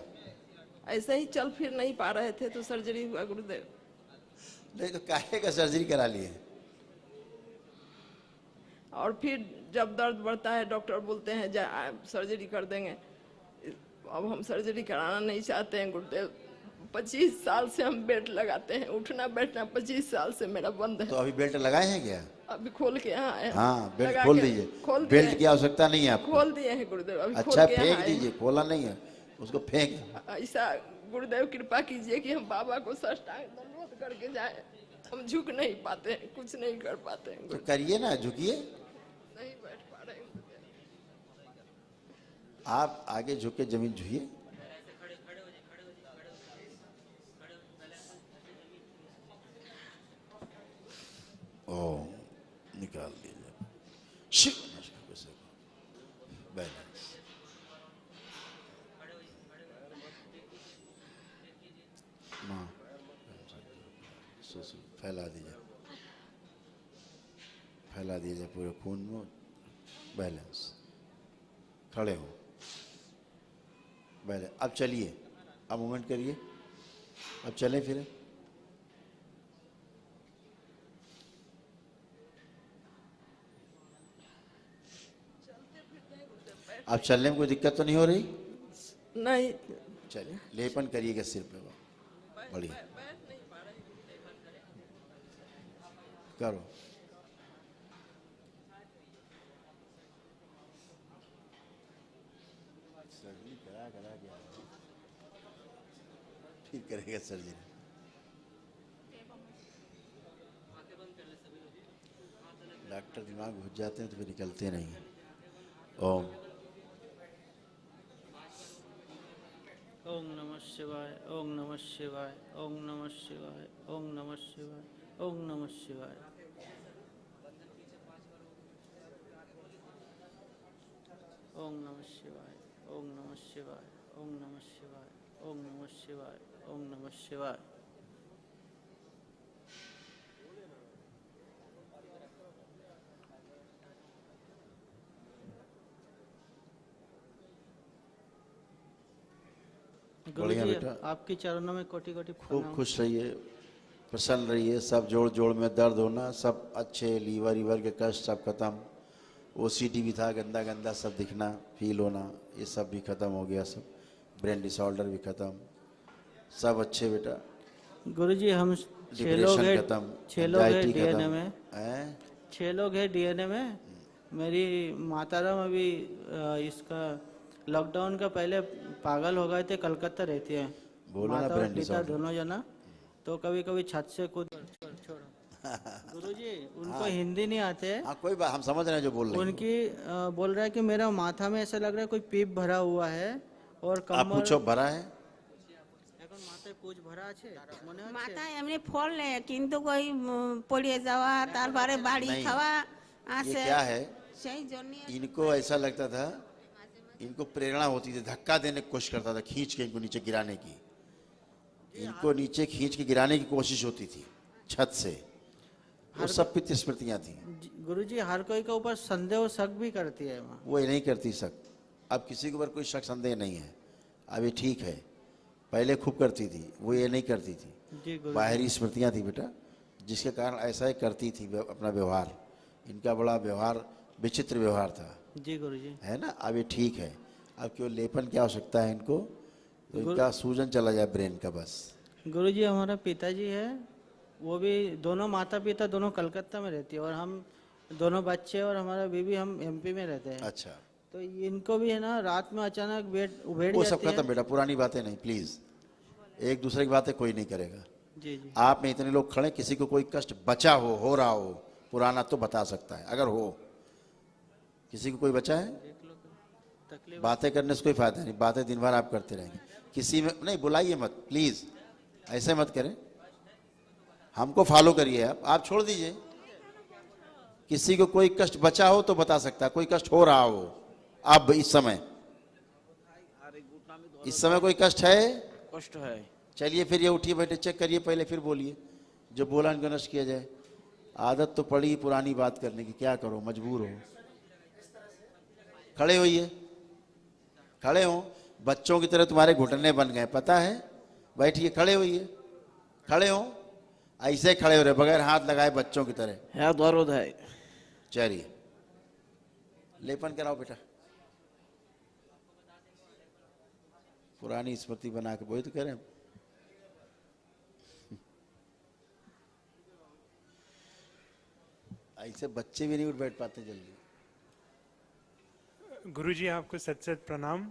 ऐसे ही चल फिर नहीं पा रहे थे तो सर्जरी हुआ गुरुदेव। नहीं तो काहे का सर्जरी करा लिए? और फिर जब दर्द बढ़ता है डॉक्टर बोलते हैं सर्जरी कर देंगे। अब हम सर्जरी कराना नहीं चाहते हैं गुरुदेव। 25 साल से हम बेल्ट लगाते हैं, उठना बैठना 25 साल से मेरा बंद है। तो अभी बेल्ट लगाए हैं क्या? अभी खोल के यहाँ आए हैं। हाँ बेल्ट लगा खोल के- दीजिए। खोल दिए बेल्ट हैं। की आवश्यकता नहीं है आपको। खोल दिए हैं गुरुदेव। अभी अच्छा खोल के यहाँ फेंक आए दीजिए, हैं। खोला नहीं है उसको फेंक। ऐसा गुरुदेव कृपा कीजिए कि हम बाबा को साष्टांग दंडवत करके जाए। हम झुक नहीं पाते हैं, कुछ नहीं कर पाते हैं तो गुरुदेव। करिए ना, झुकिए। नहीं बैठ पा रहे हैं गुरुदेव। आप आगे झुक के जमीन छुइए। ओ निकाल दीजिए। शिव बैलेंस। माँ फैला दीजिए, फैला दीजिए पूरे खून में। बैलेंस, खड़े हो। बैलेंस। अब चलिए, अब मूवमेंट करिए, अब चलें फिर। अब चलने में कोई दिक्कत तो नहीं हो रही? नहीं। चलिए लेपन करिएगा सिर पे। बढ़िया करो। सर्जरी करा के ठीक करेगा सर्जरी। डॉक्टर दिमाग घुस जाते हैं तो फिर निकलते नहीं हैं। ओम ओम नमः शिवाय, ओम नमः शिवाय, ओम नमः शिवाय, ओम नमः शिवाय, ओम नमः शिवाय। ओम नमः शिवाय, ओम नमः शिवाय, ओम नमः शिवाय, ओम नमः शिवाय, ओम नमः शिवाय। बढ़िया गुरुजी, बेटा। आपके चरणों में कोटि कोटि खूब प्रणाम। खुश रहिए, प्रसन्न रहिए। सब जोड़ जोड़ में दर्द होना सब अच्छे, लीवर के कष्ट सब खत्म। ओसीडी भी था, गंदा गंदा सब दिखना, फील होना, ये सब भी खत्म हो गया। सब ब्रेन डिसऑर्डर भी खत्म, सब अच्छे बेटा। गुरुजी हम 6 लोग डिप्रेशन हैं, खत्म, 6 लोग हैं एंजाइटी डीएनए खत्म। में। हैं? 6 लोग हैं डीएनए में। मेरी माताराम अभी इसका लॉकडाउन का पहले पागल हो गए थे, कलकत्ता रहती है। बोलो ना माता और ब्रेन पिता डिसऑर्डर। दोनों जना। तो कभी कभी छत से कूद गुरुजी उनको हाँ। हिंदी नहीं आते। हाँ कोई बात, हम समझ रहे हैं जो बोल रहे हैं। उनकी बोल रहा है कि मेरा माथा में ऐसा लग रहा है कोई पीप भरा हुआ है और आप कमर। पूछो भरा है? এখন মাথায় পুজ ভরা আছে মনে হচ্ছে? মাথায় এমনি ফলে কিন্তু কই পড়িয়ে যাওয়া তারপরে বাড়ি नहीं, খাওয়া ये আসে क्या है, সেই জন্য इनको ऐसा लगता था, इनको प्रेरणा होती थी, धक्का देने की कोशिश करता था, खींच के इनको नीचे गिराने की। इनको नीचे खींच के गिराने की कोशिश होती थी छत से। वो सब पित्त स्मृतियां थी। गुरुजी हर कोई के ऊपर संदेह और शक भी करती है माँ। वो ये नहीं करती शक। अब किसी के ऊपर कोई शक संदेह नहीं है, अब ये ठीक है। पहले खूब करती थी, वो ये नहीं करती थी। जी गुरुजी। बाहरी स्मृतियां थी बेटा, जिसके कारण ऐसा ही करती थी अपना व्यवहार। इनका बड़ा व्यवहार, विचित्र व्यवहार था, जी गुरुजी। है ना। अब ये ठीक है। अब केवल लेपन की आवश्यकता है इनको, तो इनका सूजन चला जाए ब्रेन का बस। गुरुजी हमारा पिताजी है, वो भी दोनों माता पिता दोनों कलकत्ता में रहती है और हम दोनों बच्चे और हमारा बीवी हम एमपी में रहते हैं। अच्छा, तो इनको भी है ना रात में अचानक उभेड़ वो सब जाती है। खत्म बेटा, पुरानी बातें नहीं प्लीज। एक दूसरे की बातें कोई नहीं करेगा। जी जी। आप में इतने लोग खड़े, किसी को कोई कष्ट बचा हो रहा हो पुराना तो बता सकता है, अगर हो। किसी को कोई बचा है? बातें करने से कोई फायदा नहीं, बातें दिन भर आप करते रहेंगे। किसी में नहीं, बुलाइए मत प्लीज, ऐसे मत करें। हमको फॉलो करिए, आप छोड़ दीजिए। किसी को कोई कष्ट बचा हो तो बता सकता है, कोई कष्ट हो रहा हो अब इस समय कोई कष्ट है? कष्ट है। चलिए फिर ये उठिए बैठे, चेक करिए पहले, फिर बोलिए। जो बोला इनको नष्ट किया जाए। आदत तो पड़ी पुरानी बात करने की, क्या करो, मजबूर हो। खड़े होइए, खड़े हो, बच्चों की तरह तुम्हारे घुटने बन गए, पता है। बैठिए, खड़े होइए, खड़े हो, ऐसे खड़े हो रहे बगैर हाथ लगाए बच्चों की तरह। है दर्द है। चलिए लेपन कराओ बेटा, पुरानी स्मृति बना के, वही तो कह रहे हैं। ऐसे बच्चे भी नहीं उठ बैठ पाते जल्दी। गुरुजी आपको सच सच प्रणाम।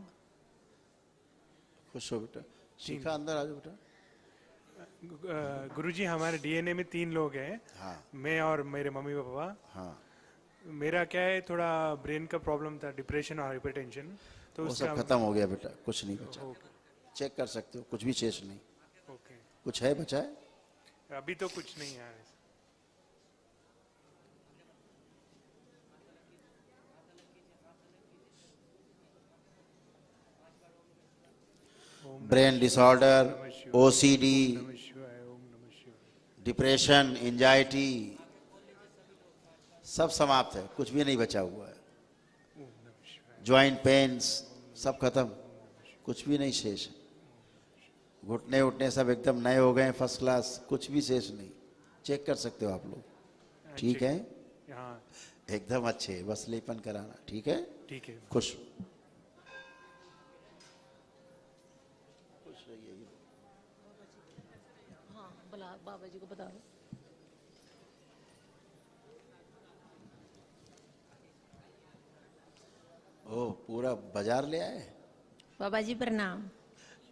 खुश हो बेटा, शिखा अंदर आ जाओ बेटा। गुरुजी हमारे डीएनए में 3 लोग हैं। हाँ। मैं और मेरे मम्मी पापा। हाँ। मेरा क्या है, थोड़ा ब्रेन का प्रॉब्लम था, डिप्रेशन और हाइपरटेंशन, तो वो सब खत्म हो गया बेटा, कुछ नहीं बचा। चेक कर सकते हो, कुछ भी शेष नहीं। ओके। कुछ है बचा है? अभी तो कुछ नहीं है। Brain disorder, OCD, depression, anxiety, सब समाप्त है, कुछ भी नहीं बचा हुआ है। ज्वाइंट पेन्स सब खत्म, कुछ भी नहीं शेष है। घुटने उठने सब एकदम नए हो गए, फर्स्ट क्लास, कुछ भी शेष नहीं। चेक कर सकते हो आप लोग, ठीक है? एकदम अच्छे, बस लेपन कराना, ठीक है? ठीक है। खुश बाबा जी को बता दो। ओ, पूरा बाजार ले आए। बाबा जी प्रणाम।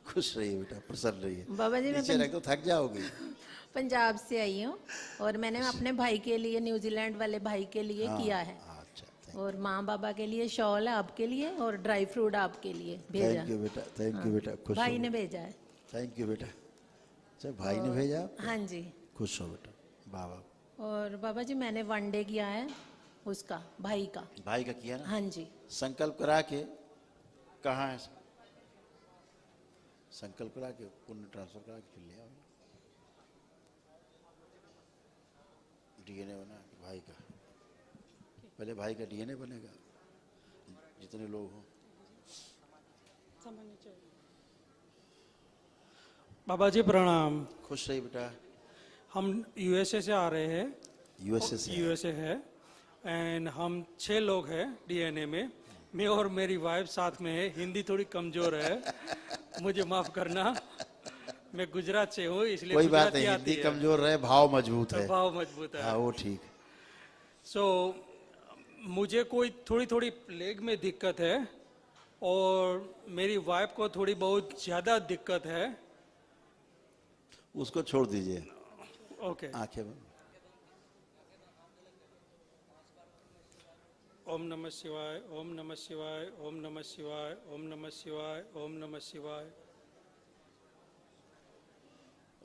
खुश रहिए बेटा, प्रसन्न रहिए। बाबा जी नीचे रख दो, थक जाओगी। पंजाब से आई हूँ और मैंने अपने भाई के लिए, न्यूजीलैंड वाले भाई के लिए किया है। और माँ बाबा के लिए शॉल है आपके लिए, और ड्राई फ्रूट आपके लिए भेजा। थैंक यू बेटा, थैंक यू बेटा। खुश भाई ने भेजा है। थैंक यू बेटा। अच्छा, भाई ने भेजा? हाँ जी। खुश हो बेटा, बाबा। और बाबा जी मैंने 1 डे किया है उसका, भाई का। भाई का किया ना? हाँ जी। संकल्प करा के, कहाँ है संकल्प करा के, पुण्य ट्रांसफर करा के फिर ले आओ। डीएनए बना के भाई का, पहले भाई का डीएनए बनेगा, जितने लोग हों। बाबा जी प्रणाम। खुश रही बेटा। हम यूएसए से आ रहे हैं। यूएसए से? यूएसए है। एंड हम 6 लोग हैं डीएनए में। मैं और मेरी वाइफ साथ में है। हिंदी थोड़ी कमजोर है, मुझे माफ करना। मैं गुजरात से हूँ, इसलिए कोई बात नहीं, हिंदी कमजोर रहे, भाव मजबूत है। भाव मजबूत है। हाँ, वो ठीक। सो मुझे कोई थोड़ी थोड़ी लेग में दिक्कत है और मेरी वाइफ को थोड़ी बहुत ज्यादा दिक्कत है। उसको छोड़ दीजिए। ओके। आंखें बंद। ओम नमः शिवाय, ओम नमः शिवाय, ओम नमः शिवाय, ओम नमः शिवाय, ओम नमः शिवाय,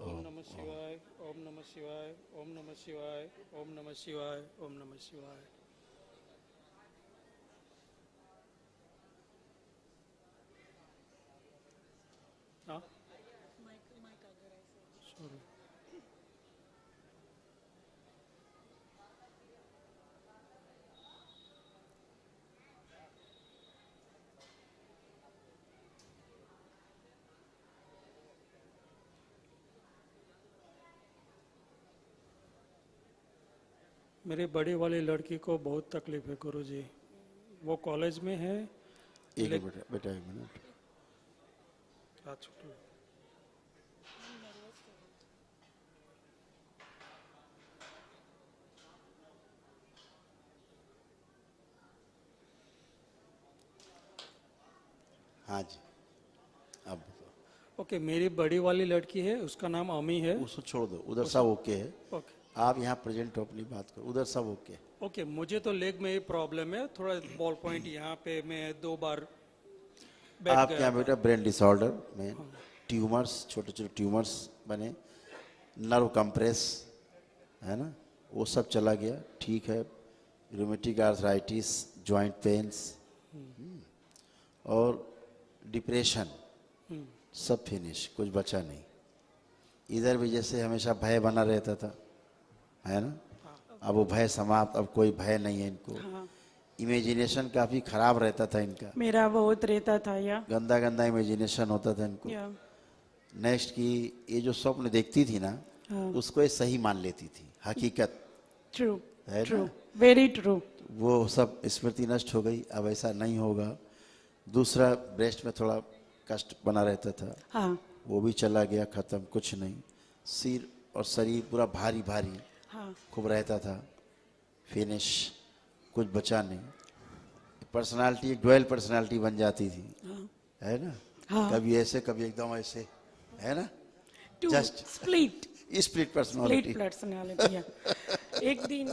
ओम नमः शिवाय, ओम नमः शिवाय, ओम नमः शिवाय, ओम नमः शिवाय, ओम नमः शिवाय। हाँ, सॉरी। मेरी बड़ी वाली लड़की को बहुत तकलीफ है गुरुजी। वो कॉलेज में है। एक बेटा, बेटा एक मिनट। हाँ जी, अब ओके। मेरी बड़ी वाली लड़की है, उसका नाम अमी है। उसको छोड़ दो, उधर सब ओके है। ओके। आप यहाँ प्रेजेंट हो, अपनी बात करो, उधर सब ओके। ओके, मुझे तो लेग में ही प्रॉब्लम है, थोड़ा बॉल पॉइंट यहाँ पे मैं 2 बार बैठ आप गया क्या था। बेटा, ब्रेन डिसऑर्डर में ट्यूमर्स, छोटे छोटे ट्यूमर्स बने, नर्व कंप्रेस है ना, वो सब चला गया, ठीक है। रूमेटिक आर्थराइटिस, जॉइंट पेन्स और डिप्रेशन, सब फिनिश, कुछ बचा नहीं। इधर भी जैसे हमेशा भय बना रहता था, है ना, अब वो भय समाप्त, अब कोई भय नहीं है इनको। हाँ। इमेजिनेशन काफी खराब रहता था इनका, मेरा बहुत रहता था या गंदा गंदा इमेजिनेशन होता था इनको। या नेक्स्ट की ये जो स्वप्न देखती थी ना, हाँ। उसको ये सही मान लेती थी, हकीकत ट्रू है ट्रू ना। Very true. वो सब स्मृति नष्ट हो गई, अब ऐसा नहीं होगा। दूसरा, ब्रेस्ट में थोड़ा कष्ट बना रहता था, हाँ वो भी चला गया, खत्म, कुछ नहीं। सिर और शरीर पूरा भारी भारी हाँ खूब रहता था, फिनिश, कुछ बचा नहीं। पर्सनालिटी एक ड्वेल पर्सनालिटी बन जाती थी, हाँ है ना। हाँ। कभी ऐसे कभी एकदम ऐसे, है ना। Just split split personality. Split personality. एक दिन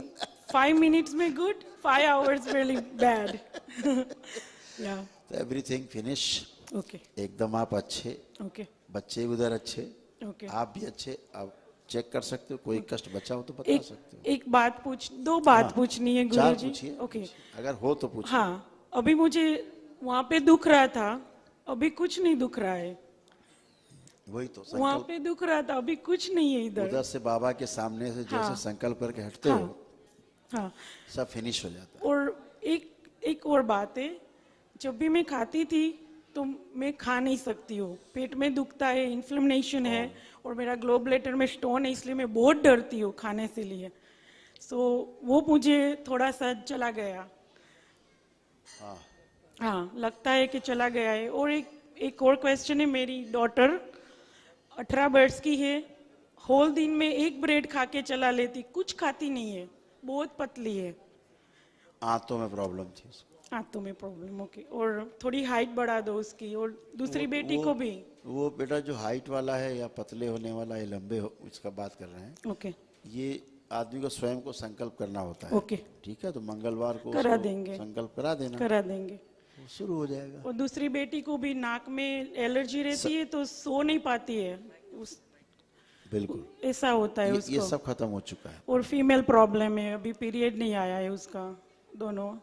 5 minutes में गुड, 5 hours really bad। या तो एवरीथिंग फिनिश। ओके एकदम आप अच्छे, ओके बच्चे भी उधर अच्छे, ओके। आप भी अच्छे। आप चेक कर सकते हो, कोई कष्ट बचा हो तो बता सकते हो। एक बात दो बात हाँ, पूछनी है 4 गुरुजी। पूछिए, ओके अगर हो तो पूछिए। हाँ, अभी मुझे वहाँ पे दुख रहा था, अभी कुछ नहीं दुख रहा है। वही तो वहाँ संकल्प, पे दुख रहा था, अभी कुछ नहीं है इधर। उधर से बाबा के सामने से जैसे हाँ। संकल्प करके हटते हाँ। हो, हाँ सब फिनिश हो जाता है। और एक और बात है, जब भी मैं खाती थी तो मैं खा नहीं सकती हूँ, पेट में दुखता है, इन्फ्लेमेशन है और मेरा ग्लो ब्लैडर में स्टोन है, इसलिए मैं बहुत डरती हूँ खाने से लिए। सो वो मुझे थोड़ा सा चला गया। हाँ। हाँ लगता है कि चला गया है। और एक और क्वेश्चन है, मेरी डॉटर 18 वर्ष की है, होल दिन में एक ब्रेड खा के चला लेती, कुछ खाती नहीं है, बहुत पतली है। आंतों में प्रॉब्लम थी उसको। हाथों में प्रॉब्लम, ओके। और थोड़ी हाइट बढ़ा दो उसकी, और दूसरी बेटी को भी। वो बेटा जो हाइट वाला है या पतले होने वाला है, लंबे हो, इसका बात कर रहे हैं। ओके। ये आदमी को स्वयं को संकल्प करना होता है। ओके। ठीक है, तो मंगलवार को करा उसको देंगे, संकल्प करा देना, करा देंगे, वो शुरू हो जाएगा। और दूसरी बेटी को भी नाक में एलर्जी रहती है, तो सो नहीं पाती है, बिल्कुल ऐसा होता है ये उसको। सब खत्म हो चुका है। और फीमेल प्रॉब्लम है, अभी पीरियड नहीं आया है उसका, दोनों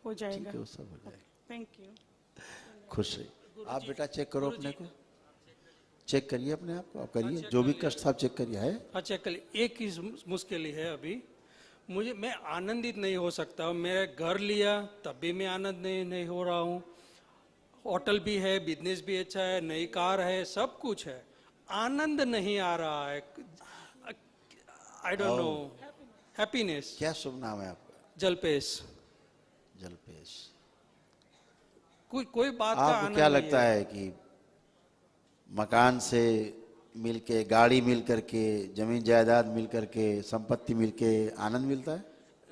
हो जाएगा। ठीक है, वो सब हो जाएगा। Thank you. खुश रहिए। आप बेटा चेक करो अपने को, चेक करिए अपने आप को, आप करिए, जो भी कष्ट था आप चेक करिए। है हाँ चेक करिए। एक ही मुश्किल है अभी, मैं आनंदित नहीं हो सकता। मेरा घर लिया तब भी मैं आनंद नहीं हो रहा हूँ। होटल भी है, बिजनेस भी अच्छा है, नई कार है, सब कुछ है, आनंद नहीं आ रहा है। I don't know. हैप्पीनेस। क्या शुभ नाम है आपका? जलपेश। जलपेश। कोई बात का आपको आनंद क्या नहीं लगता है कि मकान से मिलके, गाड़ी मिल करके, जमीन जायदाद मिल करके, संपत्ति मिलके आनंद मिलता है?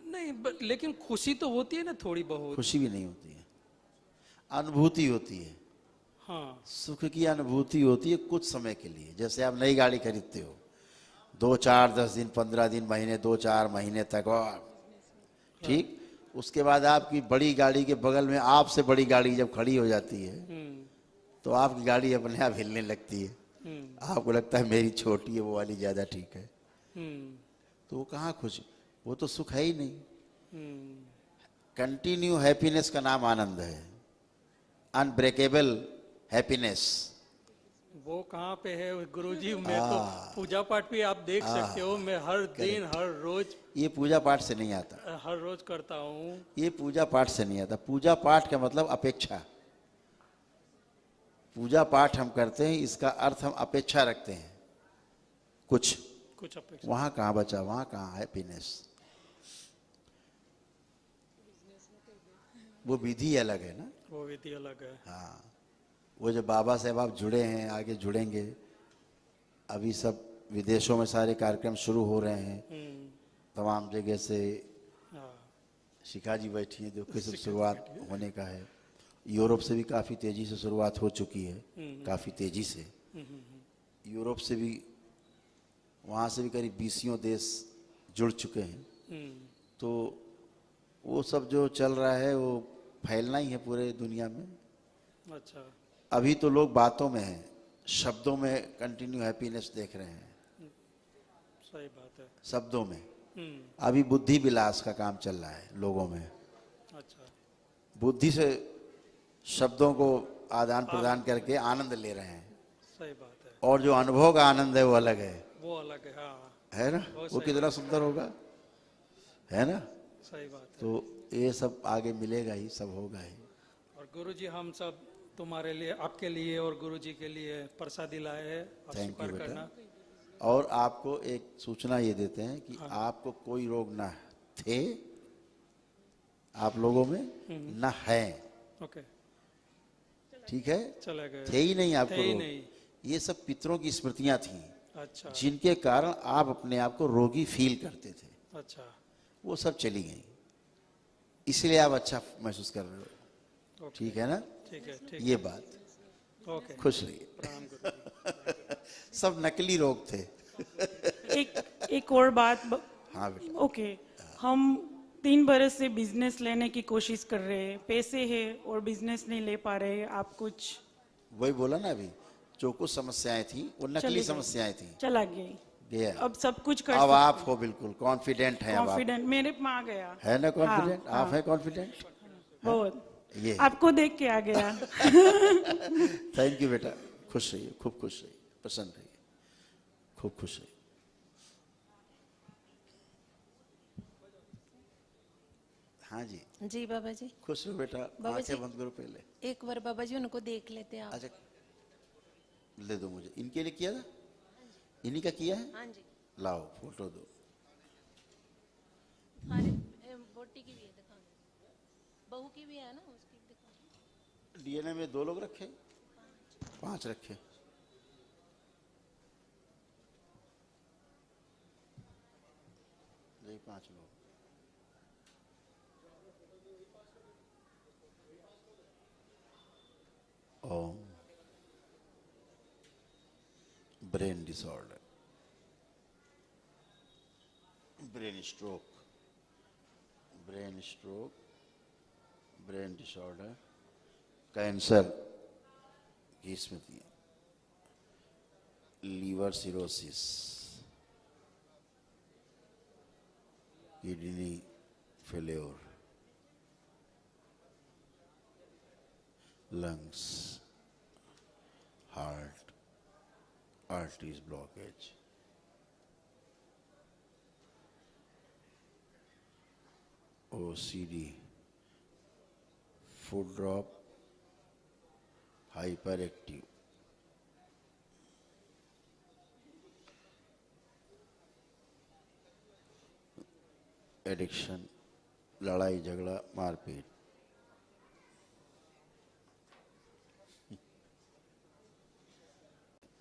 नहीं, लेकिन खुशी तो होती है ना थोड़ी बहुत। खुशी भी नहीं होती है, अनुभूति होती है। हाँ। सुख की अनुभूति होती है कुछ समय के लिए। जैसे आप नई गाड़ी खरीदते हो, 2, 4, 10 दिन, 15 दिन, महीने, 2, 4 महीने तक, ठीक। उसके बाद आपकी बड़ी गाड़ी के बगल में आपसे बड़ी गाड़ी जब खड़ी हो जाती है, तो आपकी गाड़ी अपने आप हिलने लगती है। आपको लगता है मेरी छोटी है, वो वाली ज्यादा ठीक है। तो वो कहाँ खुशी, वो तो सुख है ही नहीं। कंटिन्यू हैप्पीनेस का नाम आनंद है, अनब्रेकेबल हैप्पीनेस। वो कहाँ पे है गुरुजी? मैं तो पूजा पाठ भी आप देख सकते हो, मैं हर दिन, हर रोज। ये पूजा पाठ से नहीं आता, हर रोज करता हूँ। ये पूजा पाठ से नहीं आता। पूजा पाठ का मतलब अपेक्षा। पूजा पाठ हम करते हैं, इसका अर्थ हम अपेक्षा रखते हैं कुछ अपेक्षा। वहां कहाँ बचा, वहां कहाँ हैप्पीनेस। वो विधि अलग है ना, वो विधि अलग है। हाँ, वो जो बाबा साहब आप जुड़े हैं, आगे जुड़ेंगे। अभी सब विदेशों में सारे कार्यक्रम शुरू हो रहे हैं, तमाम जगह से। शिखा जी बैठी हैं, जो कि सब शुरुआत होने का है। यूरोप से भी काफ़ी तेज़ी से शुरुआत हो चुकी है, काफ़ी तेज़ी से। यूरोप से भी, वहाँ से भी करीब 20 देश जुड़ चुके हैं। तो वो सब जो चल रहा है वो फैलना ही है पूरे दुनिया में। अच्छा। अभी तो लोग बातों में हैं, शब्दों में कंटिन्यू हैप्पीनेस देख रहे हैं। सही बात है। शब्दों में अभी बुद्धि विलास का काम चल रहा है लोगों में। अच्छा। बुद्धि से शब्दों को आदान प्रदान करके आनंद ले रहे हैं। सही बात है। और जो अनुभव का आनंद है वो अलग है। वो अलग है, हाँ। है ना, वो कितना सुंदर होगा। है ना? सही बात है। तो ये सब आगे मिलेगा ही, सब होगा ही। और गुरुजी हम सब तुम्हारे लिए, आपके लिए और गुरुजी के लिए प्रसादी लाए हैं, आप थैंक यू स्वीकार बेटा। करना। और आपको एक सूचना ये देते हैं कि आपको कोई रोग ना थे, आप लोगों में ना है। ओके, ठीक है? चले गए, थे ही नहीं आपको थे ही रोग। नहीं। ये सब पितरों की स्मृतियां थी, अच्छा जिनके कारण आप अपने आप को रोगी फील करते थे, अच्छा, वो सब चली गई, इसलिए आप अच्छा महसूस कर रहे हो। ओके। ठीक है ना? ठीक है, ठीक ये है। बात। ओके, खुश रहिए। प्रणाम गुरुजी। सब नकली रोग थे। एक और बात हाँ बेटा। ओके, हम 3 बरस से बिजनेस लेने की कोशिश कर रहे हैं, पैसे है और बिजनेस नहीं ले पा रहे। आप कुछ, वही बोला ना अभी, जो कुछ समस्याएं थी वो चली नकली गई, समस्याएं थी। चला गई। गया। अब सब कुछ कर अब सकते आप हैं। हो बिल्कुल कॉन्फिडेंट हैं। अब आप कॉन्फिडेंट मेरे में आ गया है ना कॉन्फिडेंट? हाँ, आप है कॉन्फिडेंट? बहुत। ये आपको देख के आ गया। थैंक यू बेटा। खुश रहिए, खूब खुश रहिए, प्रसन्न रहिए, खूब खुश रहिए। हाँ जी जी बाबा जी। खुश रहो बेटा। बाबा आंखें जी, बंद करो पहले। एक बार बाबा जी उनको देख लेते हैं आप। अच्छा ले दो मुझे। इनके लिए किया था? इन्हीं का किया है? हाँ जी। लाओ फोटो दो। बोटी की भी है, दिखाओ। बहू की भी है ना, उसकी भी दिखाओ। डीएनए में 2 लोग रखे, 5 रखे। यही 5 लोग। ओम। Brain disorder, brain stroke, brain stroke, brain disorder, cancer की स्मृतियाँ, liver cirrhosis, kidney failure, lungs, heart, arteries blockage, OCD, food drop, hyperactive, addiction, लड़ाई झगड़ा मारपीट,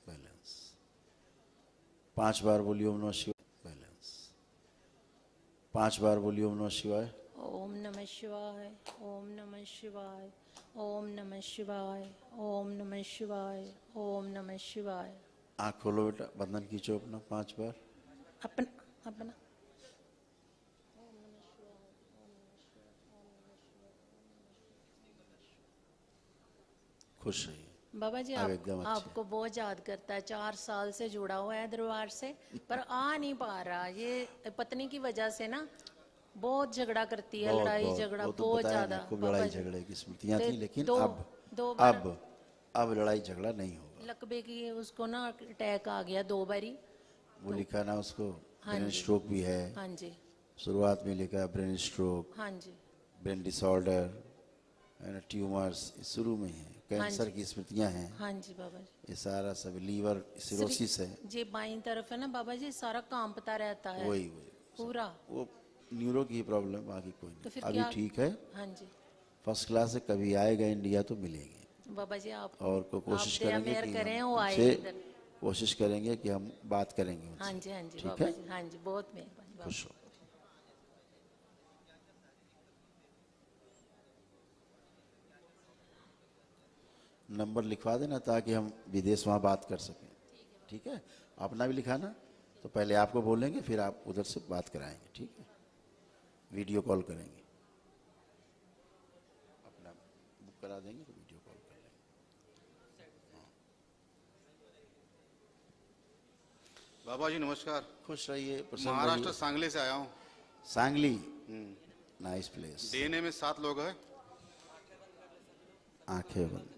बैलेंस। 5 बार बोलिए ओम नमः शिवाय। बैलेंस। 5 बार बोलिए ओम नमः शिवाय। ओम नमः शिवाय, ओम नमः शिवाय, ओम नमः शिवाय, ओम नमः शिवाय, ओम नमः शिवाय। आँख खोलो बेटा, बंधन खींचो अपना 5 बार। अपना अपना खुश रहिए। बाबा जी, अब आप एकदम अच्छे। आपको बहुत याद करता है। 4 साल से जुड़ा हुआ है दरबार से, पर आ नहीं पा रहा। ये पत्नी की वजह से ना बहुत झगड़ा करती है, लड़ाई झगड़ा वो तो बहुत बताया ज्यादा। ना, खूब बाबा लड़ाई जी, झगड़े की स्मृतियां ते थी, लेकिन दो बार अब लड़ाई झगड़ा नहीं होगा। लकबे की उसको ना अटैक आ गया 2 बारी। वो लिखा ना उसको, हाँ ब्रेन जी। स्ट्रोक भी है। हाँ जी, शुरुआत में लिखा ब्रेन स्ट्रोक, हाँ जी, ब्रेन डिसऑर्डर, ट्यूमर्स शुरू में है, कैंसर की स्मृतियां हैं, हाँ जी बाबा जी। ये सारा सब, लीवर सिरोसिस है। जी बाईं तरफ है ना बाबा जी, सारा कांपता रहता है वही पूरा। वो न्यूरो की प्रॉब्लम, बाकी कोई तो नहीं। फिर अभी क्या? ठीक है, हाँ जी फर्स्ट क्लास से। कभी आएगा इंडिया तो मिलेंगे। बाबा जी, आप और को कोशिश आप दया करेंगे मेहर कि करें, हम वो आए उनसे इधर। कोशिश करेंगे कि हम बात करेंगे उनसे। हाँ जी, हाँ जी ठीक बाबा है? जी, हाँ जी, बहुत मेहरबानी बाबा। खुश हो। नंबर लिखवा देना ताकि हम विदेश वहाँ बात कर सकें। ठीक है? अपना भी लिखाना, तो पहले आपको बोलेंगे, फिर आप उधर से बात कराएंगे। ठीक है? वीडियो कॉल करेंगे, अपना बुक करा देंगे तो वीडियो कॉल कर लेंगे। बाबा जी नमस्कार। खुश रहिए, प्रसन्न महाराष्ट्र रहिए। सांगली से आया हूँ। Sangli, nice place. डीएनए में 7 लोग हैं। आंखें बंद।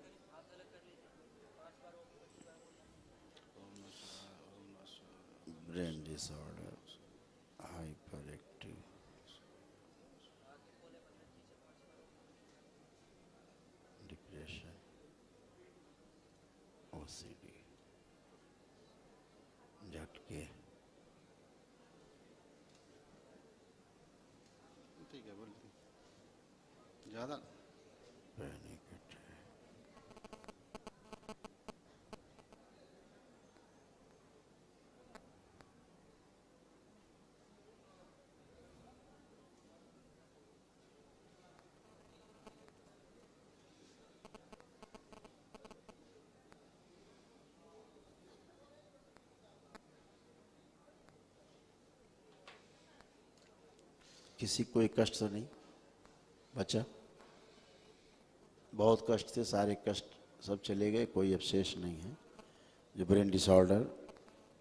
ब्रेन डिसऑर्डर, हाइपर एक्टिव, के। ठीक है, बोलिए। ज़्यादा किसी कोई कष्ट तो नहीं बचा? बहुत कष्ट थे, सारे कष्ट सब चले गए, कोई अवशेष नहीं है। जो ब्रेन डिसऑर्डर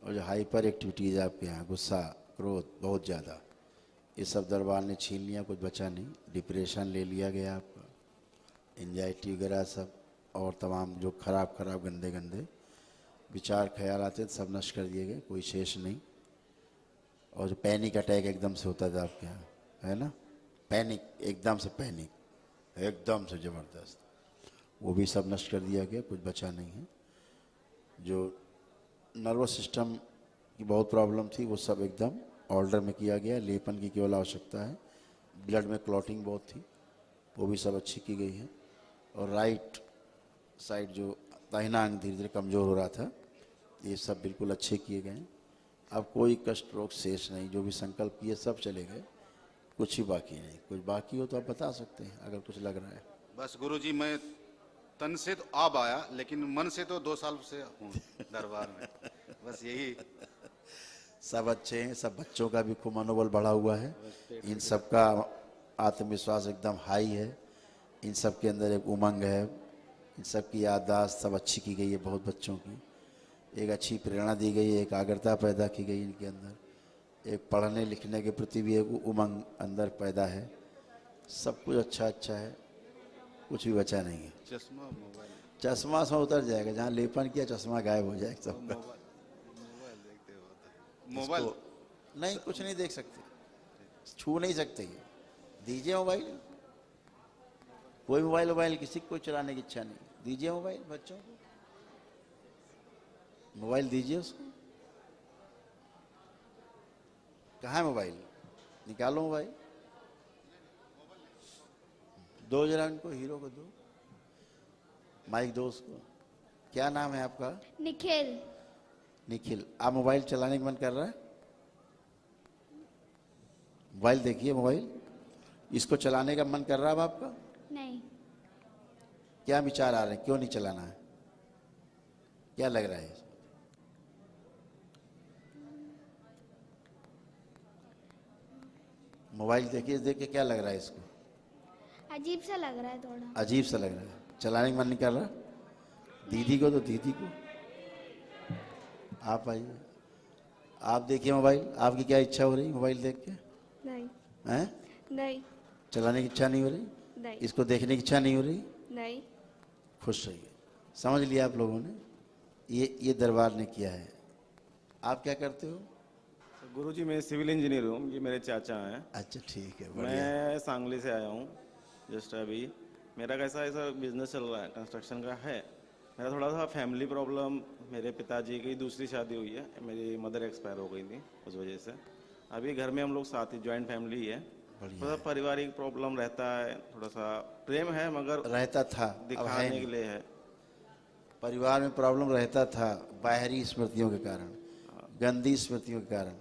और जो हाइपर एक्टिविटीज़ आपके यहाँ, गुस्सा, क्रोध बहुत ज़्यादा, ये सब दरबार ने छीन लिया, कुछ बचा नहीं। डिप्रेशन ले लिया गया आपका, एंजाइटी वगैरह सब, और तमाम जो खराब खराब गंदे गंदे विचार ख्याल आते थे सब नष्ट कर दिए गए, कोई शेष नहीं। और जो पैनिक अटैक एकदम से होता था आपके यहाँ, है ना, पैनिक, एकदम से पैनिक, एकदम से ज़बरदस्त, वो भी सब नष्ट कर दिया गया, कुछ बचा नहीं है। जो नर्वस सिस्टम की बहुत प्रॉब्लम थी वो सब एकदम ऑर्डर में किया गया, लेपन की केवल आवश्यकता है। ब्लड में क्लॉटिंग बहुत थी, वो भी सब अच्छी की गई है। और राइट साइड जो दाहिना अंग धीरे धीरे कमज़ोर हो रहा था, ये सब बिल्कुल अच्छे किए गए हैं। अब कोई कष्ट रोग शेष नहीं, जो भी संकल्प किए सब चले गए, कुछ ही बाकी नहीं। कुछ बाकी हो तो आप बता सकते हैं अगर कुछ लग रहा है। बस गुरुजी, मैं तन से तो अब आया, लेकिन मन से तो 2 साल से हूँ दरबार में, बस यही। सब अच्छे हैं, सब बच्चों का भी खूब मनोबल बढ़ा हुआ है, इन सब का आत्मविश्वास एकदम हाई है, इन सब के अंदर एक उमंग है, इन सब की याददाश्त सब अच्छी की गई है, बहुत बच्चों की एक अच्छी प्रेरणा दी गई है, एकाग्रता पैदा की गई इनके अंदर, एक पढ़ने लिखने के प्रति भी एक उमंग अंदर पैदा है। सब कुछ अच्छा अच्छा है, कुछ भी बचा नहीं है। चश्मा मोबाइल, चश्मा से उतर जाएगा, जहाँ लेपन किया चश्मा गायब हो जाएगा सबका। मोबाइल देखते होता है, मोबाइल नहीं, कुछ नहीं देख सकते, छू नहीं सकते, ये दीजिए मोबाइल। कोई मोबाइल किसी को चलाने की इच्छा नहीं, दीजिए मोबाइल बच्चों को, मोबाइल दीजिए उसको। कहाँ है मोबाइल? निकालो मोबाइल, दो जरा उनको, हीरो को दो, माइक दो उसको। क्या नाम है आपका? निखिल। निखिल, आप मोबाइल चलाने का मन कर रहा है? मोबाइल देखिए, मोबाइल इसको चलाने का मन कर रहा है अब आपका? नहीं। क्या विचार आ रहे हैं, क्यों नहीं चलाना है, क्या लग रहा है? मोबाइल देखिए, देख के क्या लग रहा है इसको? अजीब सा लग रहा है थोड़ा। अजीब सा लग रहा है, चलाने का मन नहीं कर रहा? दीदी को तो दीदी को, आप आइए, आप देखिए मोबाइल, आपकी क्या इच्छा हो रही है मोबाइल देख के? नहीं। हैं? नहीं। चलाने की इच्छा नहीं हो रही? नहीं। इसको देखने की इच्छा नहीं हो रही? नहीं। खुश रहिए, समझ लिया आप लोगों ने, ये दरबार ने किया है। आप क्या करते हो? गुरुजी मैं सिविल इंजीनियर हूँ, ये मेरे चाचा हैं। अच्छा ठीक है, मैं सांगली से आया हूँ जस्ट अभी। मेरा कैसा ऐसा बिजनेस चल रहा है, कंस्ट्रक्शन का है। मेरा थोड़ा सा फैमिली प्रॉब्लम, मेरे पिताजी की दूसरी शादी हुई है, मेरी मदर एक्सपायर हो गई थी, उस वजह से अभी घर में हम लोग साथ ही जॉइंट फैमिली है। थोड़ा सा पारिवारिक प्रॉब्लम रहता है, थोड़ा सा प्रेम है मगर रहता था, दिखाने के लिए है। परिवार में प्रॉब्लम रहता था बाहरी स्मृतियों के कारण, गंदी स्मृतियों के कारण,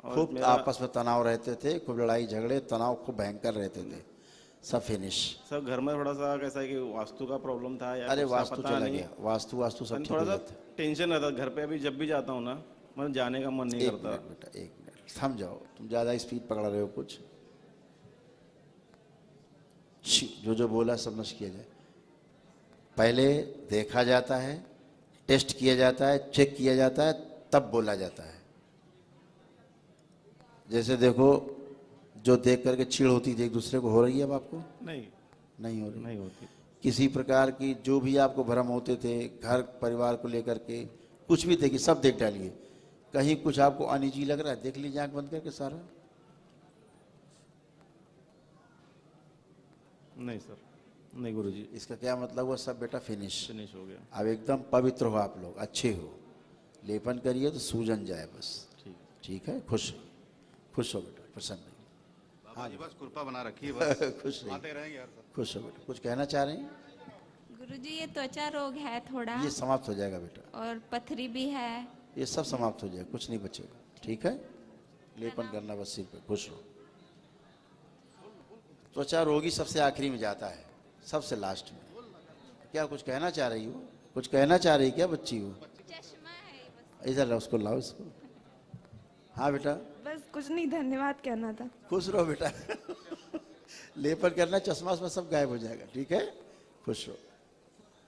खूब आपस में तनाव रहते थे, खूब लड़ाई झगड़े, तनाव खूब भयंकर रहते थे, सब फिनिश। सब घर में थोड़ा सा कैसा है कि वास्तु का प्रॉब्लम था या अरे कुछ वास्तु पता चला नहीं। गया, वास्तु सब ठीक थोड़ा हो सा जाता है। टेंशन रहता घर पे। अभी जब भी जाता हूँ ना, मतलब जाने का मन नहीं एक करता। मिनट बेटा, एक मिनट थम जाओ, तुम ज़्यादा स्पीड पकड़ रहे हो कुछ। जो बोला सब नष्ट किया जाए। पहले देखा जाता है, टेस्ट किया जाता है, चेक किया जाता है, तब बोला जाता है। जैसे देखो, जो देख करके चिढ़ होती थी एक दूसरे को, हो रही है अब आपको? नहीं हो रही। नहीं होती। किसी प्रकार की जो भी आपको भ्रम होते थे घर परिवार को लेकर के, कुछ भी देखिए, सब देख डालिए। कहीं कुछ आपको अनिजी लग रहा है, देख लीजिए आंख बंद करके सारा। नहीं सर, नहीं गुरुजी। इसका क्या मतलब हुआ? सब बेटा फिनिश हो गया। अब एकदम पवित्र हो आप लोग, अच्छे हो, लेपन करिए तो सूजन जाए बस। ठीक है, खुश हो बेटा, प्रसन्न रहिए। बाबा जी बस कृपा बना रखिए बस। खुश रहिए, आते रहेंगे यार सब। खुश हो बेटा। कुछ कहना चाह रहे हैं? गुरुजी ये त्वचा रोग है थोड़ा, ये समाप्त हो जाएगा बेटा, और पथरी भी है। ये सब समाप्त हो जाएगा, कुछ नहीं बचेगा। ठीक है, लेपन करना बस सिर पे। खुश रहो। त्वचा रोगी सबसे आखिरी में जाता है, सबसे लास्ट में। क्या कुछ कहना चाह रही हो? कुछ कहना चाह रही क्या बच्ची हो? इधर लाओ, उसको लाओ इसको। हाँ बेटा, बस कुछ नहीं, धन्यवाद कहना था। खुश रहो बेटा। लेपन करना, चश्मा उसमें सब गायब हो जाएगा। ठीक है, खुश रहो।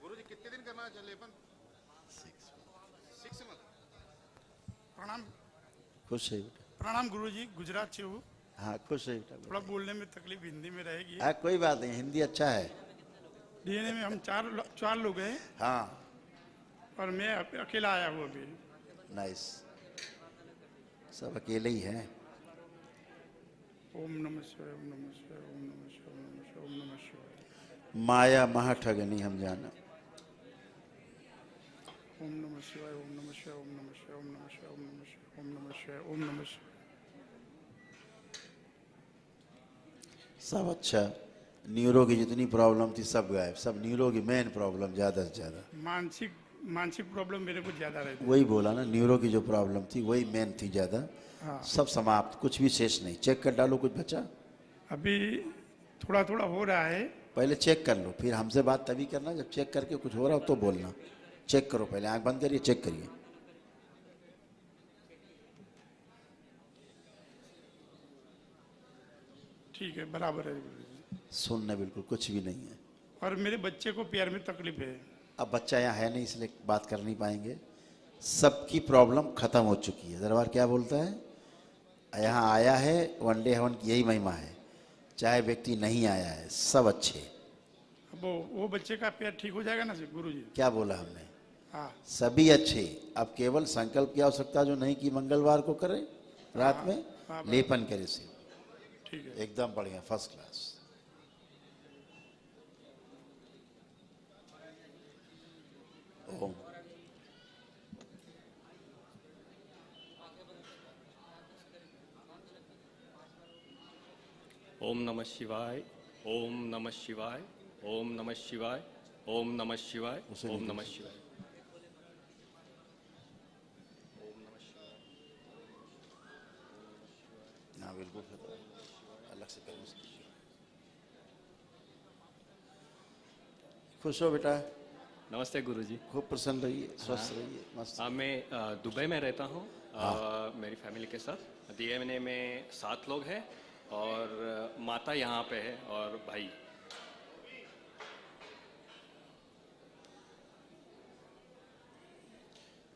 गुरुजी कितने दिन करना है लेपन? 6 मंथ। प्रणाम। खुश है बेटा। प्रणाम गुरुजी, गुजरात से हूँ। हाँ, खुश है बेटा। थोड़ा बोलने में तकलीफ हिंदी में रहेगी। हाँ, कोई बात नहीं, हिंदी अच्छा है। डीएनए में हम चार लोग हैं। हाँ, और मैं अकेला आया हूँ अभी। नाइस, सब अकेले ही हैं। ओम नमः शिवाय, ओम नमः शिवाय, ओम नमः शिवाय, ओम नमः शिवाय, ओम नमः शिवाय। माया महाठगनी हम जाना। ओम नमः शिवाय, ओम नमः शिवाय, ओम नमः शिवाय, ओम नमः शिवाय, ओम नमः शिवाय, ओम नमः शिवाय, ओम नमः शिवाय। सब अच्छा। न्यूरो की जितनी प्रॉब्लम थी सब गायब, सब न्यूरो की मेन प्रॉब्लम ज़्यादा से ज़्यादा। मानसिक प्रॉब्लम मेरे को ज्यादा रहती है। वही बोला ना, न्यूरो की जो प्रॉब्लम थी वही मेन थी ज़्यादा। हाँ। सब समाप्त, कुछ भी शेष नहीं। चेक कर डालो, कुछ बचा? अभी थोड़ा थोड़ा हो रहा है। पहले चेक कर लो, फिर हमसे बात तभी करना जब चेक करके कुछ हो रहा हो तो बोलना। चेक करो पहले, आंख बंद करिए, चेक करिए। ठीक है, बराबर है। सुनना बिल्कुल कुछ भी नहीं है। और मेरे बच्चे को पैर में तकलीफ है। अब बच्चा यहाँ है नहीं इसलिए बात कर नहीं पाएंगे। सबकी प्रॉब्लम खत्म हो चुकी है। दरबार क्या बोलता है? यहाँ आया है, वनडे हेवन की यही महिमा है। चाहे व्यक्ति नहीं आया है, सब अच्छे। अब वो बच्चे का पैर ठीक हो जाएगा ना गुरुजी? क्या बोला हमने? हाँ। सभी अच्छे। अब केवल संकल्प की आवश्यकता जो नहीं की मंगलवार को करे रात में, हाँ, लेपन करे से ठीक है, एकदम बढ़िया, फर्स्ट क्लास। ओम ओम नमः शिवाय, ओम नमः शिवाय, ओम नमः शिवाय, ओम नमः शिवाय, ओम नमः शिवाय। ना बिल्कुल अलग से करो। खुश हो बेटा। नमस्ते गुरुजी। खूब प्रसन्न रहिए, स्वस्थ रहिए, मस्त। मैं दुबई में रहता हूँ हाँ। मेरी फैमिली के साथ। डीएनए में 7 लोग हैं और माता यहाँ पे है और भाई।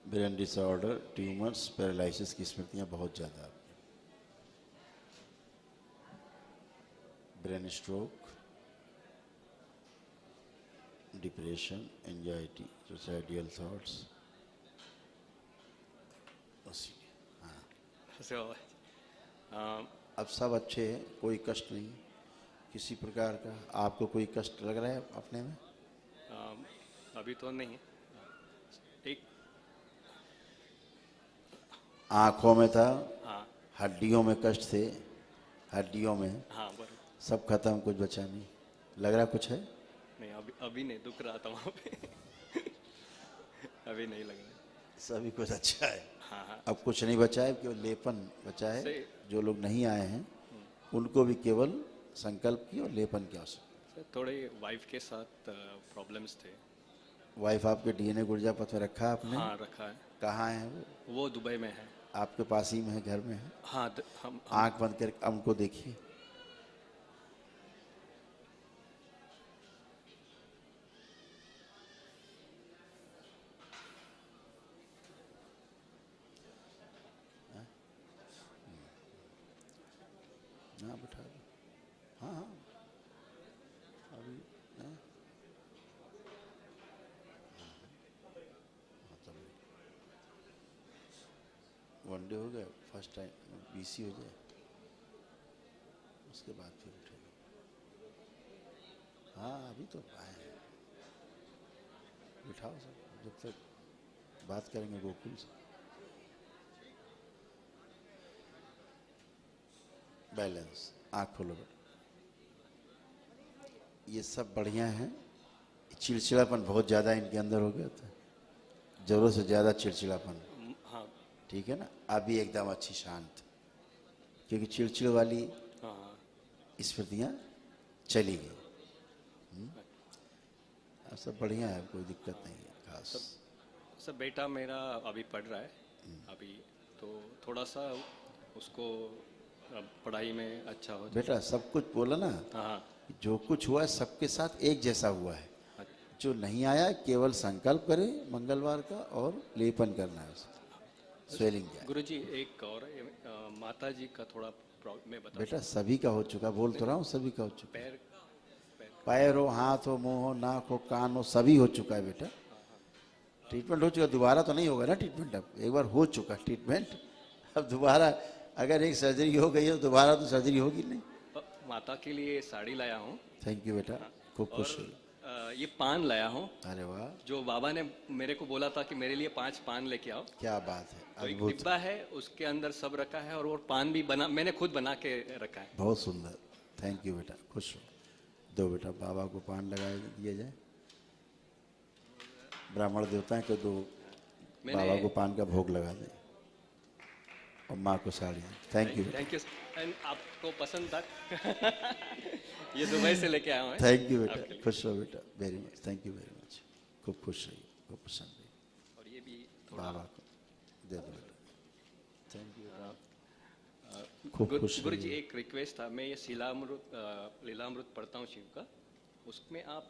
ब्रेन डिसऑर्डर, ट्यूमर्स, पैरालिसिस की स्मृतियाँ बहुत ज़्यादा। Brain stroke, depression, anxiety, suicidal thoughts. हाँ, अब सब अच्छे हैं, कोई कष्ट नहीं किसी प्रकार का। आपको कोई कष्ट लग रहा है अपने में? अभी तो नहीं है। एक आँखों में था, हाँ। हड्डियों में कष्ट थे, हड्डियों में। हाँ, बराबर। सब खत्म, कुछ बचा नहीं। लग रहा कुछ है? नहीं, अभी नहीं, दुख रहा था वहाँ पे। अभी नहीं लग रहा। सभी कुछ अच्छा है। हाँ, हाँ। अब कुछ नहीं बचा है, केवल लेपन बचा है। जो लोग नहीं आए हैं उनको भी केवल संकल्प की और लेपन की आवश्यकता। थोड़े वाइफ के साथ प्रॉब्लम्स थे। वाइफ आपके डीएनए गुर्जापत में रखा है आपने? हाँ, रखा है। कहाँ है वो दुबई में है। आपके पास ही में है, घर में है? हाँ, हम आंख बंद करके हमको देखिए। हाँ, बैठा दो। हाँ हाँ, अभी वनडे हो गया, फर्स्ट टाइम बीसी हो जाए उसके बाद फिर उठेगा। हाँ, अभी तो आए हैं। बिठाओ सब, जब तक बात करेंगे गोकुल से। बैलेंस, आँख खोलो बेटा। ये सब बढ़िया है। चिड़चिड़ापन बहुत ज़्यादा इनके अंदर हो गया था, ज़रूरत से ज़्यादा चिड़चिड़ापन। हाँ ठीक है ना, अभी एकदम अच्छी शांत, क्योंकि चिड़चिड़ वाली हाँ स्मृतियाँ चली गई। अब सब बढ़िया है, कोई दिक्कत नहीं है खास। सब बेटा मेरा अभी पढ़ रहा है अभी, तो थोड़ा सा उसको पढ़ाई में अच्छा हो। बेटा सब कुछ बोला ना, हाँ जो कुछ हुआ है सबके साथ एक जैसा हुआ है। जो नहीं आया केवल संकल्प करे मंगलवार का और लेपन करना है उसका, स्वेलिंग जाए। गुरुजी एक और माता जी का थोड़ा प्रॉब्लम मैं बता। बेटा सभी का हो चुका, बोल तो रहा हूँ सभी का हो चुका। पैर पैर हो, हाथ हो, मुंह हो, नाक हो, कान हो, सभी हो चुका है बेटा। ट्रीटमेंट हो चुका, दोबारा तो नहीं होगा ना ट्रीटमेंट। अब एक बार हो चुका ट्रीटमेंट, अब दोबारा अगर एक सर्जरी हो गई है तो दोबारा तो सर्जरी होगी नहीं। माता के लिए साड़ी लाया हूँ। थैंक यू बेटा, खूब खुश हुई। ये पान लाया हूँ। अरे वाह, जो बाबा ने मेरे को बोला था कि मेरे लिए 5 पान लेके आओ। क्या बात है, तो एक अद्भुत। डिब्बा है, उसके अंदर सब रखा है, और वो पान भी बना, मैंने खुद बना के रखा है। बहुत सुंदर, थैंक यू बेटा, खुश हो। दो बेटा, बाबा को पान लगा दिया जाए। ब्राह्मण देवता को दो, बाबा को पान का भोग लगा दे, और माँ को sari. Thank you, thank you. And आपको पसंद था ये दुबई से लेके आया हूँ। थैंक यू बेटा, खुश हो बेटा, very much, thank you very much. खूब खुश रहिए, खूब पसंद रहिए। और ये भी बाबा को दे दो बेटा, थैंक यू। खूब खुश गुरु जी रहिए। एक रिक्वेस्ट था, मैं ये लीलामृत पढ़ता हूँ शिव का, उसमें आप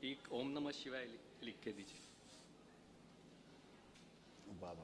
एक ओम नमः शिवाय लिख के दीजिए। बाबा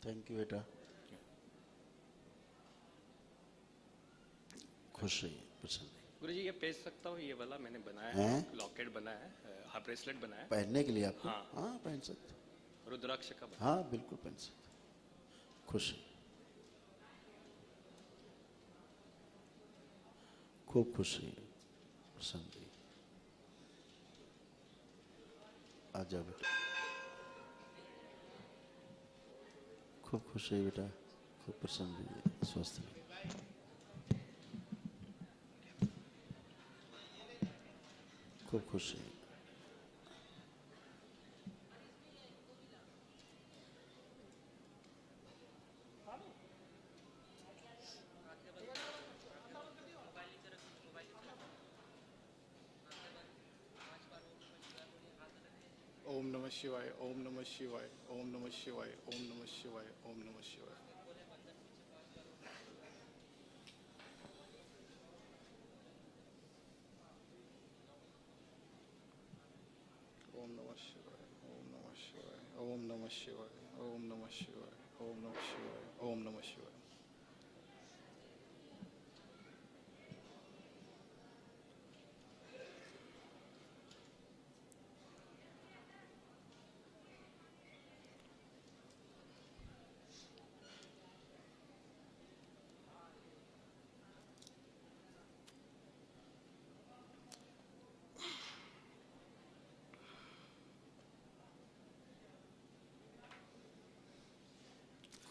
थैंक यू बेटा, खुश रहिए, पसंद रहिए। गुरु जी ये पहन सकता हूँ, ये वाला मैंने बनाया है, लॉकेट बनाया है, हाफ ब्रेसलेट बनाया है। पहनने के लिए आपको? हाँ, हाँ पहन सकते। रुद्राक्ष का बनाया। हाँ बिल्कुल पहन सकते, खुश रहिए, खूब खुश रहिए, पसंद रहिए। आ जाओ बेटा, खूब खुश रहिए बेटा, खूब प्रसन्न रहिए, स्वस्थ रहिए। खूब खुश रहिए। ओम नमः शिवाय, ओम नमः शिवाय, ओम नमः शिवाय, ओम नमः शिवाय, ओम नमः शिवाय। ओम नमः शिवाय, ओम नमः शिवाय, ओम नमः शिवाय, ओम नमः शिवाय, ओम नमः शिवाय, ओम नमः शिवाय।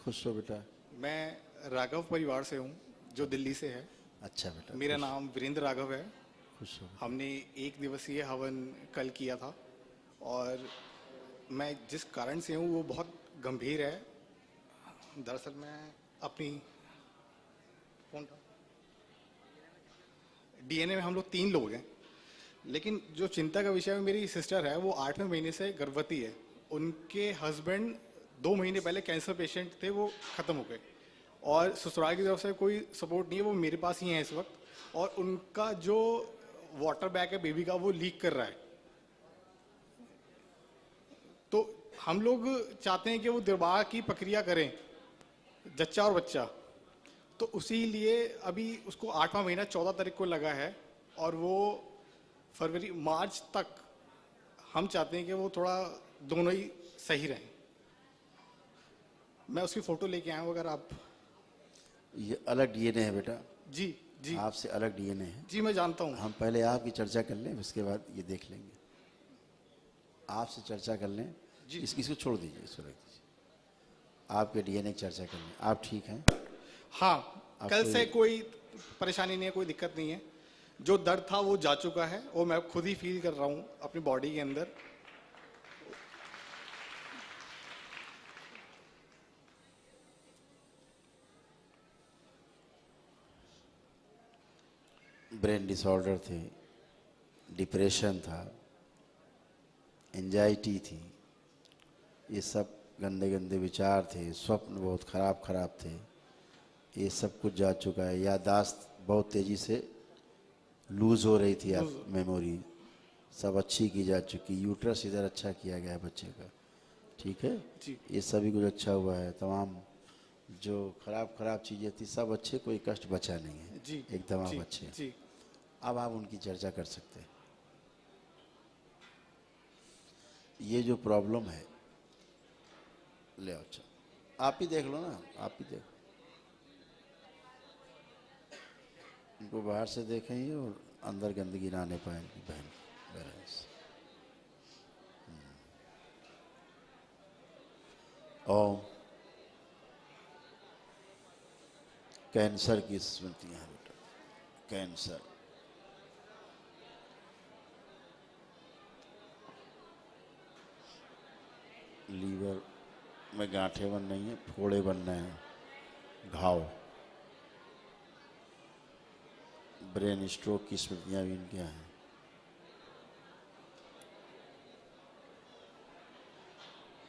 खुश हो बेटा। मैं राघव परिवार से हूँ, जो दिल्ली से है। अच्छा बेटा, मेरा खुश- नाम वीरेंद्र राघव है। खुश हो। हमने 1 दिवसीय हवन कल किया था, और मैं जिस कारण से हूँ वो बहुत गंभीर है। दरअसल मैं अपनी कौन था डीएनए में हम लोग 3 लोग हैं, लेकिन जो चिंता का विषय है, मेरी सिस्टर है, वो 8वें महीने से गर्भवती है। उनके हस्बैंड 2 महीने पहले कैंसर पेशेंट थे, वो ख़त्म हो गए, और ससुराल की तरफ से कोई सपोर्ट नहीं है। वो मेरे पास ही हैं इस वक्त, और उनका जो वाटर बैग है बेबी का, वो लीक कर रहा है। तो हम लोग चाहते हैं कि वो निर्वाह की प्रक्रिया करें, जच्चा और बच्चा, तो उसी लिए अभी उसको 8वां महीना 14 तारीख को लगा है, और वो फरवरी मार्च तक हम चाहते हैं कि वो थोड़ा दोनों ही सही रहें। मैं उसकी फोटो लेके आया हूँ, अगर आप। ये अलग डीएनए है बेटा। जी जी, आपसे अलग डीएनए है। जी मैं जानता हूँ। हम पहले आपकी चर्चा कर लें, उसके बाद ये देख लेंगे। आपसे चर्चा कर लें। इसको छोड़ दीजिए, इसको रख दीजिए। आपके डीएनए की चर्चा कर लें। आप ठीक हैं? हाँ, कल से कोई परेशानी नहीं है, कोई दिक्कत नहीं है। जो दर्द था वो जा चुका है, वो मैं खुद ही फील कर रहा हूँ अपनी बॉडी के अंदर। ब्रेन डिसऑर्डर थे, डिप्रेशन था, एंजाइटी थी, ये सब गंदे गंदे विचार थे, स्वप्न बहुत खराब खराब थे, ये सब कुछ जा चुका है। याददाश्त बहुत तेज़ी से लूज़ हो रही थी, आप मेमोरी सब अच्छी की जा चुकी। यूट्रस इधर अच्छा किया गया है बच्चे का, ठीक है जी। ये सभी कुछ अच्छा हुआ है। तमाम जो खराब खराब चीज़ें थी सब अच्छे, कोई कष्ट बचा नहीं है जी, एकदम आप जी, अच्छे। जी। अब आप उनकी चर्चा कर सकते हैं। ये जो प्रॉब्लम है, ले आओ, अच्छा आप ही देख लो ना, आप ही देखो। उनको बाहर से देखेंगे और अंदर गंदगी ना आने पाए उनकी बहन बैलेंस। और कैंसर की स्मृतियां हैं बेटा, कैंसर। लीवर में गांठें बन रही हैं, फोड़े बन रहे हैं, घाव। ब्रेन स्ट्रोक की स्मृतियां भी इनके हैं।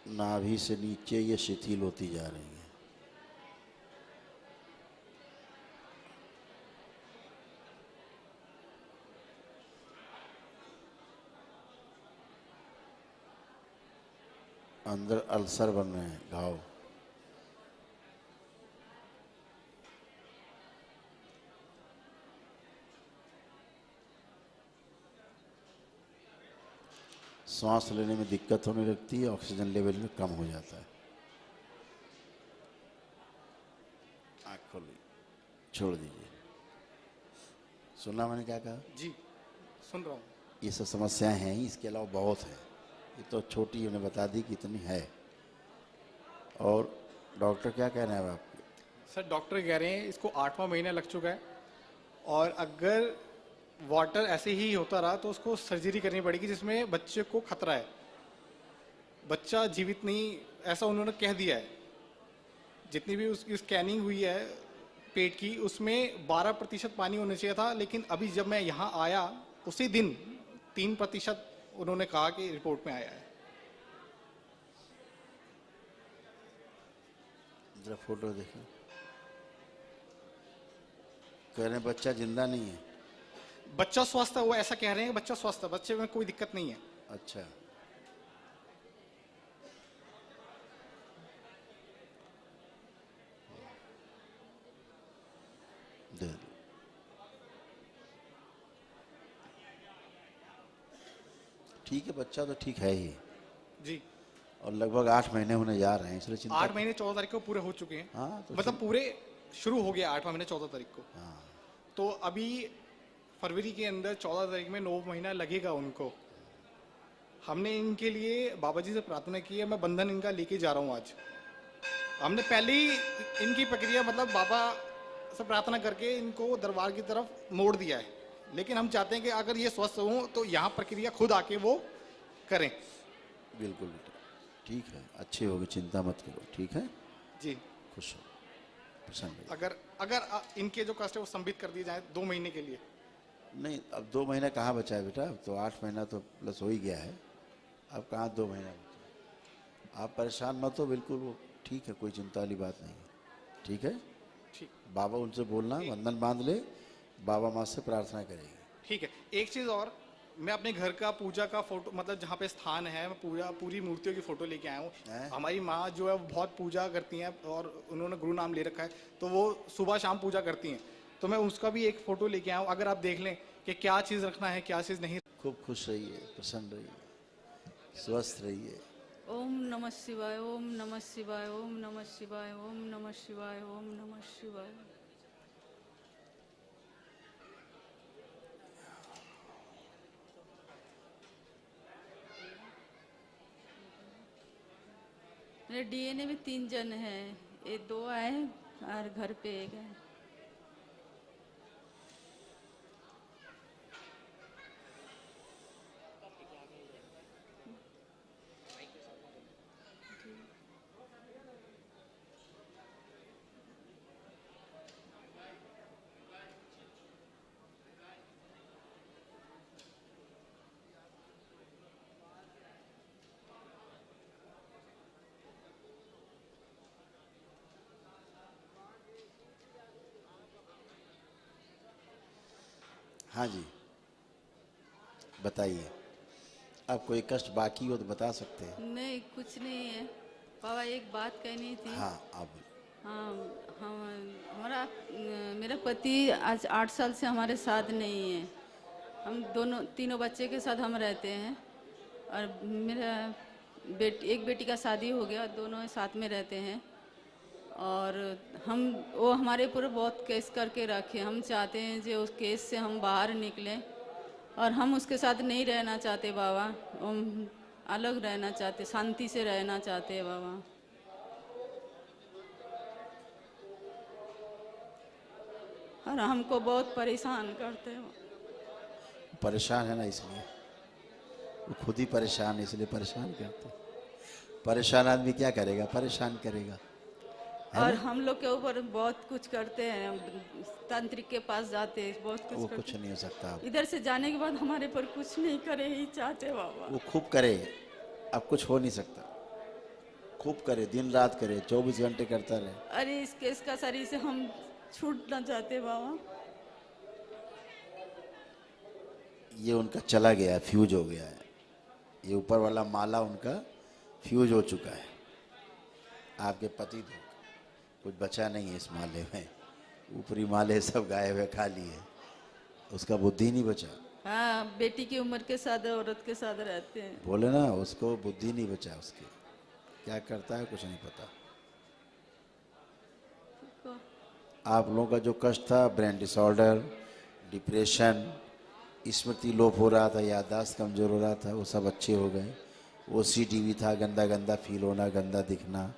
नाभि से नीचे ये शिथिल होती जा रही है। अंदर अल्सर बन रहे हैं, घाव। सांस लेने में दिक्कत होने लगती है, ऑक्सीजन लेवल में कम हो जाता है। आँख खोलिए, छोड़ दीजिए। सुना मैंने क्या कहा? जी सुन रहा हूँ। ये सब समस्याएं हैं ही, इसके अलावा बहुत है। ये तो छोटी उन्हें बता दी कि इतनी है। और डॉक्टर क्या कह रहे हैं अब आपके? सर डॉक्टर कह रहे हैं इसको 8वां महीना लग चुका है, और अगर वाटर ऐसे ही होता रहा तो उसको सर्जरी करनी पड़ेगी, जिसमें बच्चे को खतरा है। बच्चा जीवित नहीं, ऐसा उन्होंने कह दिया है। जितनी भी उसकी स्कैनिंग हुई है पेट की, उसमें 12% पानी होना चाहिए था, लेकिन अभी जब मैं यहाँ आया उसी दिन 3% उन्होंने कहा कि रिपोर्ट में आया है। जरा फोटो देखो। कह रहे हैं बच्चा जिंदा नहीं है। बच्चा स्वस्थ है, वो ऐसा कह रहे हैं कि बच्चा स्वस्थ है, बच्चे में कोई दिक्कत नहीं है। अच्छा, दे दो। ठीक है, बच्चा तो ठीक है ही जी। और लगभग 8 महीने होने जा रहे हैं, इसलिए चिंता 8 महीने 14 तारीख को पूरे हो चुके हैं। हाँ, तो मतलब पूरे शुरू हो गया 8वां महीने 14 तारीख को। हाँ। तो अभी फरवरी के अंदर 14 तारीख में 9 महीना लगेगा उनको। हमने इनके लिए बाबा जी से प्रार्थना की है, मैं बंधन इनका लेके जा रहा हूँ आज। हमने पहले ही इनकी प्रक्रिया मतलब बाबा से प्रार्थना करके इनको दरबार की तरफ मोड़ दिया है, लेकिन हम चाहते हैं कि अगर ये स्वस्थ हों तो यहाँ प्रक्रिया खुद आके वो करें। बिल्कुल बेटा, ठीक है, अच्छी होगी, चिंता मत करो, ठीक है जी। खुश हो, प्रसन्न रहिए। अगर इनके जो कष्ट है वो संबित कर दिए जाए 2 महीने के लिए। नहीं, अब 2 महीना कहाँ बचा है बेटा? अब तो 8 महीना तो प्लस हो ही गया है, अब कहाँ 2 महीना बचा? आप परेशान मत हो, बिल्कुल वो ठीक है, कोई चिंता वाली बात नहीं है, ठीक है। ठीक। बाबा उनसे बोलना, बंधन बांध ले, बाबा माँ से प्रार्थना करेगी। ठीक है। एक चीज़ और, मैं अपने घर का पूजा का फोटो, मतलब जहाँ पे स्थान है, मैं पूरी मूर्तियों की फोटो लेके आया हूँ। हमारी माँ जो है वो बहुत पूजा करती हैं और उन्होंने गुरु नाम ले रखा है, तो वो सुबह शाम पूजा करती हैं, तो मैं उसका भी एक फोटो लेके आया हूँ। अगर आप देख लें कि क्या चीज़ रखना है, क्या चीज़ नहीं। खूब खुश रहिए, प्रसन्न रहिए, स्वस्थ रहिए। ओम नमः शिवाय, ओम नमः शिवाय, ओम नमः शिवाय, ओम नमः शिवाय, ओम नमः शिवाय। मेरे डीएनए में 3 जन हैं, ये 2 आए और घर पे 1 है। हाँ जी, बताइए। आप कोई कष्ट बाकी हो तो बता सकते हैं। नहीं, कुछ नहीं है बाबा, एक बात कहनी थी। हाँ, आप। हाँ, हमारा मेरा पति आज 8 साल से हमारे साथ नहीं है। हम तीनों बच्चे के साथ हम रहते हैं और मेरा एक बेटी का शादी हो गया, दोनों साथ में रहते हैं और वो हमारे ऊपर बहुत केस करके रखे। हम चाहते हैं जो उस केस से हम बाहर निकलें और हम उसके साथ नहीं रहना चाहते बाबा, हम अलग रहना चाहते, शांति से रहना चाहते हैं बाबा। और हमको बहुत परेशान करते हैं। परेशान है ना, इसलिए वो खुद ही परेशान है, इसलिए परेशान करते। परेशान आदमी क्या करेगा, परेशान करेगा। और हम लोग के ऊपर बहुत कुछ करते हैं, तांत्रिक के पास जाते हैं, बहुत कुछ वो करते कुछ नहीं हो सकता। इधर से जाने के बाद हमारे पर कुछ नहीं करे ही चाहते बाबा। वो खूब करे, अब कुछ हो नहीं सकता। खूब करे, दिन रात करे, 24 घंटे करता रहे। अरे इस केस का शरीर से हम छूटना चाहते बाबा। ये उनका चला गया है, फ्यूज हो गया है। ये ऊपर वाला माला उनका फ्यूज हो चुका है। आपके पति तो कुछ बचा नहीं है इस माले में, ऊपरी माले सब गायब है, खाली है, उसका बुद्धि नहीं बचा। हाँ, बेटी की उम्र के साथ औरत के साथ रहते हैं। बोले ना, उसको बुद्धि नहीं बचा, उसकी क्या करता है कुछ नहीं पता। आप लोगों का जो कष्ट था, ब्रेन डिसऑर्डर, डिप्रेशन, स्मृति लोप हो रहा था, याददाश्त कमज़ोर हो रहा था, वो सब अच्छे हो गए। OCD था, गंदा गंदा फील होना, गंदा दिखना,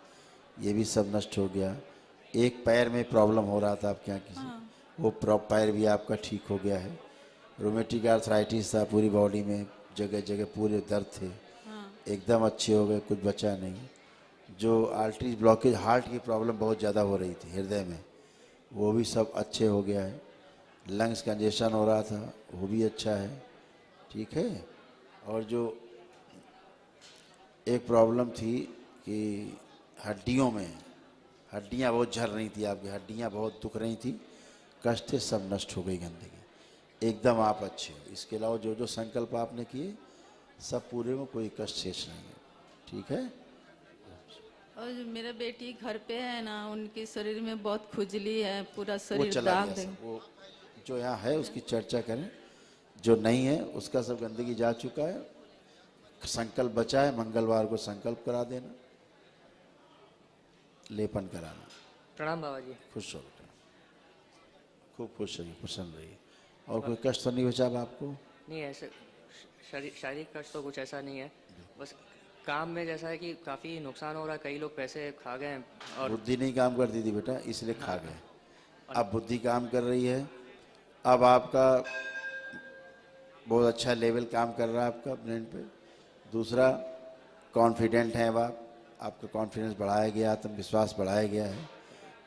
ये भी सब नष्ट हो गया। एक पैर में प्रॉब्लम हो रहा था आपके यहाँ किसी, वो पैर भी आपका ठीक हो गया है। रोमेटिक आर्थराइटिस था पूरी बॉडी में, जगह जगह पूरे दर्द थे, एकदम अच्छे हो गए, कुछ बचा नहीं। जो आर्टरी ब्लॉकेज, हार्ट की प्रॉब्लम बहुत ज़्यादा हो रही थी हृदय में, वो भी सब अच्छे हो गया है। लंग्स कंजेशन हो रहा था, वो भी अच्छा है, ठीक है। और जो एक प्रॉब्लम थी कि हड्डियों में, हड्डियाँ बहुत झड़ रही थी, आपकी हड्डियाँ बहुत दुख रही थी, कष्ट थे, सब नष्ट हो गई गंदगी, एकदम आप अच्छे हो। इसके अलावा जो जो संकल्प आपने किए सब पूरे में, कोई कष्ट शेष नहीं है, ठीक है। और जो मेरा बेटी घर पे है ना, उनके शरीर में बहुत खुजली है, पूरा वो शरीर चला दाग गया है। सब, वो जो यहाँ है उसकी चर्चा करें, जो नहीं है उसका सब गंदगी जा चुका है। संकल्प बचा है, मंगलवार को संकल्प करा देना, लेपन कराना। प्रणाम बाबा जी। खुश हो बेटा, खूब खुश रहिए, प्रसन्न रहिए। और कोई कष्ट तो नहीं बचा अब आपको? नहीं, ऐसे शारीरिक कष्ट तो कुछ ऐसा नहीं है, बस काम में जैसा है कि काफ़ी नुकसान हो रहा है, कई लोग पैसे खा गए हैं और बुद्धि नहीं काम करती थी बेटा, इसलिए खा गए। अब बुद्धि काम कर रही है, अब आपका बहुत अच्छा लेवल काम कर रहा है आपका ब्रेन पे। दूसरा, कॉन्फिडेंट हैं अब आप, आपका कॉन्फिडेंस बढ़ाया गया, आत्मविश्वास बढ़ाया गया है,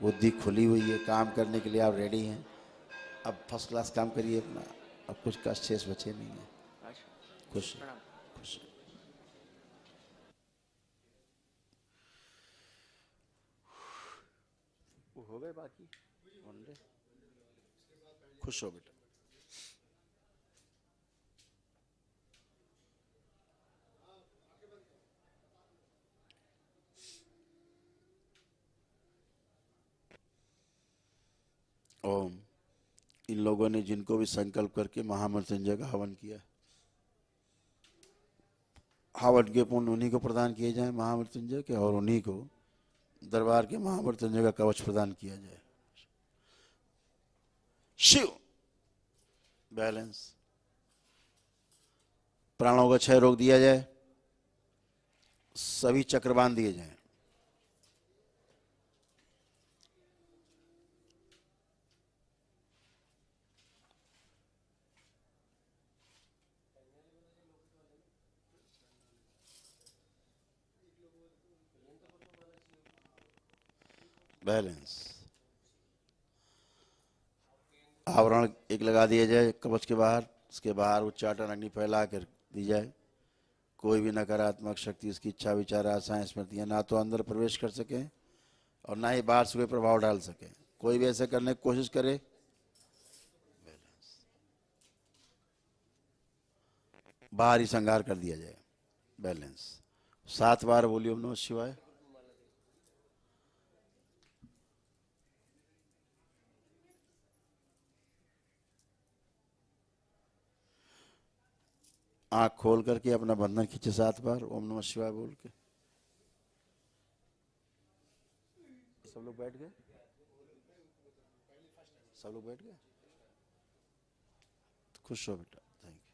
बुद्धि खुली हुई है, काम करने के लिए आप रेडी हैं। अब फर्स्ट क्लास काम करिए अपना, अब कुछ कष्ट शेष बचे नहीं है। खुश खुश। हो गए बाकी वनडे। खुश हो बेटा। ओम। इन लोगों ने जिनको भी संकल्प करके महामृत्युंजय का हवन किया, हवन के पुण्य उन्हीं को प्रदान किए जाए महामृत्युंजय के, और उन्हीं को दरबार के महामृत्युंजय का कवच प्रदान किया जाए। शिव बैलेंस। प्राणों का क्षय रोक दिया जाए, सभी चक्र बांध दिए जाएं। बैलेंस। आवरण एक लगा दिया जाए कवच के बाहर, उसके बाहर उच्चाटन अग्नि फैला कर दी जाए। कोई भी नकारात्मक शक्ति, इसकी इच्छा विचार आशाएं स्मृतियां ना तो अंदर प्रवेश कर सके और ना ही बाहर से कोई प्रभाव डाल सके। कोई भी ऐसे करने की कोशिश करे, बाहर ही संहार कर दिया जाए। बैलेंस। 7 बार बोलिए ओम नमः शिवाय। आंख खोल करके अपना बंधन खींचे 7 बार ओम नमः शिवाय बोल के। सब लोग बैठ गए? सब लोग बैठ गए? खुश हो बेटा, थैंक यू।